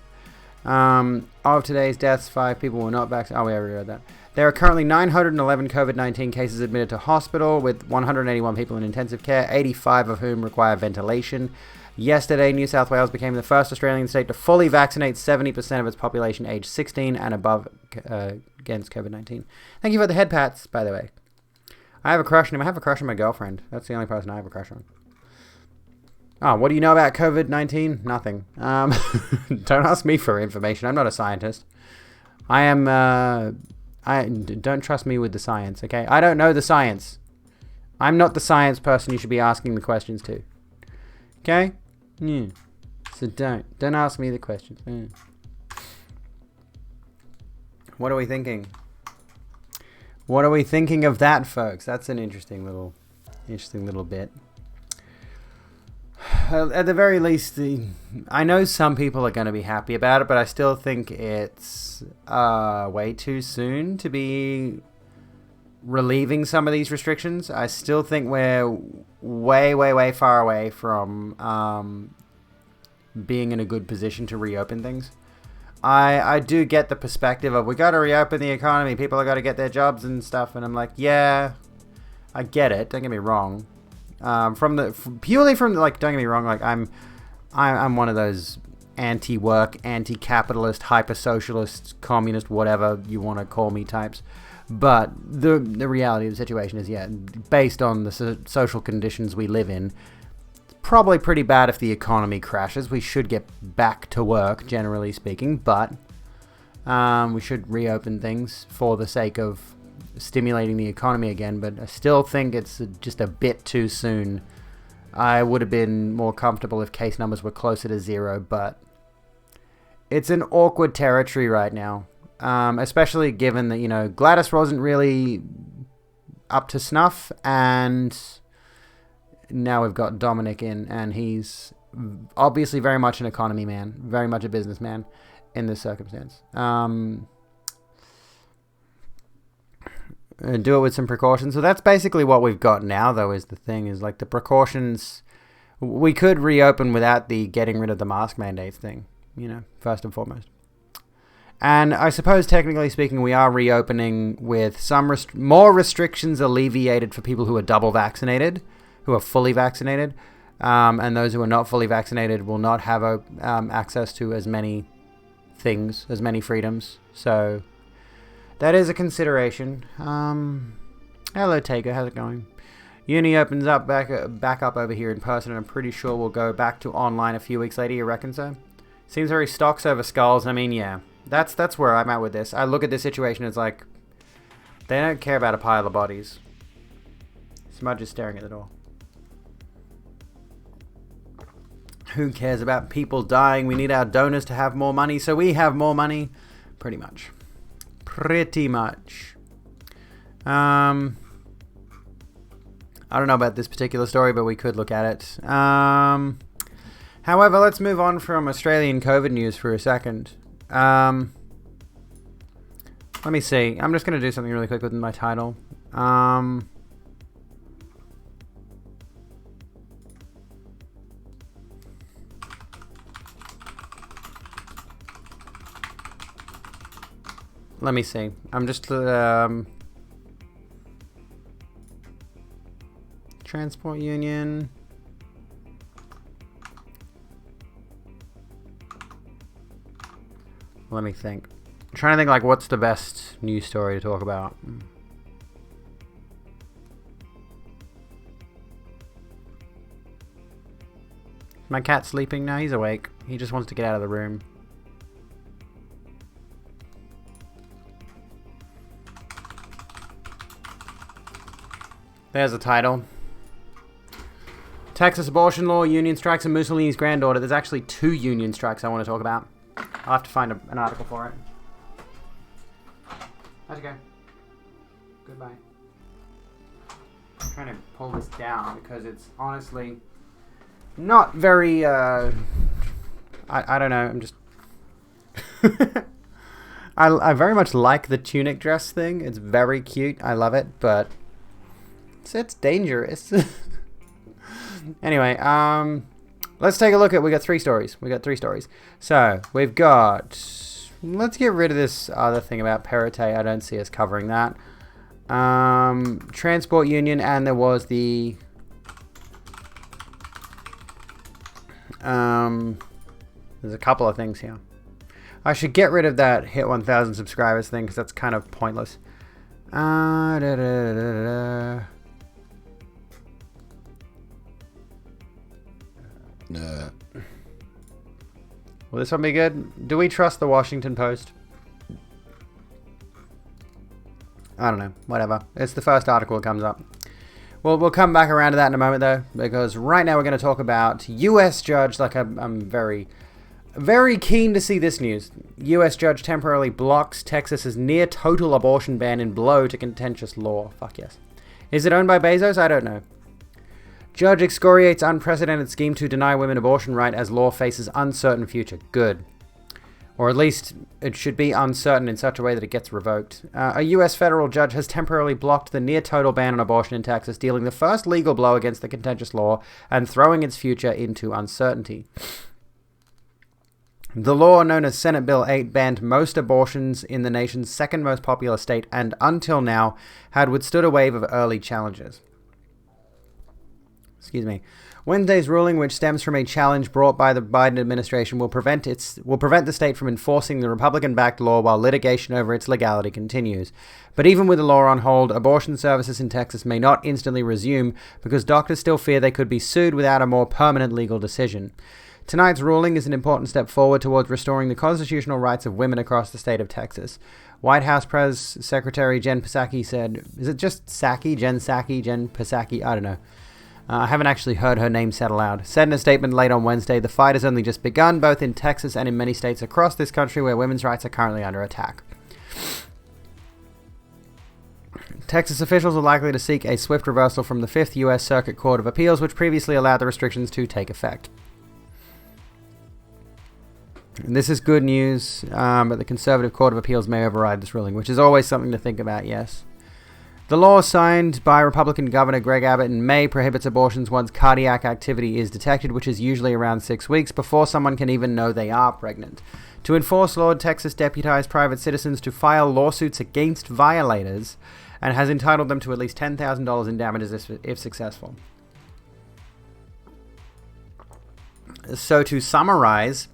Of today's deaths, 5 people were not vaccinated. Oh, we already read that. There are currently 911 COVID-19 cases admitted to hospital, with 181 people in intensive care, 85 of whom require ventilation. Yesterday, New South Wales became the first Australian state to fully vaccinate 70% of its population aged 16 and above against COVID-19. Thank you for the head pats, by the way. I have a crush on him. I have a crush on my girlfriend. That's the only person I have a crush on. Oh, what do you know about COVID-19? Nothing. Don't ask me for information. I'm not a scientist. I am, don't trust me with the science, okay? I don't know the science. I'm not the science person you should be asking the questions to. Okay? Yeah. So don't ask me the questions. Yeah. What are we thinking? What are we thinking of that, folks? That's an interesting little bit. At the very least, I know some people are going to be happy about it, but I still think it's way too soon to be relieving some of these restrictions. I still think we're way far away from, being in a good position to reopen things. I do get the perspective of, we got to reopen the economy, people have got to get their jobs and stuff, and I'm like, yeah, I get it, don't get me wrong. Don't get me wrong, like, I'm one of those anti-work, anti-capitalist, hyper-socialist, communist, whatever you want to call me types. But the reality of the situation is, yeah, based on the social conditions we live in, it's probably pretty bad if the economy crashes. We should get back to work, generally speaking, but we should reopen things for the sake of stimulating the economy again. But I still think it's just a bit too soon. I would have been more comfortable if case numbers were closer to 0, but it's an awkward territory right now. Especially given that, you know, Gladys wasn't really up to snuff, and now we've got Dominic in, and he's obviously very much an economy man, very much a businessman in this circumstance. Do it with some precautions. So that's basically what we've got now, though, is the thing, is like the precautions. We could reopen without the getting rid of the mask mandates thing, you know, first and foremost. And I suppose, technically speaking, we are reopening with some more restrictions alleviated for people who are double vaccinated, who are fully vaccinated. And those who are not fully vaccinated will not have access to as many things, as many freedoms. So that is a consideration. Hello, Taker. How's it going? Uni opens up back up over here in person, and I'm pretty sure we'll go back to online a few weeks later. You reckon so? Seems very stocks over skulls. I mean, yeah. That's where I'm at with this. I look at this situation as like, they don't care about a pile of bodies. Smudge is staring at the door. Who cares about people dying? We need our donors to have more money, so we have more money. Pretty much. Pretty much. I don't know about this particular story, but we could look at it. However, let's move on from Australian COVID news for a second. Let me see. I'm just going to do something really quick with my title. Let me see. I'm just Transport Union. Let me think. I'm trying to think, like, what's the best news story to talk about? My cat's sleeping now. He's awake. He just wants to get out of the room. There's the title. Texas abortion law, union strikes, and Mussolini's granddaughter. There's actually 2 union strikes I want to talk about. I'll have to find an article for it. How's it go? Goodbye. I'm trying to pull this down because it's honestly not very, I don't know, I'm just... I very much like the tunic dress thing. It's very cute. I love it, but it's dangerous. Anyway, let's take a look at, we got 3 stories. So, we've got, let's get rid of this other thing about Perrottet. I don't see us covering that. Transport Union, and there was the, there's a couple of things here. I should get rid of that hit 1,000 subscribers thing, because that's kind of pointless. Will this one be good? Do we trust the Washington Post? I don't know. Whatever. It's the first article that comes up. Well, we'll come back around to that in a moment, though, because right now we're going to talk about U.S. judge. Like, I'm very, very keen to see this news. U.S. judge temporarily blocks Texas's near total abortion ban in blow to contentious law. Fuck yes. Is it owned by Bezos? I don't know. Judge excoriates unprecedented scheme to deny women abortion right as law faces uncertain future. Good. Or at least it should be uncertain in such a way that it gets revoked. A U.S. federal judge has temporarily blocked the near-total ban on abortion in Texas, dealing the first legal blow against the contentious law and throwing its future into uncertainty. The law, known as Senate Bill 8, banned most abortions in the nation's second most populous state and, until now, had withstood a wave of early challenges. Wednesday's ruling, which stems from a challenge brought by the Biden administration, will prevent the state from enforcing the Republican-backed law while litigation over its legality continues. But even with the law on hold, abortion services in Texas may not instantly resume because doctors still fear they could be sued without a more permanent legal decision. Tonight's ruling is an important step forward towards restoring the constitutional rights of women across the state of Texas. White House Press Secretary Jen Psaki said, is it just Psaki? Jen Psaki? I don't know. I haven't actually heard her name said aloud. Said in a statement late on Wednesday, the fight has only just begun, both in Texas and in many states across this country where women's rights are currently under attack. Texas officials are likely to seek a swift reversal from the 5th U.S. Circuit Court of Appeals, which previously allowed the restrictions to take effect. And this is good news, but the Conservative Court of Appeals may override this ruling, which is always something to think about, yes. The law signed by Republican Governor Greg Abbott in May prohibits abortions once cardiac activity is detected, which is usually around 6 weeks, before someone can even know they are pregnant. To enforce law, Texas deputized private citizens to file lawsuits against violators and has entitled them to at least $10,000 in damages if successful. So to summarize,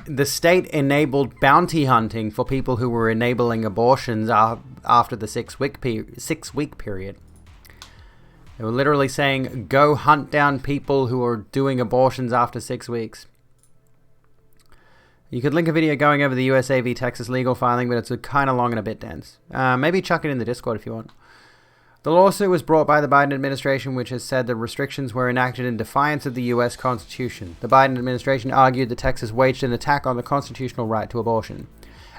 the state enabled bounty hunting for people who were enabling abortions after the 6-week period. They were literally saying, go hunt down people who are doing abortions after 6 weeks. You could link a video going over the USA v. Texas legal filing, but it's kind of long and a bit dense. Maybe chuck it in the Discord if you want. The lawsuit was brought by the Biden administration, which has said the restrictions were enacted in defiance of the U.S. Constitution. The Biden administration argued that Texas waged an attack on the constitutional right to abortion.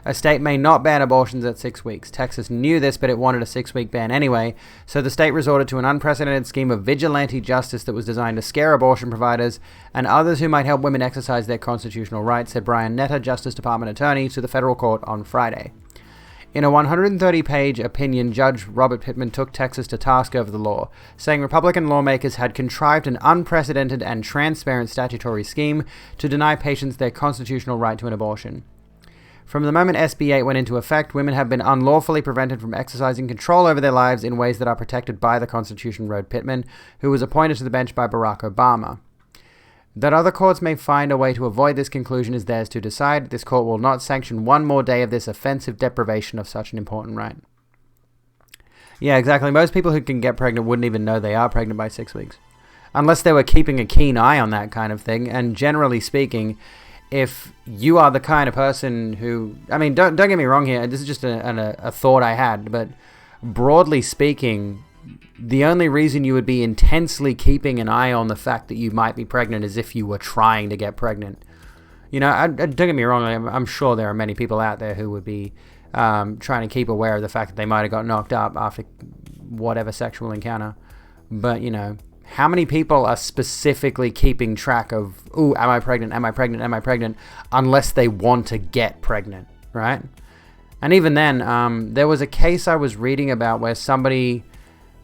A state may not ban abortions at 6 weeks. Texas knew this, but it wanted a 6-week ban anyway, so the state resorted to an unprecedented scheme of vigilante justice that was designed to scare abortion providers and others who might help women exercise their constitutional rights, said Brian Netta, Justice Department attorney, to the federal court on Friday. In a 130-page opinion, Judge Robert Pittman took Texas to task over the law, saying Republican lawmakers had contrived an unprecedented and transparent statutory scheme to deny patients their constitutional right to an abortion. From the moment SB 8 went into effect, women have been unlawfully prevented from exercising control over their lives in ways that are protected by the Constitution, wrote Pittman, who was appointed to the bench by Barack Obama. That other courts may find a way to avoid this conclusion is theirs to decide. This court will not sanction one more day of this offensive deprivation of such an important right. Yeah, exactly. Most people who can get pregnant wouldn't even know they are pregnant by 6 weeks. Unless they were keeping a keen eye on that kind of thing. And generally speaking, if you are the kind of person who... I mean, don't get me wrong here. This is just a thought I had. But broadly speaking, the only reason you would be intensely keeping an eye on the fact that you might be pregnant is if you were trying to get pregnant. You know, don't get me wrong, I'm sure there are many people out there who would be trying to keep aware of the fact that they might have got knocked up after whatever sexual encounter. But, you know, how many people are specifically keeping track of, ooh, am I pregnant, am I pregnant, am I pregnant, unless they want to get pregnant, right? And even then, there was a case I was reading about where somebody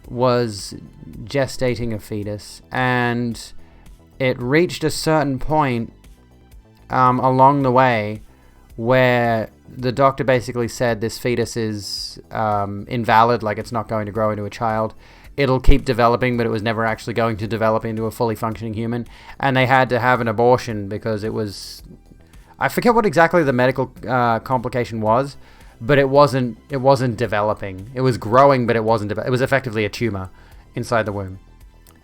was gestating a fetus, and it reached a certain point along the way where the doctor basically said this fetus is invalid, like it's not going to grow into a child. It'll keep developing, but it was never actually going to develop into a fully functioning human, and they had to have an abortion because it was... I forget what exactly the medical complication was, but it wasn't developing. It was growing, but it wasn't. It was effectively a tumor inside the womb.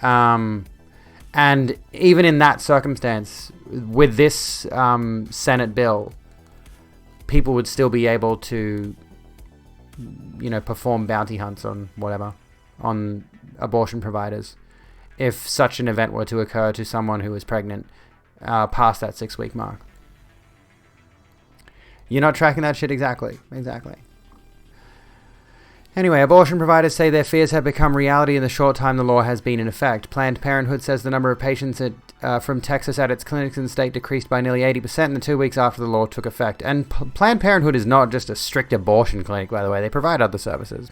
And even in that circumstance, with this Senate bill, people would still be able to, you know, perform bounty hunts on abortion providers if such an event were to occur to someone who is pregnant past that 6-week mark. You're not tracking that shit exactly. Anyway, abortion providers say their fears have become reality in the short time the law has been in effect. Planned Parenthood says the number of patients from Texas at its clinics in the state decreased by nearly 80% in the 2 weeks after the law took effect. And Planned Parenthood is not just a strict abortion clinic, by the way. They provide other services.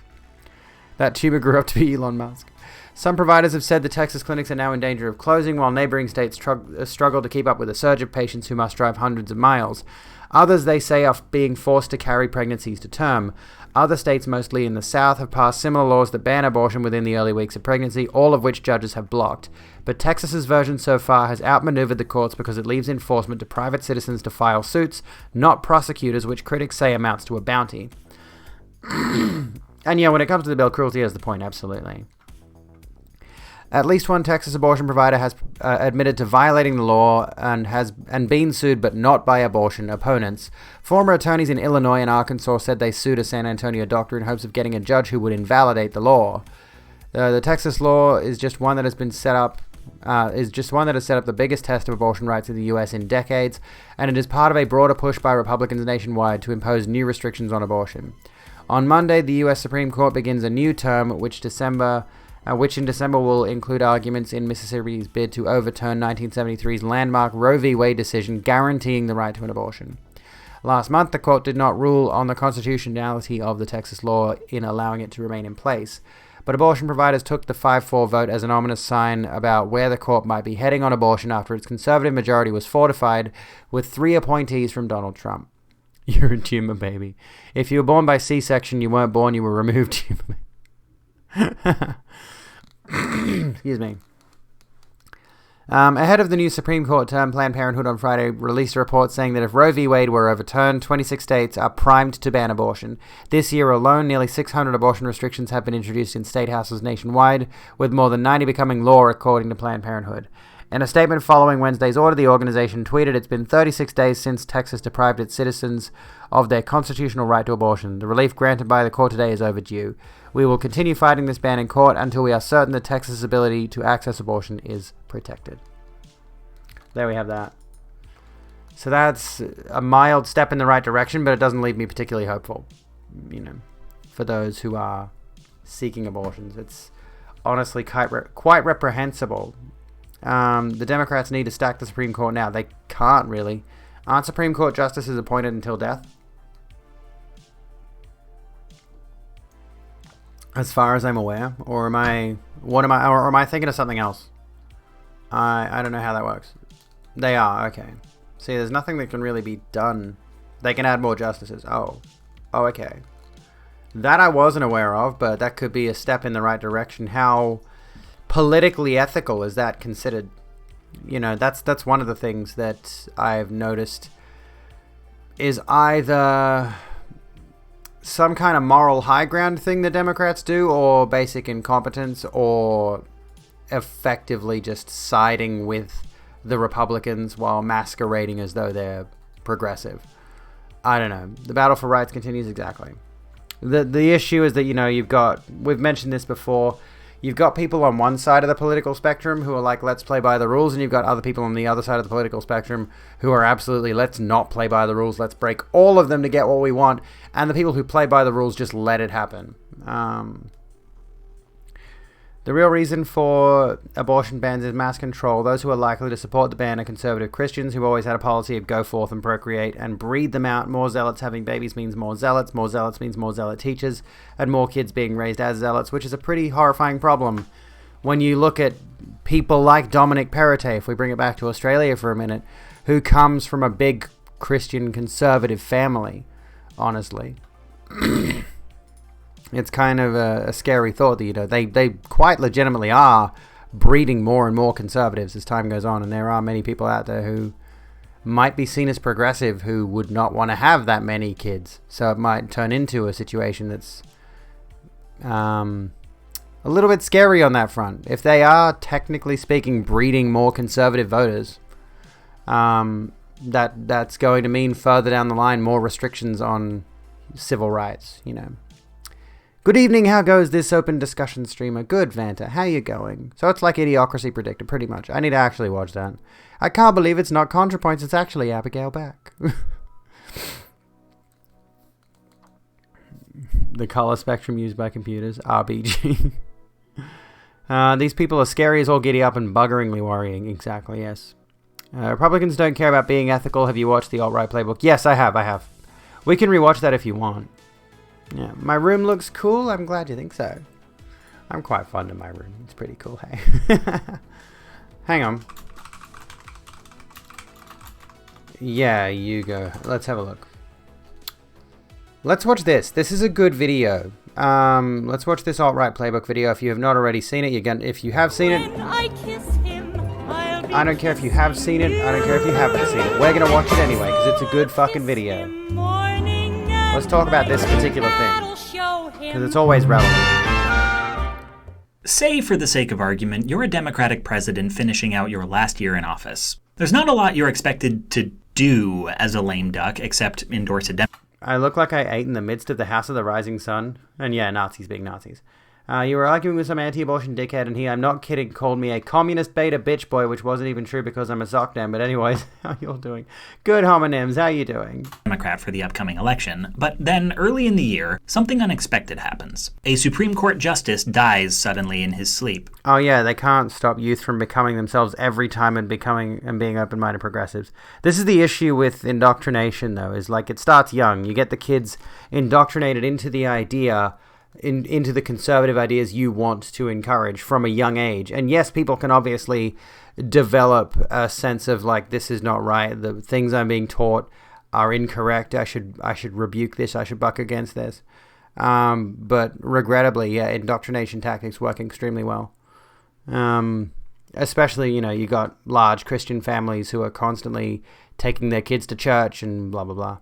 That tumor grew up to be Elon Musk. Some providers have said the Texas clinics are now in danger of closing, while neighboring states struggle to keep up with a surge of patients who must drive hundreds of miles. Others, they say, are being forced to carry pregnancies to term. Other states, mostly in the South, have passed similar laws that ban abortion within the early weeks of pregnancy, all of which judges have blocked. But Texas's version so far has outmaneuvered the courts because it leaves enforcement to private citizens to file suits, not prosecutors, which critics say amounts to a bounty. And yeah, when it comes to the bill, cruelty is the point, absolutely. At least one Texas abortion provider has admitted to violating the law and been sued, but not by abortion opponents. Former attorneys in Illinois and Arkansas said they sued a San Antonio doctor in hopes of getting a judge who would invalidate the law. The Texas law is just one that has been set up. Is just one that has set up the biggest test of abortion rights in the U.S. in decades, and it is part of a broader push by Republicans nationwide to impose new restrictions on abortion. On Monday, the U.S. Supreme Court begins a new term, which in December will include arguments in Mississippi's bid to overturn 1973's landmark Roe v. Wade decision guaranteeing the right to an abortion. Last month, the court did not rule on the constitutionality of the Texas law in allowing it to remain in place, but abortion providers took the 5-4 vote as an ominous sign about where the court might be heading on abortion after its conservative majority was fortified with 3 appointees from Donald Trump. You're a tumor baby. If you were born by C-section, you weren't born, you were removed. Excuse me. Ahead of the new Supreme Court term, Planned Parenthood on Friday released a report saying that if Roe v. Wade were overturned, 26 states are primed to ban abortion. This year alone, nearly 600 abortion restrictions have been introduced in state houses nationwide, with more than 90 becoming law, according to Planned Parenthood. In a statement following Wednesday's order, the organization tweeted, "It's been 36 days since Texas deprived its citizens of their constitutional right to abortion. The relief granted by the court today is overdue. We will continue fighting this ban in court until we are certain that Texas' ability to access abortion is protected." There we have that. So that's a mild step in the right direction, but it doesn't leave me particularly hopeful, for those who are seeking abortions. It's honestly quite reprehensible. The Democrats need to stack the Supreme Court now. They can't really. Aren't Supreme Court justices appointed until death? As far as I'm aware, or am I thinking of something else? I don't know how that works. They are, okay. See, there's nothing that can really be done. They can add more justices. Oh, okay. That I wasn't aware of, but that could be a step in the right direction. How politically ethical is that considered? That's one of the things that I've noticed is either some kind of moral high ground thing the Democrats do, or basic incompetence, or effectively just siding with the Republicans while masquerading as though they're progressive. I don't know. The battle for rights continues, exactly. The issue is that, we've mentioned this before, you've got people on one side of the political spectrum who are like, let's play by the rules, and you've got other people on the other side of the political spectrum who are absolutely, let's not play by the rules, let's break all of them to get what we want, and the people who play by the rules just let it happen. The real reason for abortion bans is mass control. Those who are likely to support the ban are conservative Christians who've always had a policy of go forth and procreate and breed them out. More zealots having babies means more zealots means more zealot teachers, and more kids being raised as zealots, which is a pretty horrifying problem when you look at people like Dominic Perrottet, if we bring it back to Australia for a minute, who comes from a big Christian conservative family, honestly. It's kind of a scary thought that, they quite legitimately are breeding more and more conservatives as time goes on, and there are many people out there who might be seen as progressive who would not want to have that many kids. So it might turn into a situation that's a little bit scary on that front. If they are, technically speaking, breeding more conservative voters, that's going to mean further down the line more restrictions on civil rights, Good evening, how goes this open discussion streamer? Good, Vanta, how you going? So it's like Idiocracy Predictor, pretty much. I need to actually watch that. I can't believe it's not ContraPoints, it's actually Abigail Back. The color spectrum used by computers, RBG. These people are scary as all giddy up and buggeringly worrying. Exactly, yes. Republicans don't care about being ethical. Have you watched the Alt-Right Playbook? Yes, I have. We can rewatch that if you want. Yeah, my room looks cool. I'm glad you think so. I'm quite fond of my room. It's pretty cool, hey? Hang on. Yeah, you go. Let's have a look. Let's watch this. This is a good video. Let's watch this alt-right playbook video. If you have not already seen it, if you have seen it, I don't care if you have seen it. I don't care if you haven't seen it. We're gonna watch it anyway because it's a good fucking video. Let's talk about this particular thing because it's always relevant. Say, for the sake of argument, you're a Democratic president finishing out your last year in office. There's not a lot you're expected to do as a lame duck except endorse a Democrat. I look like I ate in the midst of the House of the Rising Sun. And yeah, Nazis being Nazis. You were arguing with some anti-abortion dickhead, and he, I'm not kidding, called me a communist beta bitch boy, which wasn't even true because I'm a sockdam. But anyways, how you all doing? Good homonyms, how you doing? Democrat for the upcoming election, but then early in the year, something unexpected happens. A Supreme Court justice dies suddenly in his sleep. Oh yeah, they can't stop youth from becoming themselves every time and being open-minded progressives. This is the issue with indoctrination, though, is like it starts young. You get the kids indoctrinated into the idea into the conservative ideas you want to encourage from a young age. And yes, people can obviously develop a sense of like, this is not right. The things I'm being taught are incorrect. I should rebuke this. I should buck against this. But regrettably, yeah, indoctrination tactics work extremely well. Especially, you got large Christian families who are constantly taking their kids to church and blah, blah, blah.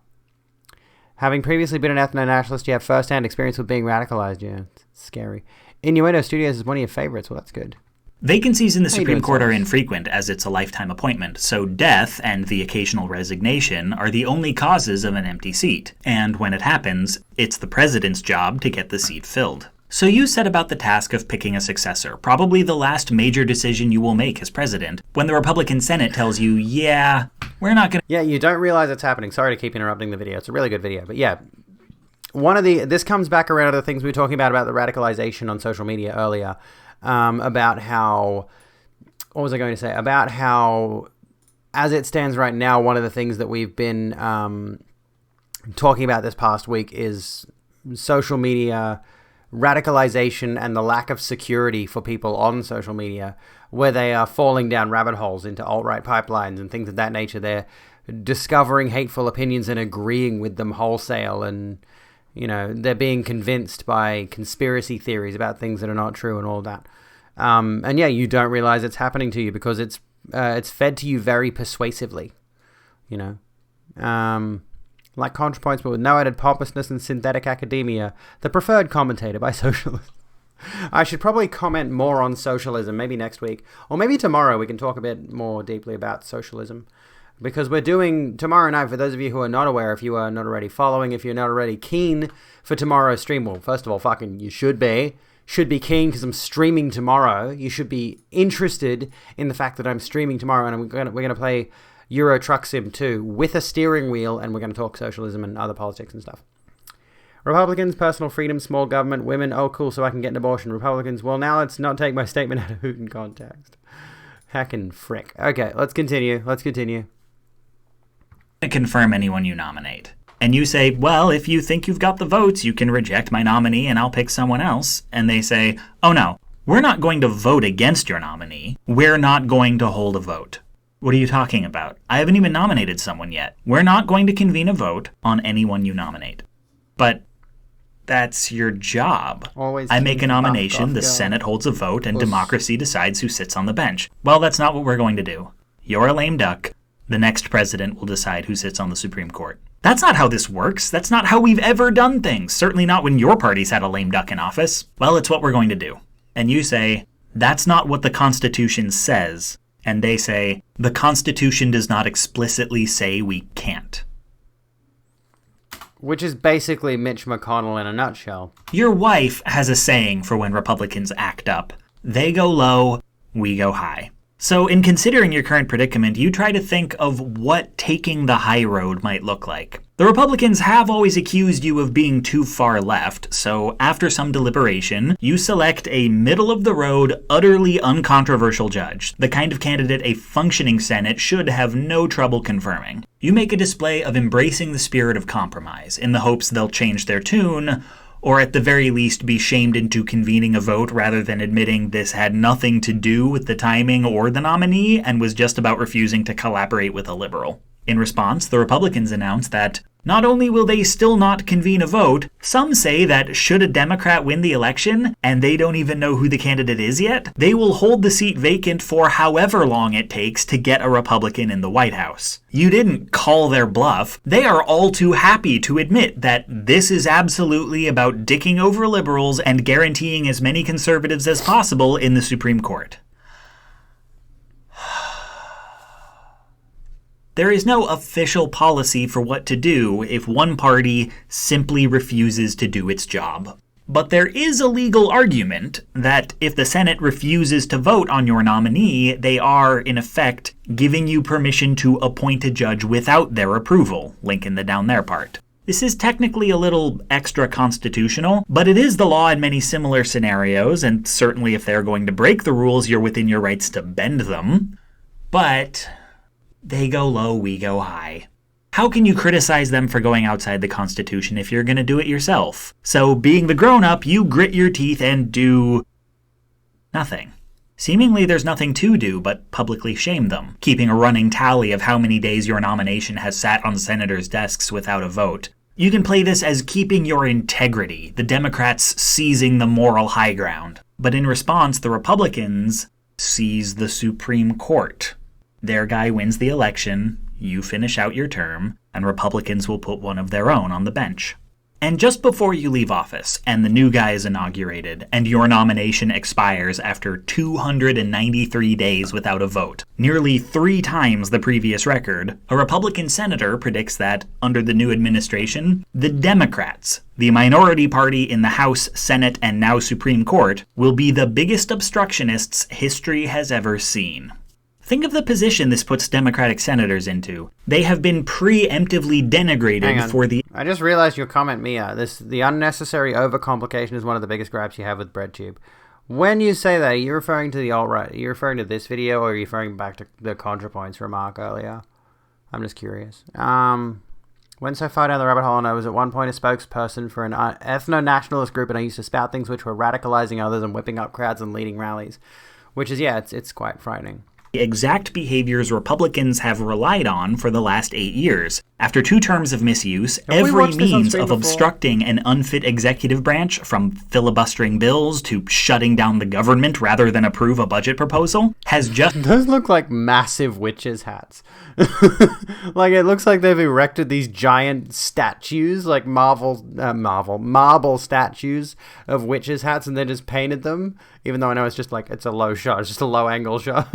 Having previously been an ethno-nationalist, you have first-hand experience with being radicalized. Yeah, it's scary. Innuendo Studios is one of your favorites. Well, that's good. Vacancies in the Supreme Court are infrequent, as it's a lifetime appointment, so death and the occasional resignation are the only causes of an empty seat. And when it happens, it's the president's job to get the seat filled. So you set about the task of picking a successor, probably the last major decision you will make as president, when the Republican Senate tells you, yeah, we're not going to... Yeah, you don't realize it's happening. Sorry to keep interrupting the video. It's a really good video. But yeah, this comes back around to the things we were talking about the radicalization on social media earlier, about how... What was I going to say? About how, as it stands right now, one of the things that we've been talking about this past week is social media radicalization and the lack of security for people on social media, where they are falling down rabbit holes into alt-right pipelines and things of that nature. They're discovering hateful opinions and agreeing with them wholesale, and they're being convinced by conspiracy theories about things that are not true and all that. And yeah, you don't realize it's happening to you because it's fed to you very persuasively, like ContraPoints, but with no added pompousness and synthetic academia, the preferred commentator by socialists. I should probably comment more on socialism, maybe next week, or maybe tomorrow we can talk a bit more deeply about socialism, because we're doing tomorrow night, for those of you who are not aware, if you are not already following, if you're not already keen for tomorrow's stream, well, first of all, fucking you should be keen because I'm streaming tomorrow. You should be interested in the fact that I'm streaming tomorrow, and we're gonna play Euro Truck Sim 2 with a steering wheel, and we're going to talk socialism and other politics and stuff. Republicans, personal freedom, small government, women, oh cool, so I can get an abortion. Republicans, well now let's not take my statement out of Hooten context. Heckin' frick. Okay, let's continue. Confirm anyone you nominate. And you say, well, if you think you've got the votes, you can reject my nominee and I'll pick someone else. And they say, oh no, we're not going to vote against your nominee. We're not going to hold a vote. What are you talking about? I haven't even nominated someone yet. We're not going to convene a vote on anyone you nominate. But that's your job. I make a nomination, the Senate holds a vote, and democracy decides who sits on the bench. Well, that's not what we're going to do. You're a lame duck. The next president will decide who sits on the Supreme Court. That's not how this works. That's not how we've ever done things. Certainly not when your party's had a lame duck in office. Well, it's what we're going to do. And you say, that's not what the Constitution says. And they say, the Constitution does not explicitly say we can't. Which is basically Mitch McConnell in a nutshell. Your wife has a saying for when Republicans act up. They go low, we go high. So in considering your current predicament, you try to think of what taking the high road might look like. The Republicans have always accused you of being too far left, so after some deliberation, you select a middle-of-the-road, utterly uncontroversial judge, the kind of candidate a functioning Senate should have no trouble confirming. You make a display of embracing the spirit of compromise, in the hopes they'll change their tune, or at the very least be shamed into convening a vote rather than admitting this had nothing to do with the timing or the nominee and was just about refusing to collaborate with a liberal. In response, the Republicans announced that not only will they still not convene a vote, some say that should a Democrat win the election, and they don't even know who the candidate is yet, they will hold the seat vacant for however long it takes to get a Republican in the White House. You didn't call their bluff. They are all too happy to admit that this is absolutely about dicking over liberals and guaranteeing as many conservatives as possible in the Supreme Court. There is no official policy for what to do if one party simply refuses to do its job. But there is a legal argument that if the Senate refuses to vote on your nominee, they are, in effect, giving you permission to appoint a judge without their approval, link in the down there part. This is technically a little extra-constitutional, but it is the law in many similar scenarios, and certainly if they're going to break the rules, you're within your rights to bend them. But they go low, we go high. How can you criticize them for going outside the Constitution if you're going to do it yourself? So, being the grown-up, you grit your teeth and do nothing. Seemingly there's nothing to do but publicly shame them, keeping a running tally of how many days your nomination has sat on senators' desks without a vote. You can play this as keeping your integrity, the Democrats seizing the moral high ground. But in response, the Republicans seize the Supreme Court. Their guy wins the election, you finish out your term, and Republicans will put one of their own on the bench. And just before you leave office, and the new guy is inaugurated, and your nomination expires after 293 days without a vote, nearly 3 times the previous record, a Republican senator predicts that, under the new administration, the Democrats, the minority party in the House, Senate, and now Supreme Court, will be the biggest obstructionists history has ever seen. Think of the position this puts Democratic senators into. They have been preemptively denigrated for the... I just realized your comment, Mia. The unnecessary overcomplication is one of the biggest gripes you have with BreadTube. When you say that, are you referring to the alt-right? Are you referring to this video, or are you referring back to the ContraPoints remark earlier? I'm just curious. Went so far down the rabbit hole, and I was at one point a spokesperson for an ethno-nationalist group, and I used to spout things which were radicalizing others and whipping up crowds and leading rallies. Which is, yeah, it's quite frightening. Exact behaviors Republicans have relied on for the last 8 years. After 2 terms of misuse, every means of obstructing an unfit executive branch, from filibustering bills to shutting down the government rather than approve a budget proposal, has just... Those look like massive witches' hats. Like, it looks like they've erected these giant statues, like marble statues of witches' hats, and they just painted them, even though I know it's just like, it's a low shot, it's just a low angle shot.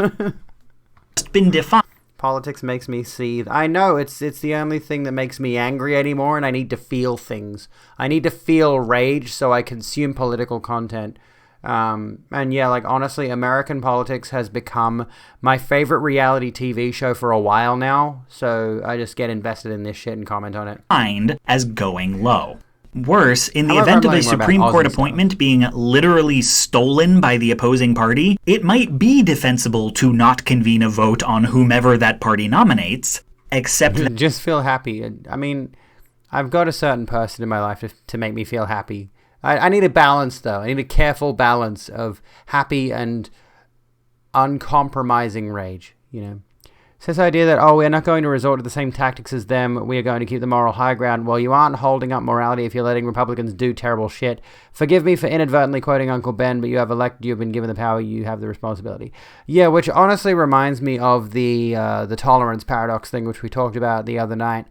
Been defined. Politics makes me seethe. I know, it's the only thing that makes me angry anymore, and I need to feel things. I need to feel rage, so I consume political content. And yeah, like, honestly, American politics has become my favorite reality TV show for a while now, so I just get invested in this shit and comment on it. As going low. Worse, in the event of a Supreme Court appointment being literally stolen by the opposing party, it might be defensible to not convene a vote on whomever that party nominates, except that... Just feel happy. I mean, I've got a certain person in my life to make me feel happy. I need a balance, though. I need a careful balance of happy and uncompromising rage, you know. So this idea that, we're not going to resort to the same tactics as them, we are going to keep the moral high ground. Well, you aren't holding up morality if you're letting Republicans do terrible shit. Forgive me for inadvertently quoting Uncle Ben, but you have elected, you have been given the power, you have the responsibility. Yeah, which honestly reminds me of the tolerance paradox thing, which we talked about the other night.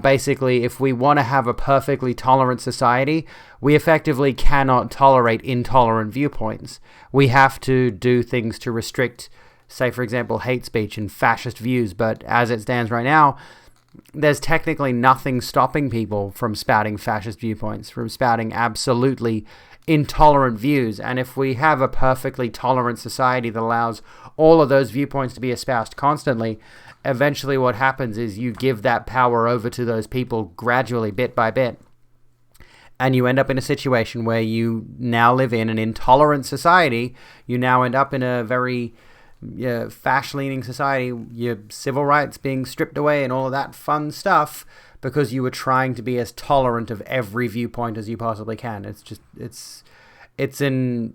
Basically, if we want to have a perfectly tolerant society, we effectively cannot tolerate intolerant viewpoints. We have to do things to restrict, say, for example, hate speech and fascist views, but as it stands right now, there's technically nothing stopping people from spouting fascist viewpoints, from spouting absolutely intolerant views. And if we have a perfectly tolerant society that allows all of those viewpoints to be espoused constantly, eventually what happens is you give that power over to those people gradually, bit by bit. And you end up in a situation where you now live in an intolerant society. You now end up in a very... fascist-leaning society, your civil rights being stripped away and all of that fun stuff, because you were trying to be as tolerant of every viewpoint as you possibly can. It's an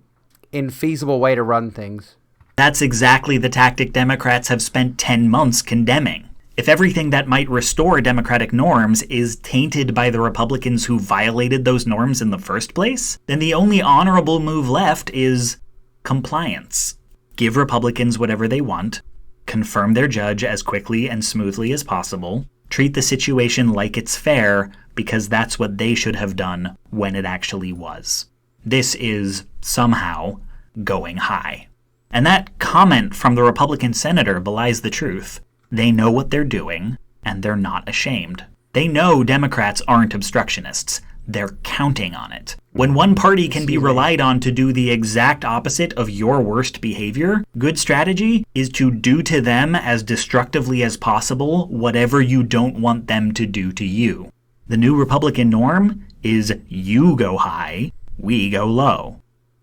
infeasible way to run things. That's exactly the tactic Democrats have spent 10 months condemning. If everything that might restore democratic norms is tainted by the Republicans who violated those norms in the first place, then the only honorable move left is compliance. Give Republicans whatever they want, confirm their judge as quickly and smoothly as possible, treat the situation like it's fair, because that's what they should have done when it actually was. This is, somehow, going high. And that comment from the Republican senator belies the truth. They know what they're doing, and they're not ashamed. They know Democrats aren't obstructionists. They're counting on it. When one party can be relied on to do the exact opposite of your worst behavior, good strategy is to do to them as destructively as possible whatever you don't want them to do to you. The new Republican norm is you go high, we go low.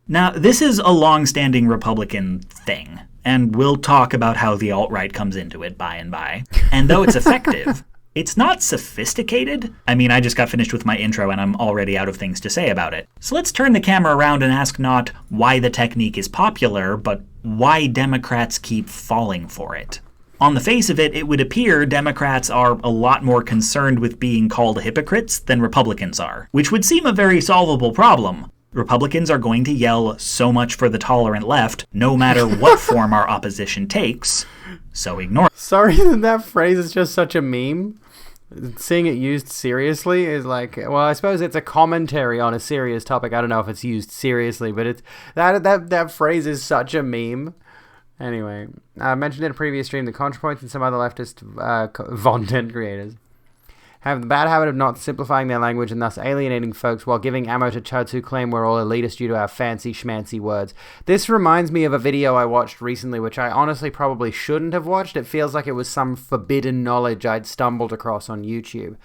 Now, this is a long-standing Republican thing, and we'll talk about how the alt-right comes into it by and by. And though it's effective, it's not sophisticated. I mean, I just got finished with my intro and I'm already out of things to say about it. So let's turn the camera around and ask not why the technique is popular, but why Democrats keep falling for it. On the face of it, it would appear Democrats are a lot more concerned with being called hypocrites than Republicans are, which would seem a very solvable problem. Republicans are going to yell so much for the tolerant left, no matter what form our opposition takes, so ignore it. Sorry that phrase is just such a meme. Seeing it used seriously is like, well, I suppose it's a commentary on a serious topic. I don't know if it's used seriously, but it's that phrase is such a meme. Anyway, I mentioned in a previous stream, the ContraPoints and some other leftist content creators have the bad habit of not simplifying their language and thus alienating folks while giving ammo to chuds who claim we're all elitist due to our fancy schmancy words. This reminds me of a video I watched recently, which I honestly probably shouldn't have watched. It feels like it was some forbidden knowledge I'd stumbled across on YouTube.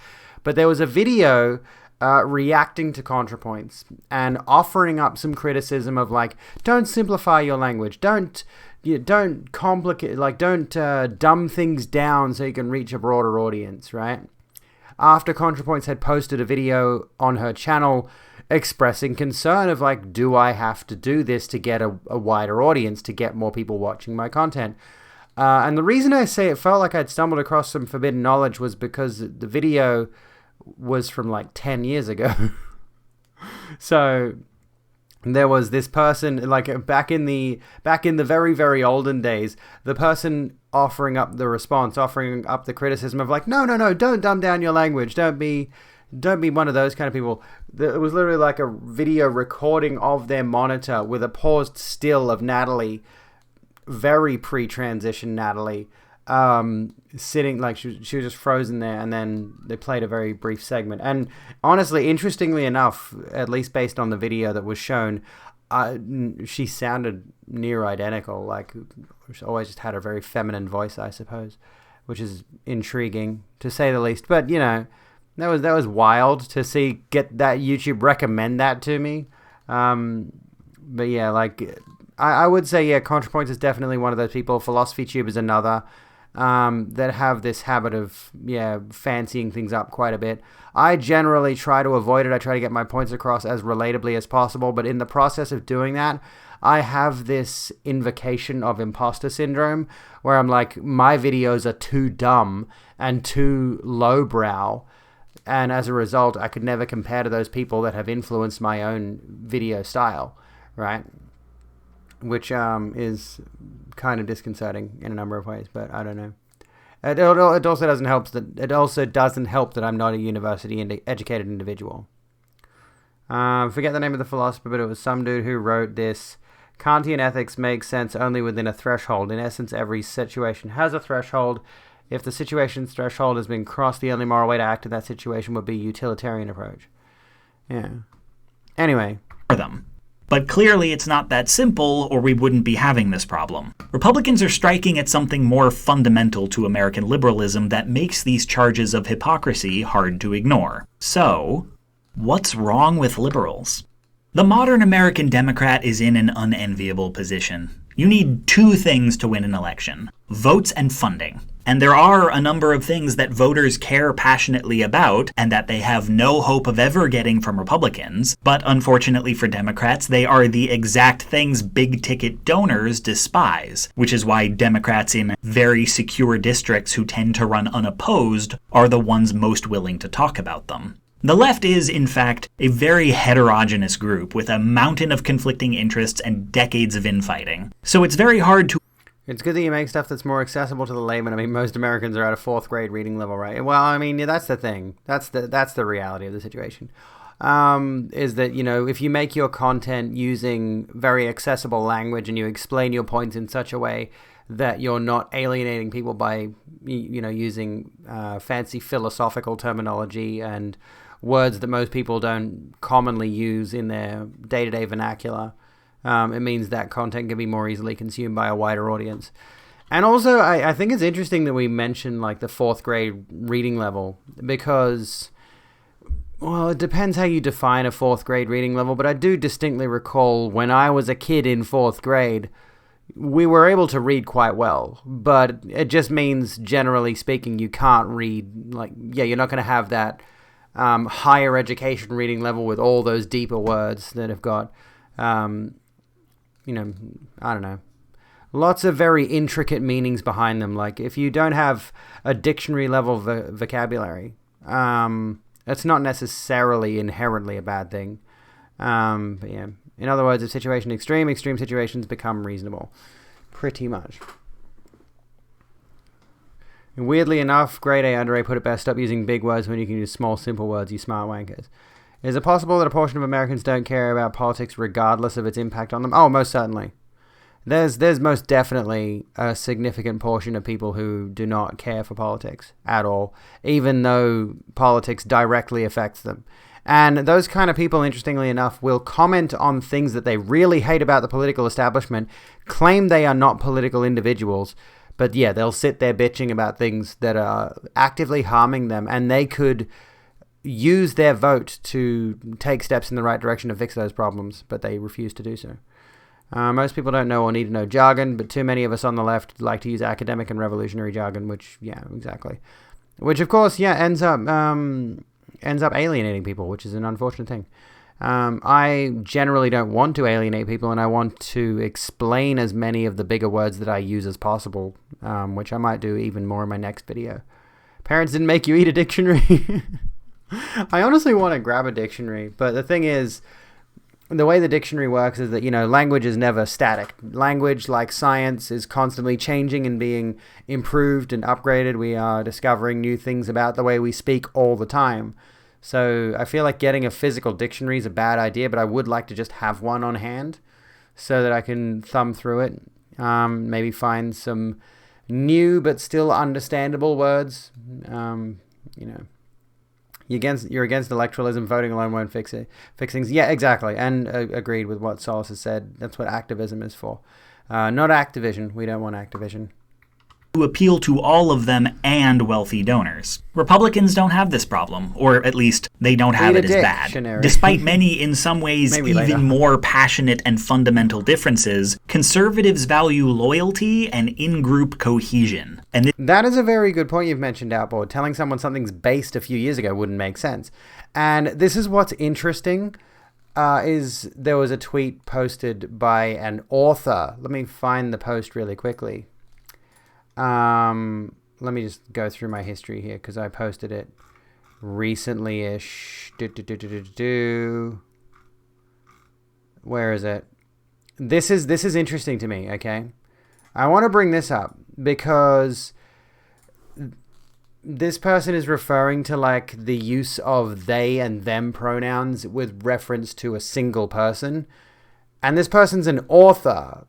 But there was a video reacting to ContraPoints and offering up some criticism of like, don't simplify your language, don't complicate, like don't dumb things down so you can reach a broader audience, right? After ContraPoints had posted a video on her channel expressing concern of like, do I have to do this to get a wider audience, to get more people watching my content? And the reason I say it felt like I'd stumbled across some forbidden knowledge was because the video was from like 10 years ago. So there was this person, like back in the very, very olden days, the person offering up the response, offering up the criticism of like, no, don't dumb down your language. Don't be one of those kind of people. It was literally like a video recording of their monitor with a paused still of Natalie, very pre-transition Natalie, sitting like she was just frozen there, and then they played a very brief segment. And honestly, interestingly enough, at least based on the video that was shown, she sounded near identical. Like she always just had a very feminine voice, I suppose, which is intriguing to say the least. But you know, that was wild to get that YouTube recommend that to me. But yeah, like I would say, yeah, ContraPoints is definitely one of those people. PhilosophyTube is another. That have this habit of, fancying things up quite a bit. I generally try to avoid it. I try to get my points across as relatably as possible, but in the process of doing that, I have this invocation of imposter syndrome where I'm like, my videos are too dumb and too lowbrow, and as a result, I could never compare to those people that have influenced my own video style, right? Which is kind of disconcerting in a number of ways, but I don't know. It also doesn't help that I'm not a university educated individual. Forget the name of the philosopher, but it was some dude who wrote this. Kantian ethics makes sense only within a threshold. In essence, every situation has a threshold. If the situation's threshold has been crossed, the only moral way to act in that situation would be a utilitarian approach. Yeah. Anyway. For them. But clearly it's not that simple, or we wouldn't be having this problem. Republicans are striking at something more fundamental to American liberalism that makes these charges of hypocrisy hard to ignore. So, what's wrong with liberals? The modern American Democrat is in an unenviable position. You need two things to win an election: votes and funding. And there are a number of things that voters care passionately about and that they have no hope of ever getting from Republicans. But unfortunately for Democrats, they are the exact things big-ticket donors despise, which is why Democrats in very secure districts who tend to run unopposed are the ones most willing to talk about them. The left is, in fact, a very heterogeneous group with a mountain of conflicting interests and decades of infighting. So it's very hard to... It's good that you make stuff that's more accessible to the layman. I mean, most Americans are at a 4th grade reading level, right? Well, I mean, that's the thing. That's the reality of the situation. Is that, you know, if you make your content using very accessible language and you explain your points in such a way that you're not alienating people by, you know, using fancy philosophical terminology and words that most people don't commonly use in their day-to-day vernacular, it means that content can be more easily consumed by a wider audience. And also, I think it's interesting that we mentioned like the 4th grade reading level because, well, it depends how you define a 4th grade reading level, but I do distinctly recall when I was a kid in 4th grade, we were able to read quite well, but it just means, generally speaking, you can't read, like, yeah, you're not going to have that higher education reading level with all those deeper words that have got, you know, I don't know, lots of very intricate meanings behind them. Like, if you don't have a dictionary level vocabulary, it's not necessarily inherently a bad thing. But yeah, in other words, if situation extreme situations become reasonable, pretty much. And weirdly enough, grade A under A put it best, stop using big words when you can use small, simple words, you smart wankers. Is it possible that a portion of Americans don't care about politics regardless of its impact on them? Oh, most certainly. There's most definitely a significant portion of people who do not care for politics at all, even though politics directly affects them. And those kind of people, interestingly enough, will comment on things that they really hate about the political establishment, claim they are not political individuals, but yeah, they'll sit there bitching about things that are actively harming them, and they could use their vote to take steps in the right direction to fix those problems, but they refuse to do so. Most people don't know or need to know jargon, but too many of us on the left like to use academic and revolutionary jargon, which, yeah, exactly. Which, of course, yeah, ends up alienating people, which is an unfortunate thing. I generally don't want to alienate people, and I want to explain as many of the bigger words that I use as possible, which I might do even more in my next video. Parents didn't make you eat a dictionary. I honestly want to grab a dictionary, but the thing is, the way the dictionary works is that, you know, language is never static. Language, like science, is constantly changing and being improved and upgraded. We are discovering new things about the way we speak all the time. So I feel like getting a physical dictionary is a bad idea, but I would like to just have one on hand so that I can thumb through it, maybe find some new but still understandable words. You know, you're against electoralism, voting alone won't fix things. Yeah, exactly, and agreed with what Solis has said. That's what activism is for. Not Activision. We don't want Activision. To appeal to all of them and wealthy donors. Republicans don't have this problem, or at least they don't have it as bad. Despite many, in some ways, even more passionate and fundamental differences, conservatives value loyalty and in-group cohesion. And that is a very good point you've mentioned, Outboard. Telling someone something's based a few years ago wouldn't make sense. And this is what's interesting, is there was a tweet posted by an author. Let me find the post really quickly. Let me just go through my history here because I posted it recently-ish. Where is it? This is interesting to me, okay? I want to bring this up because this person is referring to like the use of they and them pronouns with reference to a single person. And this person's an author.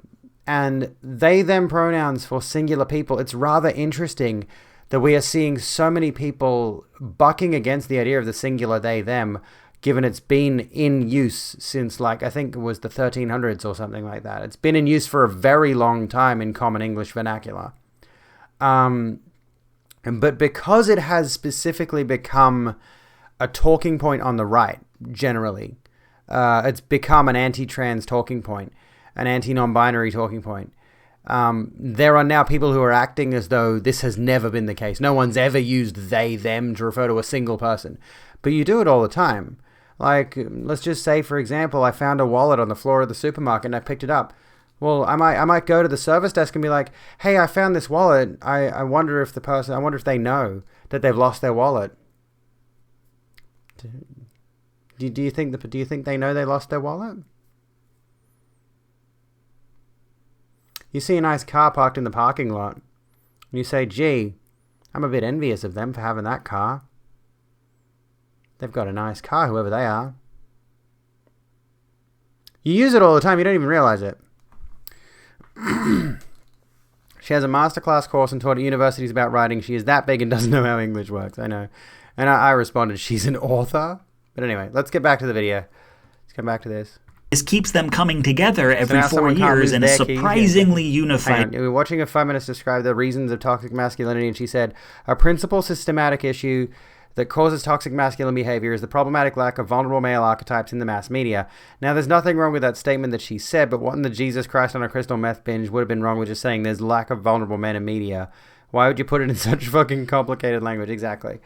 And they, them pronouns for singular people, it's rather interesting that we are seeing so many people bucking against the idea of the singular they, them, given it's been in use since, like, I think it was the 1300s or something like that. It's been in use for a very long time in common English vernacular. But because it has specifically become a talking point on the right, generally, it's become an anti-trans talking point, an anti-non-binary talking point. There are now people who are acting as though this has never been the case. No one's ever used they, them to refer to a single person. But you do it all the time. Like, let's just say, for example, I found a wallet on the floor of the supermarket and I picked it up. Well, I might go to the service desk and be like, hey, I found this wallet. I wonder if they know that they've lost their wallet. Do you think they know they lost their wallet? You see a nice car parked in the parking lot, and you say, gee, I'm a bit envious of them for having that car. They've got a nice car, whoever they are. You use it all the time, you don't even realize it. She has a masterclass course and taught at universities about writing. She is that big and doesn't know how English works, I know. And I responded, she's an author? But anyway, let's get back to the video. Let's come back to this. This keeps them coming together every 4 years in a surprisingly unified... We were watching a feminist describe the reasons of toxic masculinity, and she said, a principal systematic issue that causes toxic masculine behavior is the problematic lack of vulnerable male archetypes in the mass media. Now, there's nothing wrong with that statement that she said, but what in the Jesus Christ on a crystal meth binge would have been wrong with just saying there's lack of vulnerable men in media? Why would you put it in such fucking complicated language? Exactly.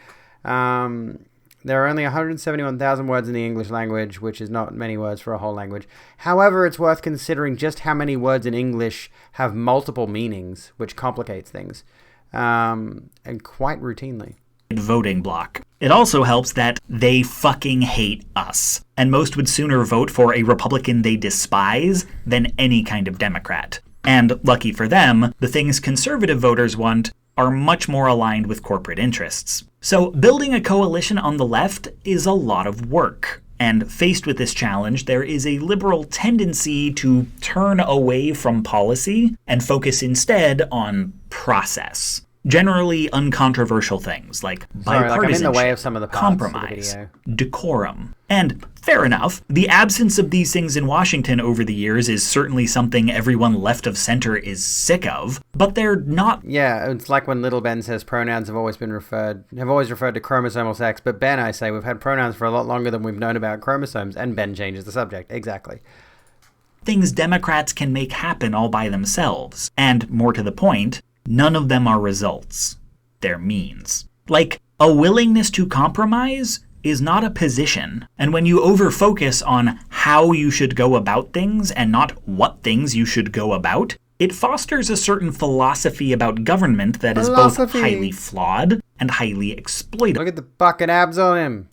There are only 171,000 words in the English language, which is not many words for a whole language. However, it's worth considering just how many words in English have multiple meanings, which complicates things, and quite routinely. Voting block. It also helps that they fucking hate us, and most would sooner vote for a Republican they despise than any kind of Democrat. And lucky for them, the things conservative voters want are much more aligned with corporate interests. So building a coalition on the left is a lot of work. And faced with this challenge, there is a liberal tendency to turn away from policy and focus instead on process. Generally uncontroversial things like bipartisanship, I'm in the way of some of the compromise, decorum. And fair enough, the absence of these things in Washington over the years is certainly something everyone left of center is sick of, but they're not... Yeah, it's like when little Ben says pronouns have always referred to chromosomal sex, but Ben, I say, we've had pronouns for a lot longer than we've known about chromosomes, and Ben changes the subject. Exactly. Things Democrats can make happen all by themselves. And more to the point, none of them are results. They're means. Like, a willingness to compromise is not a position. And when you over-focus on how you should go about things and not what things you should go about, it fosters a certain philosophy about government that is both highly flawed and highly exploitable. Look at the fucking abs on him.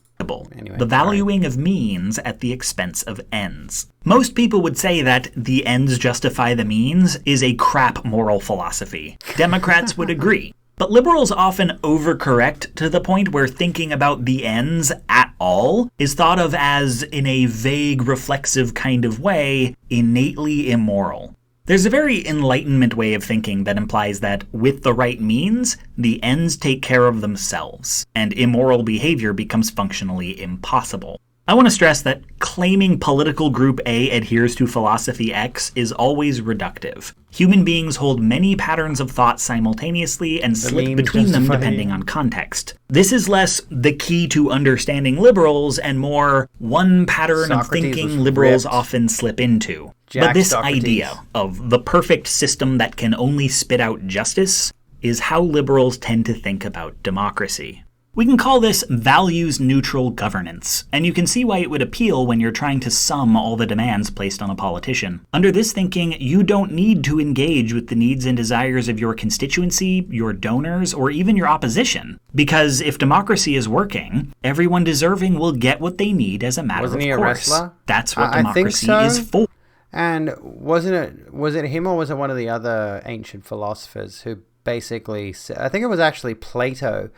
Anyway, the valuing of means at the expense of ends. Most people would say that the ends justify the means is a crap moral philosophy. Democrats would agree. But liberals often overcorrect to the point where thinking about the ends at all is thought of as, in a vague, reflexive kind of way, innately immoral. There's a very Enlightenment way of thinking that implies that, with the right means, the ends take care of themselves, and immoral behavior becomes functionally impossible. I want to stress that claiming political group A adheres to philosophy X is always reductive. Human beings hold many patterns of thought simultaneously and slip between them depending on context. This is less the key to understanding liberals and more one pattern of thinking liberals often slip into. But this idea of the perfect system that can only spit out justice is how liberals tend to think about democracy. We can call this values-neutral governance, and you can see why it would appeal when you're trying to sum all the demands placed on a politician. Under this thinking, you don't need to engage with the needs and desires of your constituency, your donors, or even your opposition. Because if democracy is working, everyone deserving will get what they need as a matter of course. Wasn't he a wrestler? That's what democracy is for. And was it him or was it one of the other ancient philosophers who basically, I think it was actually Plato,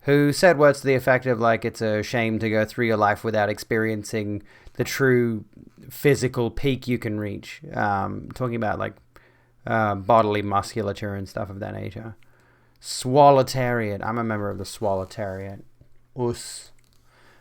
who said words to the effect of, like, it's a shame to go through your life without experiencing the true physical peak you can reach. Talking about, like, bodily musculature and stuff of that nature. Swalotariat. I'm a member of the Swalotariat. Us.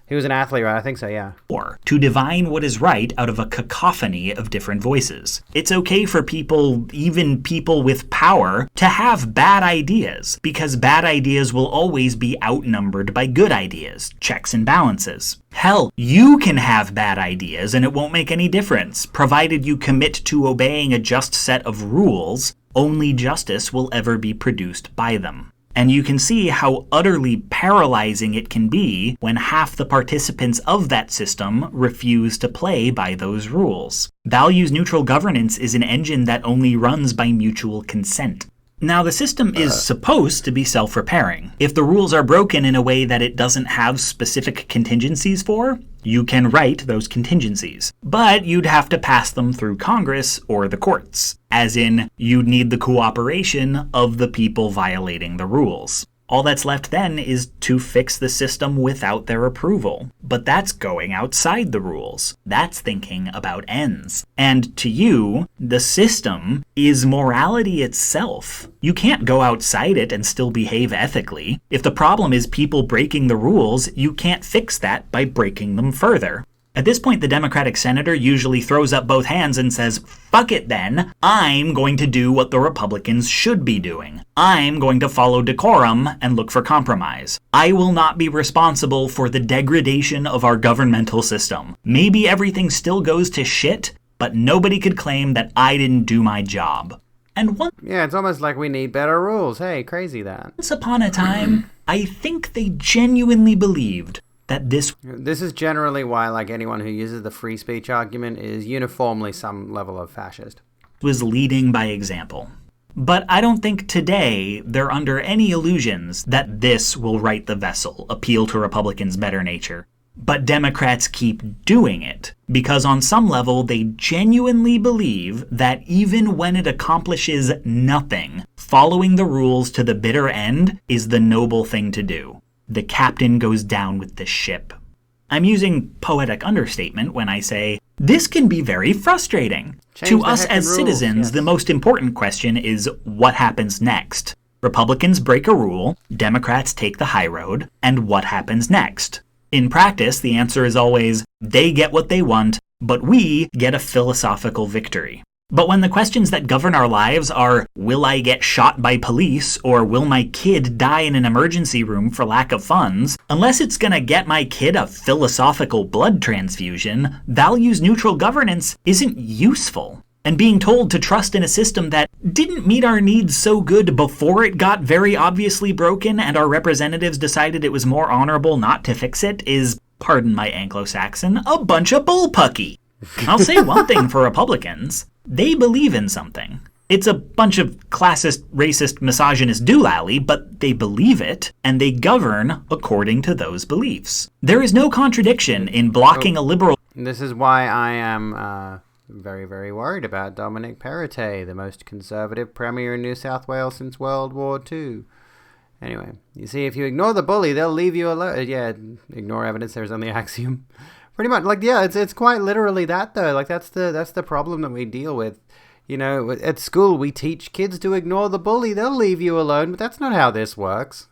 He was an athlete, right? I think so, yeah. Or to divine what is right out of a cacophony of different voices. It's okay for people, even people with power, to have bad ideas, because bad ideas will always be outnumbered by good ideas. Checks and balances. Hell, you can have bad ideas and it won't make any difference, provided you commit to obeying a just set of rules. Only justice will ever be produced by them. And you can see how utterly paralyzing it can be when half the participants of that system refuse to play by those rules. Values-neutral governance is an engine that only runs by mutual consent. Now, the system is supposed to be self-repairing. If the rules are broken in a way that it doesn't have specific contingencies for, you can write those contingencies. But you'd have to pass them through Congress or the courts. As in, you'd need the cooperation of the people violating the rules. All that's left then is to fix the system without their approval. But that's going outside the rules. That's thinking about ends. And to you, the system is morality itself. You can't go outside it and still behave ethically. If the problem is people breaking the rules, you can't fix that by breaking them further. At this point, the Democratic senator usually throws up both hands and says, "Fuck it then, I'm going to do what the Republicans should be doing. I'm going to follow decorum and look for compromise. I will not be responsible for the degradation of our governmental system. Maybe everything still goes to shit, but nobody could claim that I didn't do my job." And yeah, it's almost like we need better rules. Hey, crazy that. Once upon a time, I think they genuinely believed that this is generally why, like, anyone who uses the free speech argument is uniformly some level of fascist. Was leading by example. But I don't think today they're under any illusions that this will right the vessel, appeal to Republicans' better nature. But Democrats keep doing it, because on some level they genuinely believe that even when it accomplishes nothing, following the rules to the bitter end is the noble thing to do. The captain goes down with the ship. I'm using poetic understatement when I say, this can be very frustrating. To us as citizens, the most important question is, what happens next? Republicans break a rule, Democrats take the high road, and what happens next? In practice, the answer is always, they get what they want, but we get a philosophical victory. But when the questions that govern our lives are, will I get shot by police, or will my kid die in an emergency room for lack of funds, unless it's gonna get my kid a philosophical blood transfusion, values-neutral governance isn't useful. And being told to trust in a system that didn't meet our needs so good before it got very obviously broken and our representatives decided it was more honorable not to fix it is, pardon my Anglo-Saxon, a bunch of bullpucky. I'll say one thing for Republicans. They believe in something. It's a bunch of classist, racist, misogynist doolally, but they believe it, and they govern according to those beliefs. There is no contradiction in blocking a liberal... This is why I am very, very worried about Dominic Perrottet, the most conservative premier in New South Wales since World War II. Anyway, you see, if you ignore the bully, they'll leave you alone. Yeah, ignore evidence, there's only axiom. Pretty much, like, yeah, it's quite literally that, though. Like, that's the problem that we deal with. You know, at school, we teach kids to ignore the bully. They'll leave you alone, but that's not how this works.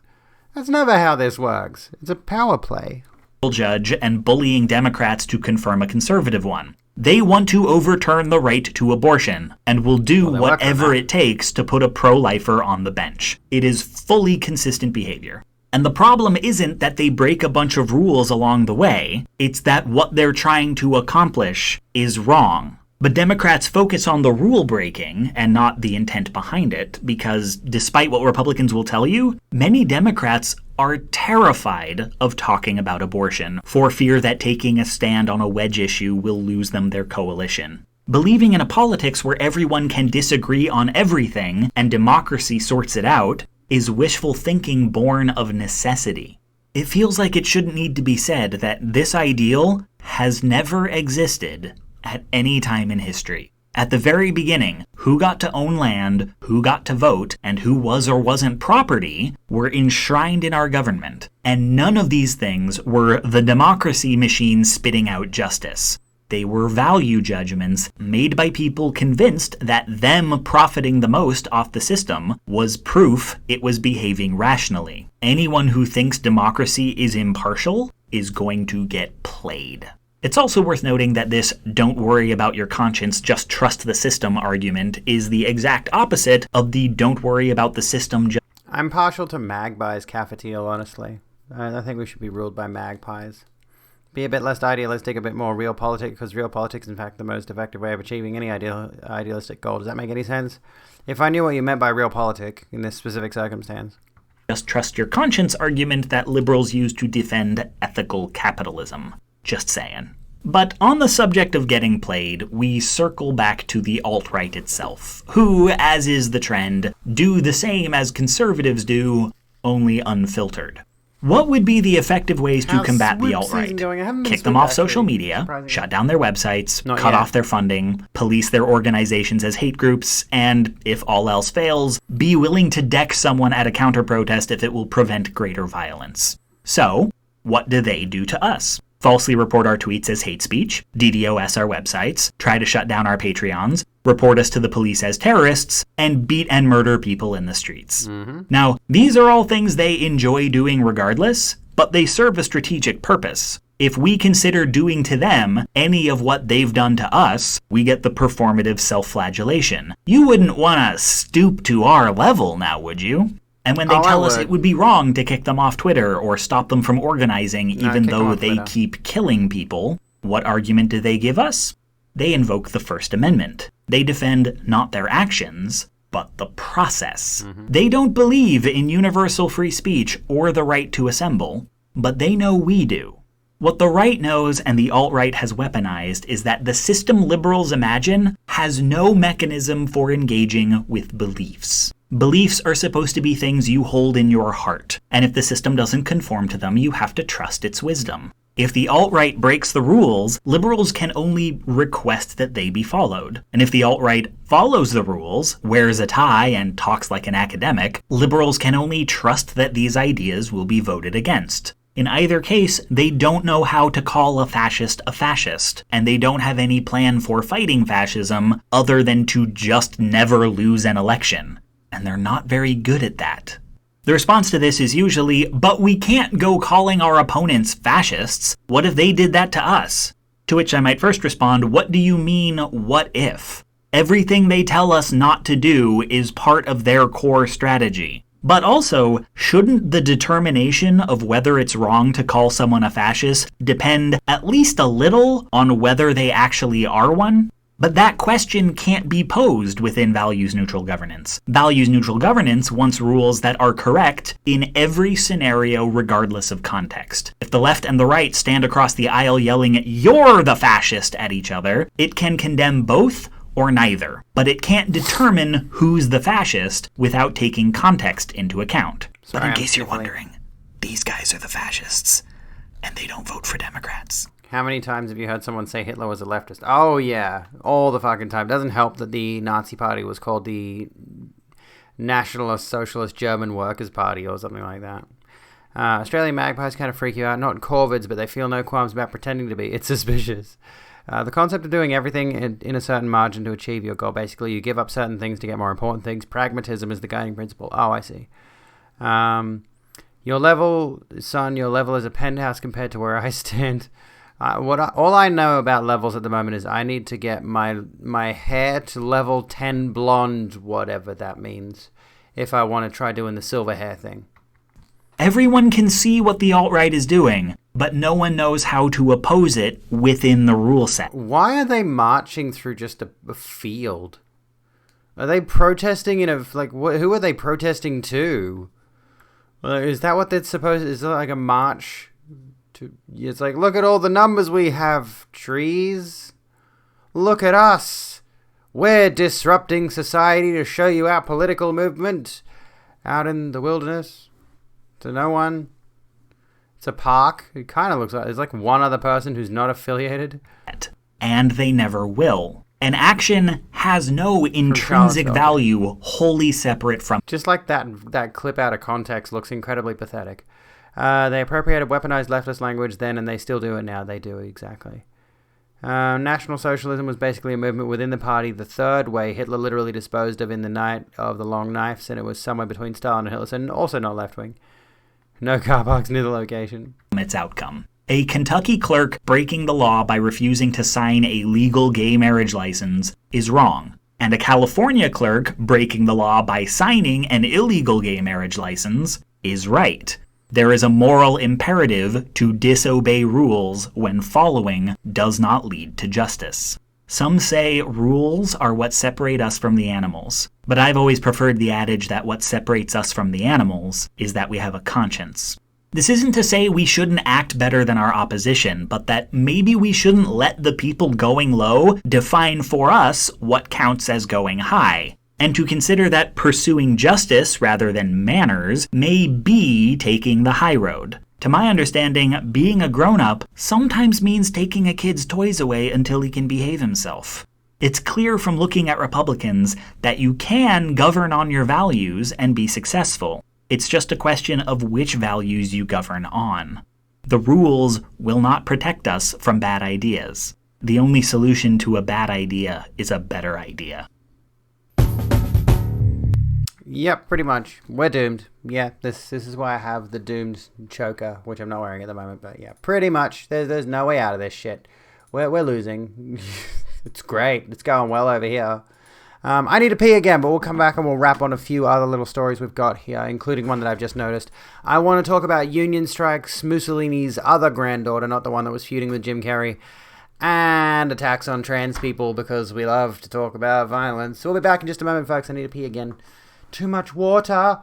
That's never how this works. It's a power play. Judge and bullying Democrats to confirm a conservative one. They want to overturn the right to abortion and will do whatever it takes to put a pro-lifer on the bench. It is fully consistent behavior. And the problem isn't that they break a bunch of rules along the way, it's that what they're trying to accomplish is wrong. But Democrats focus on the rule breaking and not the intent behind it, because despite what Republicans will tell you, many Democrats are terrified of talking about abortion for fear that taking a stand on a wedge issue will lose them their coalition. Believing in a politics where everyone can disagree on everything and democracy sorts it out is wishful thinking born of necessity. It feels like it shouldn't need to be said that this ideal has never existed at any time in history. At the very beginning, who got to own land, who got to vote, and who was or wasn't property were enshrined in our government. And none of these things were the democracy machine spitting out justice. They were value judgments made by people convinced that them profiting the most off the system was proof it was behaving rationally. Anyone who thinks democracy is impartial is going to get played. It's also worth noting that this "don't worry about your conscience, just trust the system" argument is the exact opposite of the "don't worry about the system, just..." I'm partial to magpies, Cafetiel, honestly. I think we should be ruled by magpies. Be a bit less idealistic, a bit more realpolitik, because realpolitik is in fact the most effective way of achieving any idealistic goal. Does that make any sense? If I knew what you meant by realpolitik in this specific circumstance. Just trust your conscience argument that liberals use to defend ethical capitalism. Just saying. But on the subject of getting played, we circle back to the alt-right itself, who, as is the trend, do the same as conservatives do, only unfiltered. What would be the effective ways to combat the alt-right? Kick them off social media, shut down their websites, cut off their funding, police their organizations as hate groups, and, if all else fails, be willing to deck someone at a counter-protest if it will prevent greater violence. So, what do they do to us? Falsely report our tweets as hate speech, DDoS our websites, try to shut down our Patreons, report us to the police as terrorists, and beat and murder people in the streets. Now, these are all things they enjoy doing regardless, but they serve a strategic purpose. If we consider doing to them any of what they've done to us, we get the performative self-flagellation. You wouldn't want to stoop to our level now, would you? And when they tell us it would be wrong to kick them off Twitter or stop them from organizing even though they keep killing people, what argument do they give us? They invoke the First Amendment. They defend not their actions, but the process. They don't believe in universal free speech or the right to assemble, but they know we do. What the right knows and the alt-right has weaponized is that the system liberals imagine has no mechanism for engaging with beliefs. Beliefs are supposed to be things you hold in your heart, and if the system doesn't conform to them, you have to trust its wisdom. If the alt-right breaks the rules, liberals can only request that they be followed. And if the alt-right follows the rules, wears a tie, and talks like an academic, liberals can only trust that these ideas will be voted against. In either case, they don't know how to call a fascist, and they don't have any plan for fighting fascism other than to just never lose an election. And they're not very good at that. The response to this is usually, but we can't go calling our opponents fascists. What if they did that to us? To which I might first respond, what do you mean, what if? Everything they tell us not to do is part of their core strategy. But also, shouldn't the determination of whether it's wrong to call someone a fascist depend at least a little on whether they actually are one? But that question can't be posed within values-neutral governance. Values-neutral governance wants rules that are correct in every scenario regardless of context. If the left and the right stand across the aisle yelling, "You're the fascist," at each other, it can condemn both or neither. But it can't determine who's the fascist without taking context into account. But in case you're wondering, these guys are the fascists, and they don't vote for Democrats. How many times have you heard someone say Hitler was a leftist? Oh, yeah. All the fucking time. Doesn't help that the Nazi Party was called the Nationalist Socialist German Workers' Party or something like that. Australian magpies kind of freak you out. Not corvids, but they feel no qualms about pretending to be. It's suspicious. The concept of doing everything in a certain margin to achieve your goal. Basically, you give up certain things to get more important things. Pragmatism is the guiding principle. Oh, I see. Your level, son, your level is a penthouse compared to where I stand. All I know about levels at the moment is I need to get my hair to level 10 blonde, whatever that means, if I want to try doing the silver hair thing. Everyone can see what the alt-right is doing, but no one knows how to oppose it within the rule set. Why are they marching through just a field? Are they protesting in who are they protesting to? Is that what they're supposed to... Is it like a march... It's like, look at all the numbers we have, trees. Look at us. We're disrupting society to show you our political movement out in the wilderness to no one. It's a park. It kind of looks like there's like one other person who's not affiliated. And they never will. An action has no intrinsic value wholly separate from... Just like that clip out of context looks incredibly pathetic. They appropriated weaponized leftist language then, and they still do it now. They do, exactly. National Socialism was basically a movement within the party, the third way Hitler literally disposed of in the Night of the Long Knives, and it was somewhere between Stalin and Hitler, and also not left-wing. No car parks near the location. Its outcome. A Kentucky clerk breaking the law by refusing to sign a legal gay marriage license is wrong, and a California clerk breaking the law by signing an illegal gay marriage license is right. There is a moral imperative to disobey rules when following does not lead to justice. Some say rules are what separate us from the animals, but I've always preferred the adage that what separates us from the animals is that we have a conscience. This isn't to say we shouldn't act better than our opposition, but that maybe we shouldn't let the people going low define for us what counts as going high, and to consider that pursuing justice rather than manners may be taking the high road. To my understanding, being a grown-up sometimes means taking a kid's toys away until he can behave himself. It's clear from looking at Republicans that you can govern on your values and be successful. It's just a question of which values you govern on. The rules will not protect us from bad ideas. The only solution to a bad idea is a better idea. Yep, pretty much. We're doomed. Yeah, this is why I have the doomed choker, which I'm not wearing at the moment, but yeah, pretty much. There's no way out of this shit. We're losing. It's great. It's going well over here. I need to pee again, but we'll come back and we'll wrap on a few other little stories we've got here, including one that I've just noticed. I want to talk about union strikes, Mussolini's other granddaughter, not the one that was feuding with Jim Carrey, and attacks on trans people, because we love to talk about violence. So we'll be back in just a moment, folks. I need to pee again. Too much water.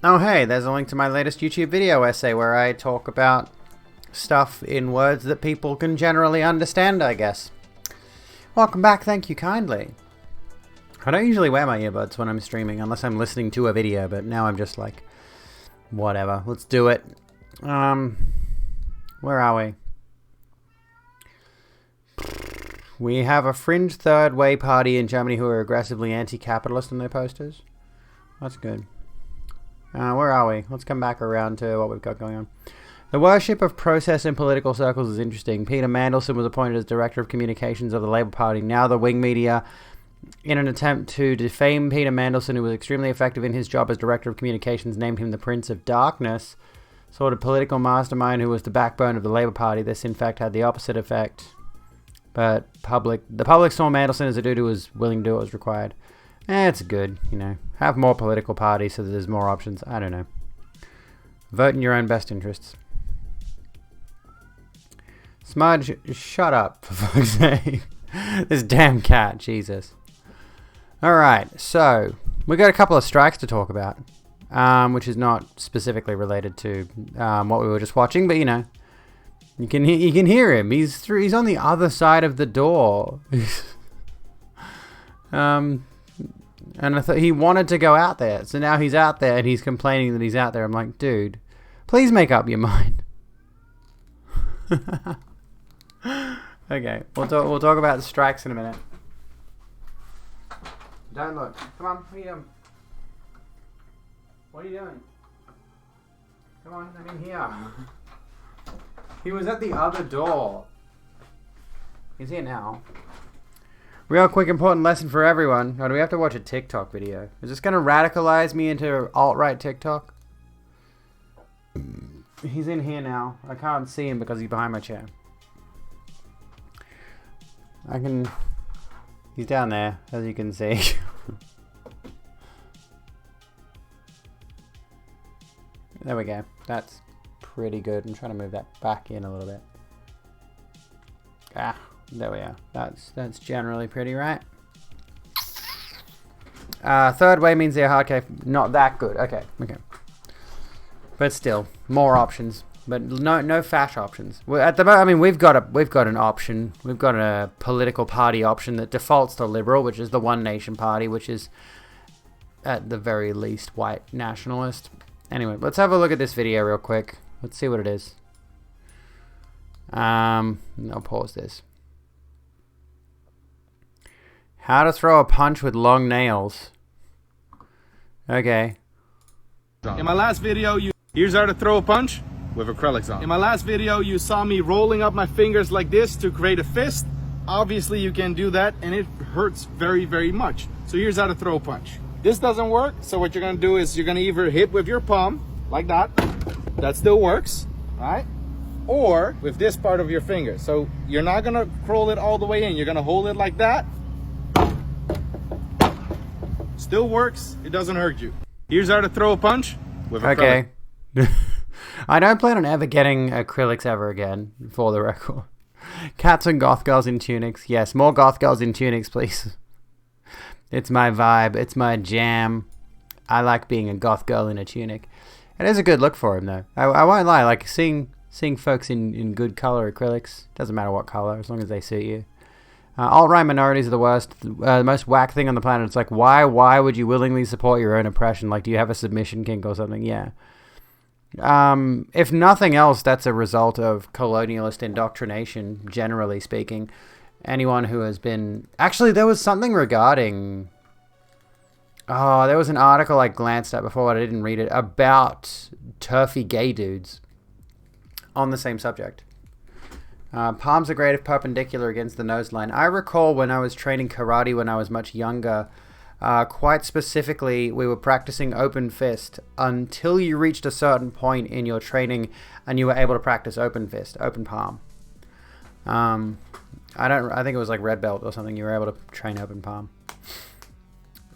Oh hey, there's a link to my latest YouTube video essay where I talk about stuff in words that people can generally understand, I guess. Welcome back, thank you kindly. I don't usually wear my earbuds when I'm streaming unless I'm listening to a video, but now I'm just like, whatever, let's do it. Where are we? We have a fringe third way party in Germany who are aggressively anti-capitalist in their posters. That's good. Where are we? Let's come back around to what we've got going on. The worship of process in political circles is interesting. Peter Mandelson was appointed as Director of Communications of the Labour Party. Now the wing media, in an attempt to defame Peter Mandelson, who was extremely effective in his job as Director of Communications, named him the Prince of Darkness, sort of political mastermind who was the backbone of the Labour Party. This, in fact, had the opposite effect. But the public saw Mandelson as a dude who was willing to do what was required. It's good, you know. Have more political parties so that there's more options. I don't know. Vote in your own best interests. Smudge, shut up, for fuck's sake. This damn cat, Jesus. Alright, so, we got a couple of strikes to talk about. Which is not specifically related to what we were just watching, but you know. You can hear him. He's on the other side of the door. And I thought he wanted to go out there. So now he's out there and he's complaining that he's out there. I'm like, dude, please make up your mind. Okay, we'll talk about the strikes in a minute. Don't look. Come on, what are you doing? What are you doing? Come on, I'm in here. He was at the other door. He's here now. Real quick important lesson for everyone. Or do we have to watch a TikTok video? Is this going to radicalize me into alt-right TikTok? He's in here now. I can't see him because he's behind my chair. He's down there, as you can see. There we go. That's pretty good. I'm trying to move that back in a little bit. There we are. That's generally pretty right. Third way means they're hardcore. Not that good. Okay. But still, more options. But no fash options. At the moment, I mean, we've got an option. We've got a political party option that defaults to liberal, which is the One Nation Party, which is at the very least white nationalist. Anyway, let's have a look at this video real quick. Let's see what it is. I'll pause this. How to throw a punch with long nails. Okay. In my last video, here's how to throw a punch with acrylics on. In my last video, you saw me rolling up my fingers like this to create a fist. Obviously, you can do that, and it hurts very, very much. So here's how to throw a punch. This doesn't work, so what you're gonna do is you're gonna either hit with your palm, like that. That still works, right? Or with this part of your finger. So you're not gonna curl it all the way in. You're gonna hold it like that. Still works. It doesn't hurt you. Here's how to throw a punch with acrylic. Okay. I don't plan on ever getting acrylics ever again, for the record. Cats and goth girls in tunics. Yes, more goth girls in tunics, please. It's my vibe. It's my jam. I like being a goth girl in a tunic. It is a good look for him, though. I won't lie. Like, seeing folks in good color acrylics, doesn't matter what color, as long as they suit you. Alt-right minorities are the worst, the most whack thing on the planet. It's like, why would you willingly support your own oppression? Like, do you have a submission kink or something? Yeah. If nothing else, that's a result of colonialist indoctrination, generally speaking. Anyone who has been... Actually, there was something regarding... Oh, there was an article I glanced at before, but I didn't read it, about turfy gay dudes on the same subject. Palms are great if perpendicular against the nose line. I recall when I was training karate when I was much younger, quite specifically, we were practicing open fist until you reached a certain point in your training and you were able to practice open fist, open palm. I think it was like red belt or something. You were able to train open palm.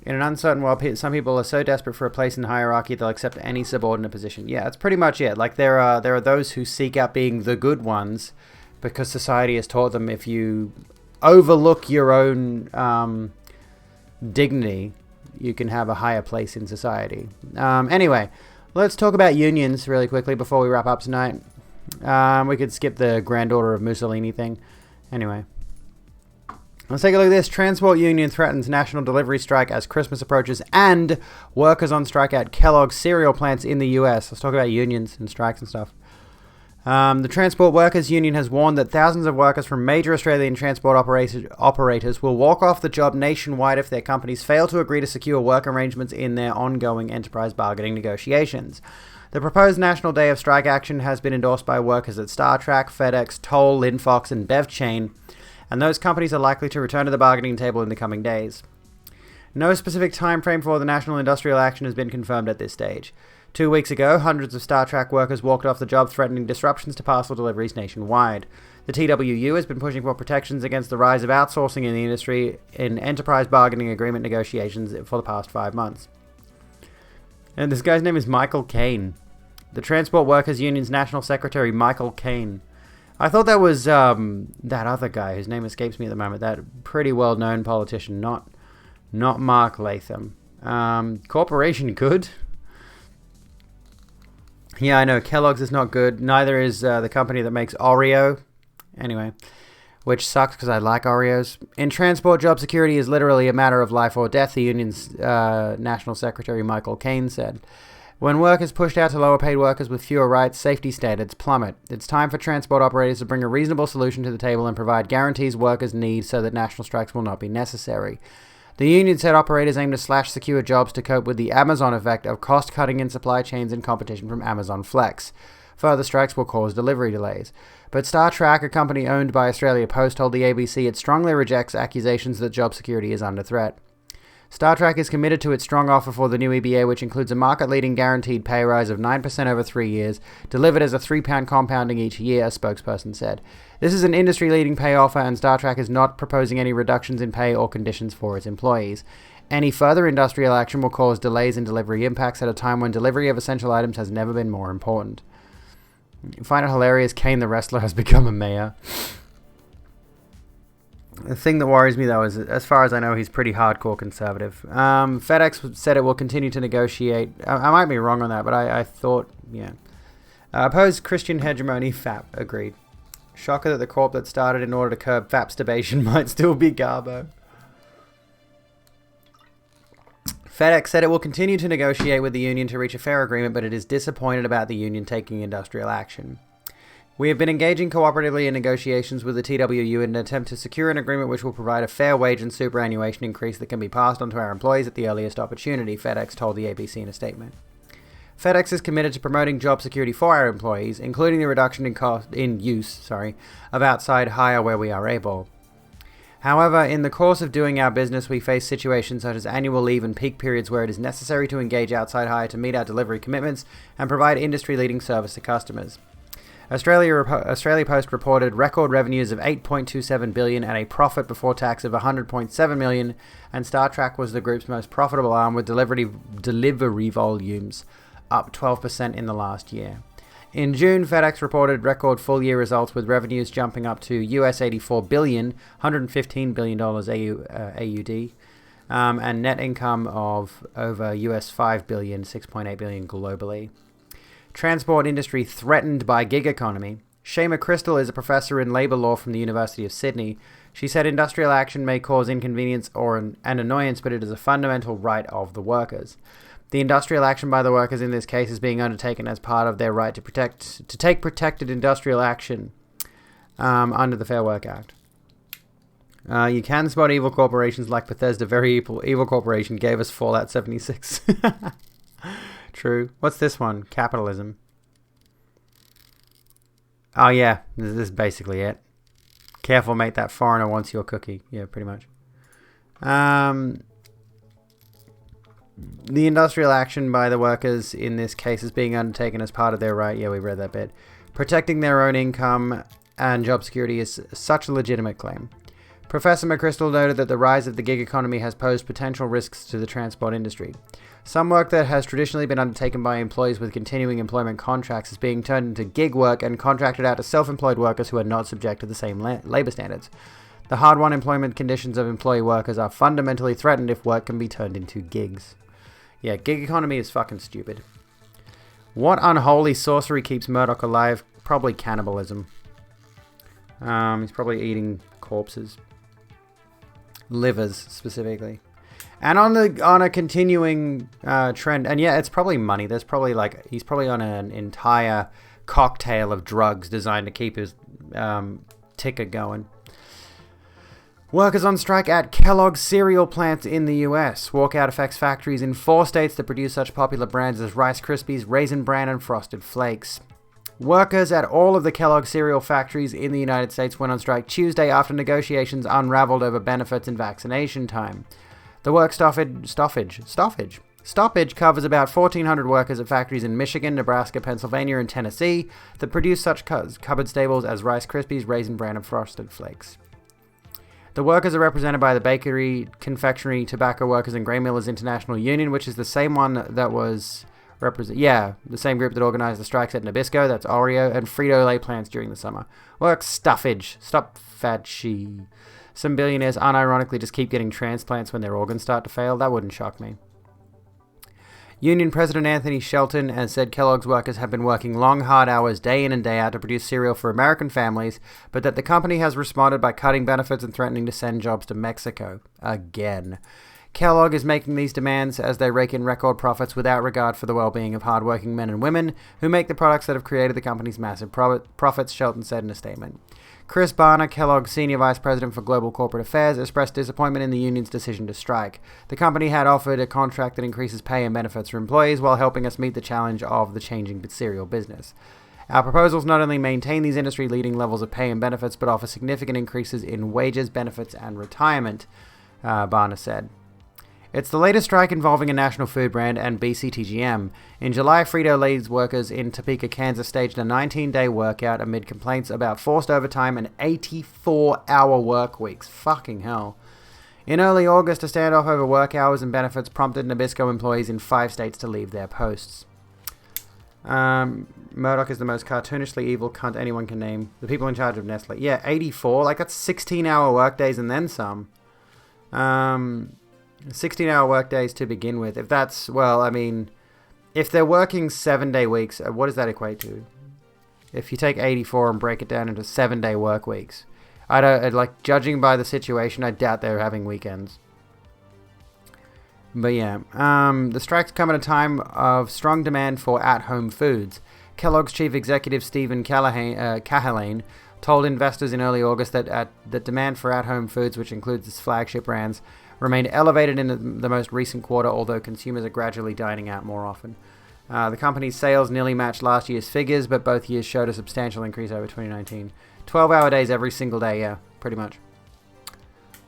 In an uncertain world, some people are so desperate for a place in the hierarchy they'll accept any subordinate position. Yeah, that's pretty much it. Like there are those who seek out being the good ones because society has taught them if you overlook your own dignity, you can have a higher place in society. Anyway, let's talk about unions really quickly before we wrap up tonight. We could skip the granddaughter of Mussolini thing. Anyway, Let's take a look at this. Transport union threatens national delivery strike as Christmas approaches, and workers on strike at Kellogg's cereal plants in the US. Let's talk about unions and strikes and stuff. The Transport Workers Union has warned that thousands of workers from major Australian transport operators will walk off the job nationwide if their companies fail to agree to secure work arrangements in their ongoing enterprise bargaining negotiations. The proposed National Day of Strike action has been endorsed by workers at StarTrack, FedEx, Toll, Linfox, and BevChain, and those companies are likely to return to the bargaining table in the coming days. No specific time frame for the national industrial action has been confirmed at this stage. 2 weeks ago, hundreds of StarTrack workers walked off the job, threatening disruptions to parcel deliveries nationwide. The TWU has been pushing for protections against the rise of outsourcing in the industry in enterprise bargaining agreement negotiations for the past 5 months. And this guy's name is Michael Caine. The Transport Workers Union's National Secretary, Michael Caine. I thought that was that other guy whose name escapes me at the moment. That pretty well-known politician, not Mark Latham. Corporation good. Yeah, I know. Kellogg's is not good. Neither is the company that makes Oreo. Anyway, which sucks because I like Oreos. In transport, job security is literally a matter of life or death, the union's National Secretary Michael Caine said. When work is pushed out to lower-paid workers with fewer rights, safety standards plummet. It's time for transport operators to bring a reasonable solution to the table and provide guarantees workers need so that national strikes will not be necessary. The union said operators aim to slash secure jobs to cope with the Amazon effect of cost-cutting in supply chains and competition from Amazon Flex. Further strikes will cause delivery delays. But StarTrack, a company owned by Australia Post, told the ABC it strongly rejects accusations that job security is under threat. StarTrack is committed to its strong offer for the new EBA, which includes a market-leading guaranteed pay rise of 9% over 3 years, delivered as a £3 compounding each year, a spokesperson said. This is an industry-leading pay offer, and StarTrack is not proposing any reductions in pay or conditions for its employees. Any further industrial action will cause delays in delivery impacts at a time when delivery of essential items has never been more important. You find it hilarious Kane the wrestler has become a mayor. The thing that worries me, though, is as far as I know, he's pretty hardcore conservative. FedEx said it will continue to negotiate. I might be wrong on that, but I thought, yeah. Opposed Christian hegemony, FAP, agreed. Shocker that the corp that started in order to curb FAP-stabation might still be Garbo. FedEx said it will continue to negotiate with the union to reach a fair agreement, but it is disappointed about the union taking industrial action. We have been engaging cooperatively in negotiations with the TWU in an attempt to secure an agreement which will provide a fair wage and superannuation increase that can be passed on to our employees at the earliest opportunity, FedEx told the ABC in a statement. FedEx is committed to promoting job security for our employees, including the reduction in use of outside hire where we are able. However, in the course of doing our business, we face situations such as annual leave and peak periods where it is necessary to engage outside hire to meet our delivery commitments and provide industry-leading service to customers. Australia Post reported record revenues of $8.27 billion and a profit before tax of $100.7 million, and StarTrack was the group's most profitable arm with delivery volumes up 12% in the last year. In June, FedEx reported record full-year results with revenues jumping up to US $84 billion, $115 billion AUD, and net income of over US $5 billion, $6.8 billion globally. Transport industry threatened by gig economy. Shema Crystal is a professor in labour law from the University of Sydney. She said industrial action may cause inconvenience or an annoyance, but it is a fundamental right of the workers. The industrial action by the workers in this case is being undertaken as part of their right to take protected industrial action under the Fair Work Act. You can spot evil corporations like Bethesda. Very evil corporation gave us Fallout 76. True. What's this one? Capitalism. Oh yeah, this is basically it. Careful, mate, that foreigner wants your cookie. Yeah, pretty much. The industrial action by the workers in this case is being undertaken as part of their right. Yeah, we read that bit. Protecting their own income and job security is such a legitimate claim. Professor McChrystal noted that the rise of the gig economy has posed potential risks to the transport industry. Some work that has traditionally been undertaken by employees with continuing employment contracts is being turned into gig work and contracted out to self-employed workers who are not subject to the same labor standards. The hard-won employment conditions of employee workers are fundamentally threatened if work can be turned into gigs. Yeah, gig economy is fucking stupid. What unholy sorcery keeps Murdoch alive? Probably cannibalism. He's probably eating corpses. livers specifically. And on a continuing trend, and yeah, it's probably money. There's probably he's probably on an entire cocktail of drugs designed to keep his ticker going. Workers on strike at Kellogg's cereal plants in the US. Walkout affects factories in 4 states that produce such popular brands as Rice Krispies, Raisin Bran, and Frosted Flakes. Workers at all of the Kellogg cereal factories in the United States went on strike Tuesday after negotiations unraveled over benefits and vaccination time. The work stoppage covers about 1,400 workers at factories in Michigan, Nebraska, Pennsylvania, and Tennessee that produce such cupboard staples as Rice Krispies, Raisin Bran, and Frosted Flakes. The workers are represented by the Bakery, Confectionery, Tobacco Workers, and Grain Millers International Union, which is the same one that was the same group that organized the strikes at Nabisco, that's Oreo, and Frito-Lay plants during the summer. Work stuffage. Stop fadgy. Some billionaires unironically just keep getting transplants when their organs start to fail. That wouldn't shock me. Union President Anthony Shelton has said Kellogg's workers have been working long, hard hours day in and day out to produce cereal for American families, but that the company has responded by cutting benefits and threatening to send jobs to Mexico. Again. Kellogg is making these demands as they rake in record profits without regard for the well-being of hard-working men and women who make the products that have created the company's massive profits, Shelton said in a statement. Chris Barner, Kellogg's Senior Vice President for Global Corporate Affairs, expressed disappointment in the union's decision to strike. The company had offered a contract that increases pay and benefits for employees while helping us meet the challenge of the changing cereal business. Our proposals not only maintain these industry-leading levels of pay and benefits, but offer significant increases in wages, benefits, and retirement, Barner said. It's the latest strike involving a national food brand and BCTGM. In July, Frito-Lay's workers in Topeka, Kansas staged a 19-day workout amid complaints about forced overtime and 84-hour work weeks. Fucking hell. In early August, a standoff over work hours and benefits prompted Nabisco employees in 5 states to leave their posts. Murdoch is the most cartoonishly evil cunt anyone can name. The people in charge of Nestle. Yeah, 84. That's 16-hour work days and then some. 16-hour work days to begin with. If that's, if they're working 7-day weeks, what does that equate to? If you take 84 and break it down into 7-day work weeks, judging by the situation, I doubt they're having weekends. But yeah, the strikes come at a time of strong demand for at-home foods. Kellogg's chief executive Stephen Cahillane told investors in early August that the demand for at-home foods, which includes its flagship brands, remained elevated in the most recent quarter, although consumers are gradually dining out more often. The company's sales nearly matched last year's figures, but both years showed a substantial increase over 2019. 12-hour days every single day, yeah, pretty much.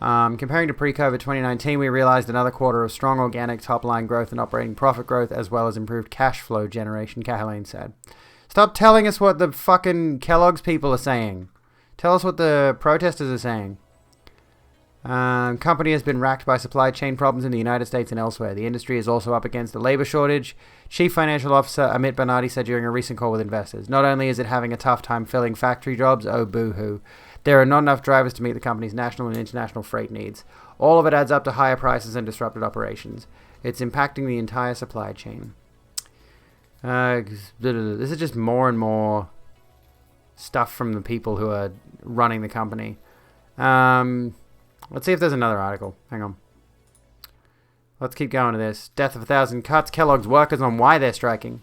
Comparing to pre-COVID 2019, we realized another quarter of strong organic top-line growth and operating profit growth, as well as improved cash flow generation, Cahillane said. Stop telling us what the fucking Kellogg's people are saying. Tell us what the protesters are saying. Company has been racked by supply chain problems in the United States and elsewhere. The industry is also up against a labor shortage. Chief Financial Officer Amit Bharati said during a recent call with investors, not only is it having a tough time filling factory jobs, oh boo-hoo, there are not enough drivers to meet the company's national and international freight needs. All of it adds up to higher prices and disrupted operations. It's impacting the entire supply chain. This is just more and more stuff from the people who are running the company. Let's see if there's another article. Hang on. Let's keep going to this. Death of 1,000 cuts. Kellogg's workers on why they're striking.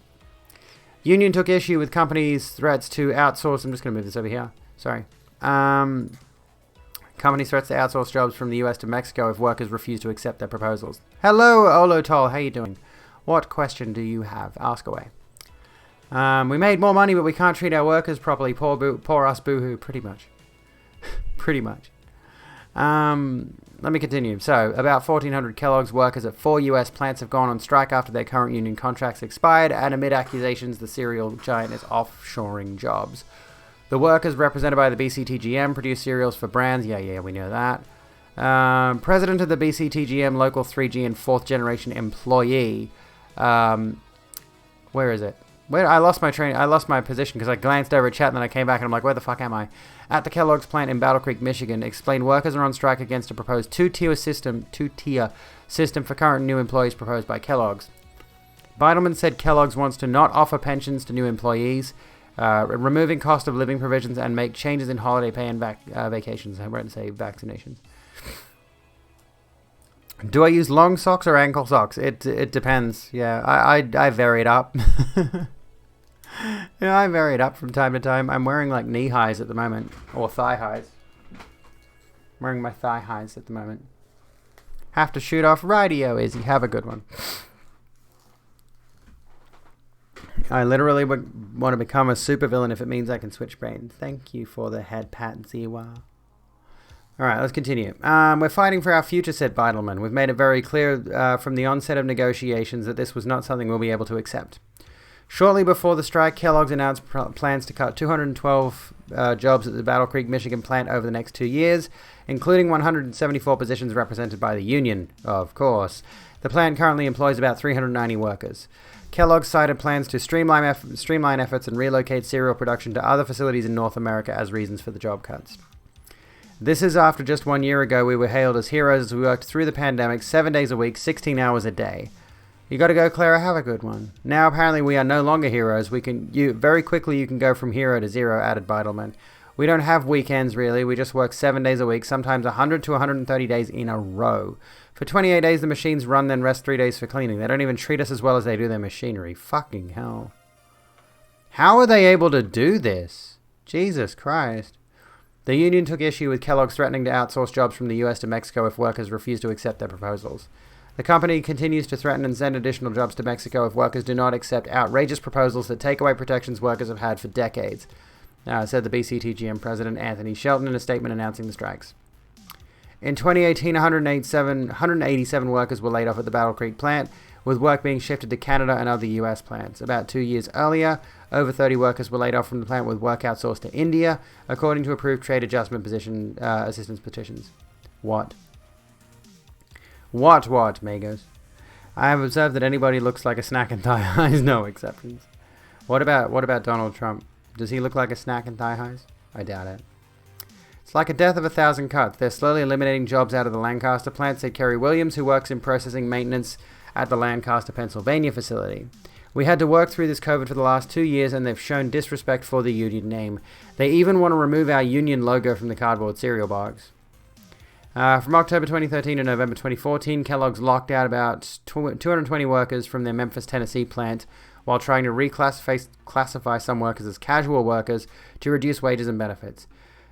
Union took issue with companies' threats to outsource. I'm just going to move this over here. Sorry. Companies' threats to outsource jobs from the US to Mexico if workers refuse to accept their proposals. Hello, Olo Toll. How you doing? What question do you have? Ask away. We made more money, but we can't treat our workers properly. Poor us, boohoo. Pretty much. Pretty much. Let me continue. So, about 1,400 Kellogg's workers at 4 U.S. plants have gone on strike after their current union contracts expired, and amid accusations the cereal giant is offshoring jobs. The workers, represented by the BCTGM, produce cereals for brands. Yeah, we know that. President of the BCTGM, local 3G and 4th generation employee. Where is it? I lost my position because I glanced over at chat and then I came back and I'm like, where the fuck am I? At the Kellogg's plant in Battle Creek, Michigan, explained workers are on strike against a proposed two-tier system for current new employees proposed by Kellogg's. Beidelman said Kellogg's wants to not offer pensions to new employees, removing cost of living provisions, and make changes in holiday pay and vacations. I wrote to say vaccinations. Do I use long socks or ankle socks? It depends. Yeah, I vary it up. Yeah, I vary it up from time to time. I'm wearing like knee highs at the moment, or thigh highs. I'm wearing my thigh highs at the moment. Have to shoot off radio, Izzy. Have a good one. I literally would want to become a supervillain if it means I can switch brains. Thank you for the head pat, Ziwa. Alright, let's continue. We're fighting for our future, said Beidelman. We've made it very clear from the onset of negotiations that this was not something we'll be able to accept. Shortly before the strike, Kellogg's announced plans to cut 212 jobs at the Battle Creek, Michigan plant over the next 2 years, including 174 positions represented by the union, of course. The plant currently employs about 390 workers. Kellogg cited plans to streamline efforts and relocate cereal production to other facilities in North America as reasons for the job cuts. This is after just 1 year ago we were hailed as heroes as we worked through the pandemic 7 days a week, 16 hours a day. You gotta go, Clara, have a good one. Now apparently we are no longer heroes. Very quickly you can go from hero to zero, added Beidelman. We don't have weekends really, we just work 7 days a week, sometimes 100 to 130 days in a row. For 28 days the machines run, then rest 3 days for cleaning. They don't even treat us as well as they do their machinery. Fucking hell. How are they able to do this? Jesus Christ. The union took issue with Kellogg's threatening to outsource jobs from the US to Mexico if workers refuse to accept their proposals. The company continues to threaten and send additional jobs to Mexico if workers do not accept outrageous proposals that take away protections workers have had for decades, said the BCTGM president Anthony Shelton in a statement announcing the strikes. In 2018, 187 workers were laid off at the Battle Creek plant, with work being shifted to Canada and other US plants. About 2 years earlier, over 30 workers were laid off from the plant with work outsourced to India, according to approved trade adjustment assistance petitions. What, Magos? I have observed that anybody looks like a snack and thigh highs, no exceptions. What about Donald Trump? Does he look like a snack and thigh highs? I doubt it. It's like a death of 1,000 cuts. They're slowly eliminating jobs out of the Lancaster plant, said Kerry Williams, who works in processing maintenance at the Lancaster, Pennsylvania facility. We had to work through this COVID for the last 2 years, and they've shown disrespect for the union name. They even want to remove our union logo from the cardboard cereal box. From October 2013 to November 2014, Kellogg's locked out about 220 workers from their Memphis, Tennessee plant while trying to classify some workers as casual workers to reduce wages and benefits.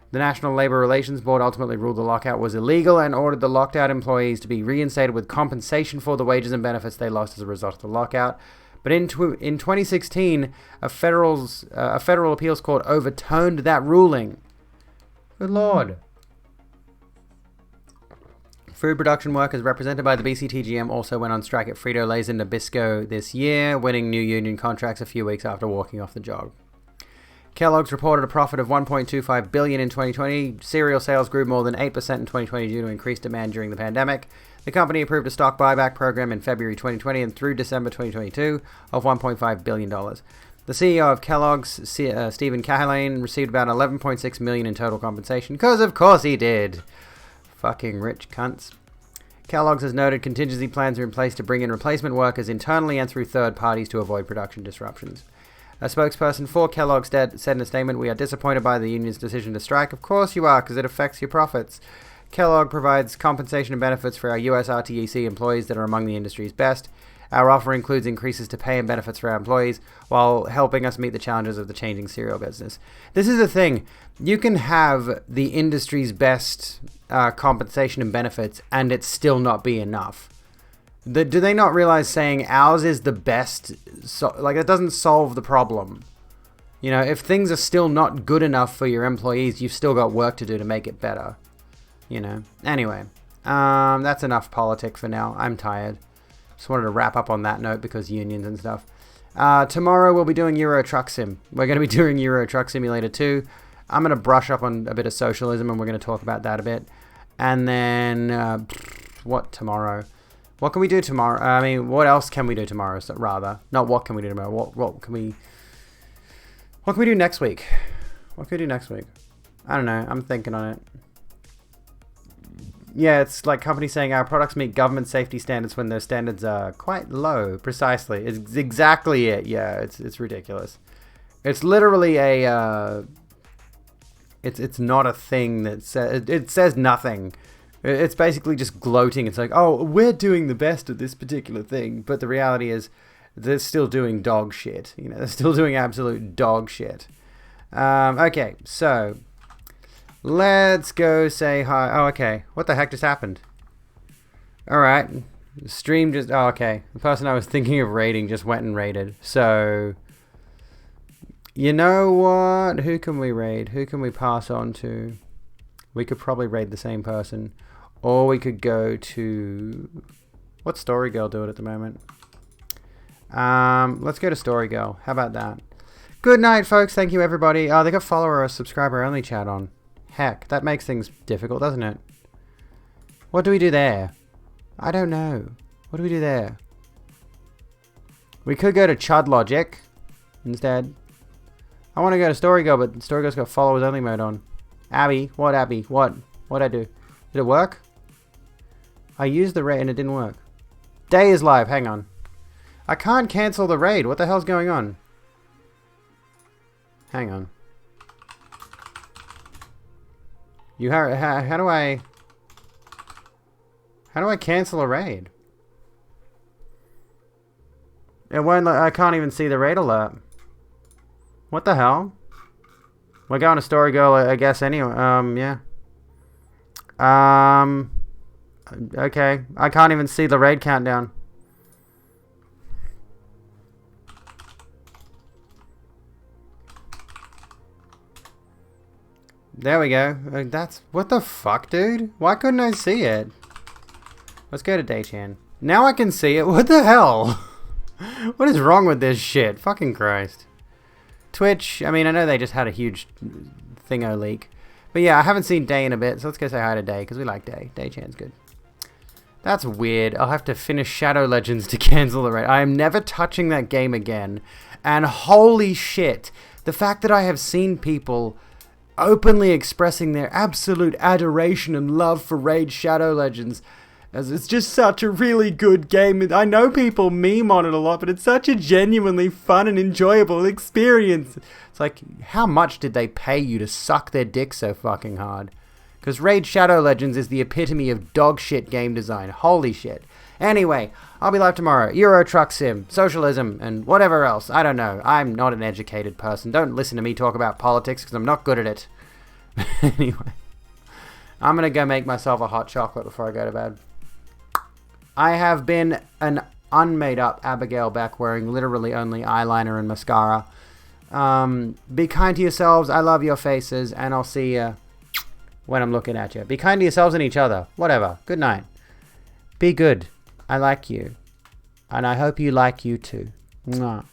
The National Labor Relations Board ultimately ruled the lockout was illegal and ordered the locked out employees to be reinstated with compensation for the wages and benefits they lost as a result of the lockout. But in 2016, a federal appeals court overturned that ruling. Good Lord. Food production workers represented by the BCTGM also went on strike at Frito-Lay's in Nabisco this year, winning new union contracts a few weeks after walking off the job. Kellogg's reported a profit of $1.25 billion in 2020. Cereal sales grew more than 8% in 2020 due to increased demand during the pandemic. The company approved a stock buyback program in February 2020 and through December 2022 of $1.5 billion. The CEO of Kellogg's, Stephen Cahillane, received about $11.6 million in total compensation, because of course he did. Fucking rich cunts. Kellogg's has noted contingency plans are in place to bring in replacement workers internally and through third parties to avoid production disruptions. A spokesperson for Kellogg's said in a statement, "We are disappointed by the union's decision to strike." Of course you are, because it affects your profits. Kellogg provides compensation and benefits for our US RTEC employees that are among the industry's best. Our offer includes increases to pay and benefits for our employees while helping us meet the challenges of the changing cereal business. This is the thing. You can have the industry's best compensation and benefits and it still not be enough. Do they not realize saying ours is the best, it doesn't solve the problem? You know, if things are still not good enough for your employees, you've still got work to do to make it better. You know. Anyway, that's enough politics for now. I'm tired. Just wanted to wrap up on that note because unions and stuff. Tomorrow we'll be doing Euro Truck Sim. We're going to be doing Euro Truck Simulator 2. I'm going to brush up on a bit of socialism and we're going to talk about that a bit. And then, what tomorrow? What can we do tomorrow? I mean, what else can we do tomorrow, rather? Not what can we do tomorrow. What can we do next week? What can we do next week? I don't know. I'm thinking on it. Yeah, it's like companies saying our products meet government safety standards when those standards are quite low. Precisely. It's exactly it. Yeah, it's ridiculous. It's literally a... It's not a thing that says... It says nothing. It's basically just gloating. It's like, oh, we're doing the best at this particular thing. But the reality is they're still doing dog shit. You know, they're still doing absolute dog shit. Okay, so let's go say hi. Oh, okay. What the heck just happened? All right. The stream just... Oh, okay. The person I was thinking of raiding just went and raided. So... You know what? Who can we raid? Who can we pass on to? We could probably raid the same person. Or we could go to... What's Story Girl doing at the moment? Let's go to Story Girl. How about that? Good night, folks. Thank you, everybody. Oh, they got follower or subscriber only chat on. Heck, that makes things difficult, doesn't it? What do we do there? I don't know. What do we do there? We could go to Chud Logic instead. I want to go to Story Girl, but Story Girl's got followers only mode on. Abby? What, Abby? What? What'd I do? Did it work? I used the raid and it didn't work. Day is live. Hang on. I can't cancel the raid. What the hell's going on? Hang on. How do I cancel a raid? It won't. I can't even see the raid alert. What the hell? We're going to Story Girl, I guess. Anyway, yeah. Okay. I can't even see the raid countdown. There we go. That's... What the fuck, dude? Why couldn't I see it? Let's go to Daychan. Now I can see it. What the hell? What is wrong with this shit? Fucking Christ. Twitch, I mean, I know they just had a huge thingo leak. But yeah, I haven't seen Day in a bit, so let's go say hi to Day, because we like Day. Daychan's good. That's weird. I'll have to finish Shadow Legends to cancel the raid. I am never touching that game again. And holy shit, the fact that I have seen people openly expressing their absolute adoration and love for Raid Shadow Legends, as it's just such a really good game. I know people meme on it a lot, but it's such a genuinely fun and enjoyable experience. It's like, how much did they pay you to suck their dick so fucking hard? Because Raid Shadow Legends is the epitome of dog shit game design. Holy shit. Anyway, I'll be live tomorrow. Euro Truck Sim, socialism, and whatever else. I don't know. I'm not an educated person. Don't listen to me talk about politics because I'm not good at it. Anyway, I'm going to go make myself a hot chocolate before I go to bed. I have been an unmade up Abigail Beck wearing literally only eyeliner and mascara. Be kind to yourselves. I love your faces, and I'll see you when I'm looking at you. Be kind to yourselves and each other. Whatever. Good night. Be good. I like you. And I hope you like you too. Mwah.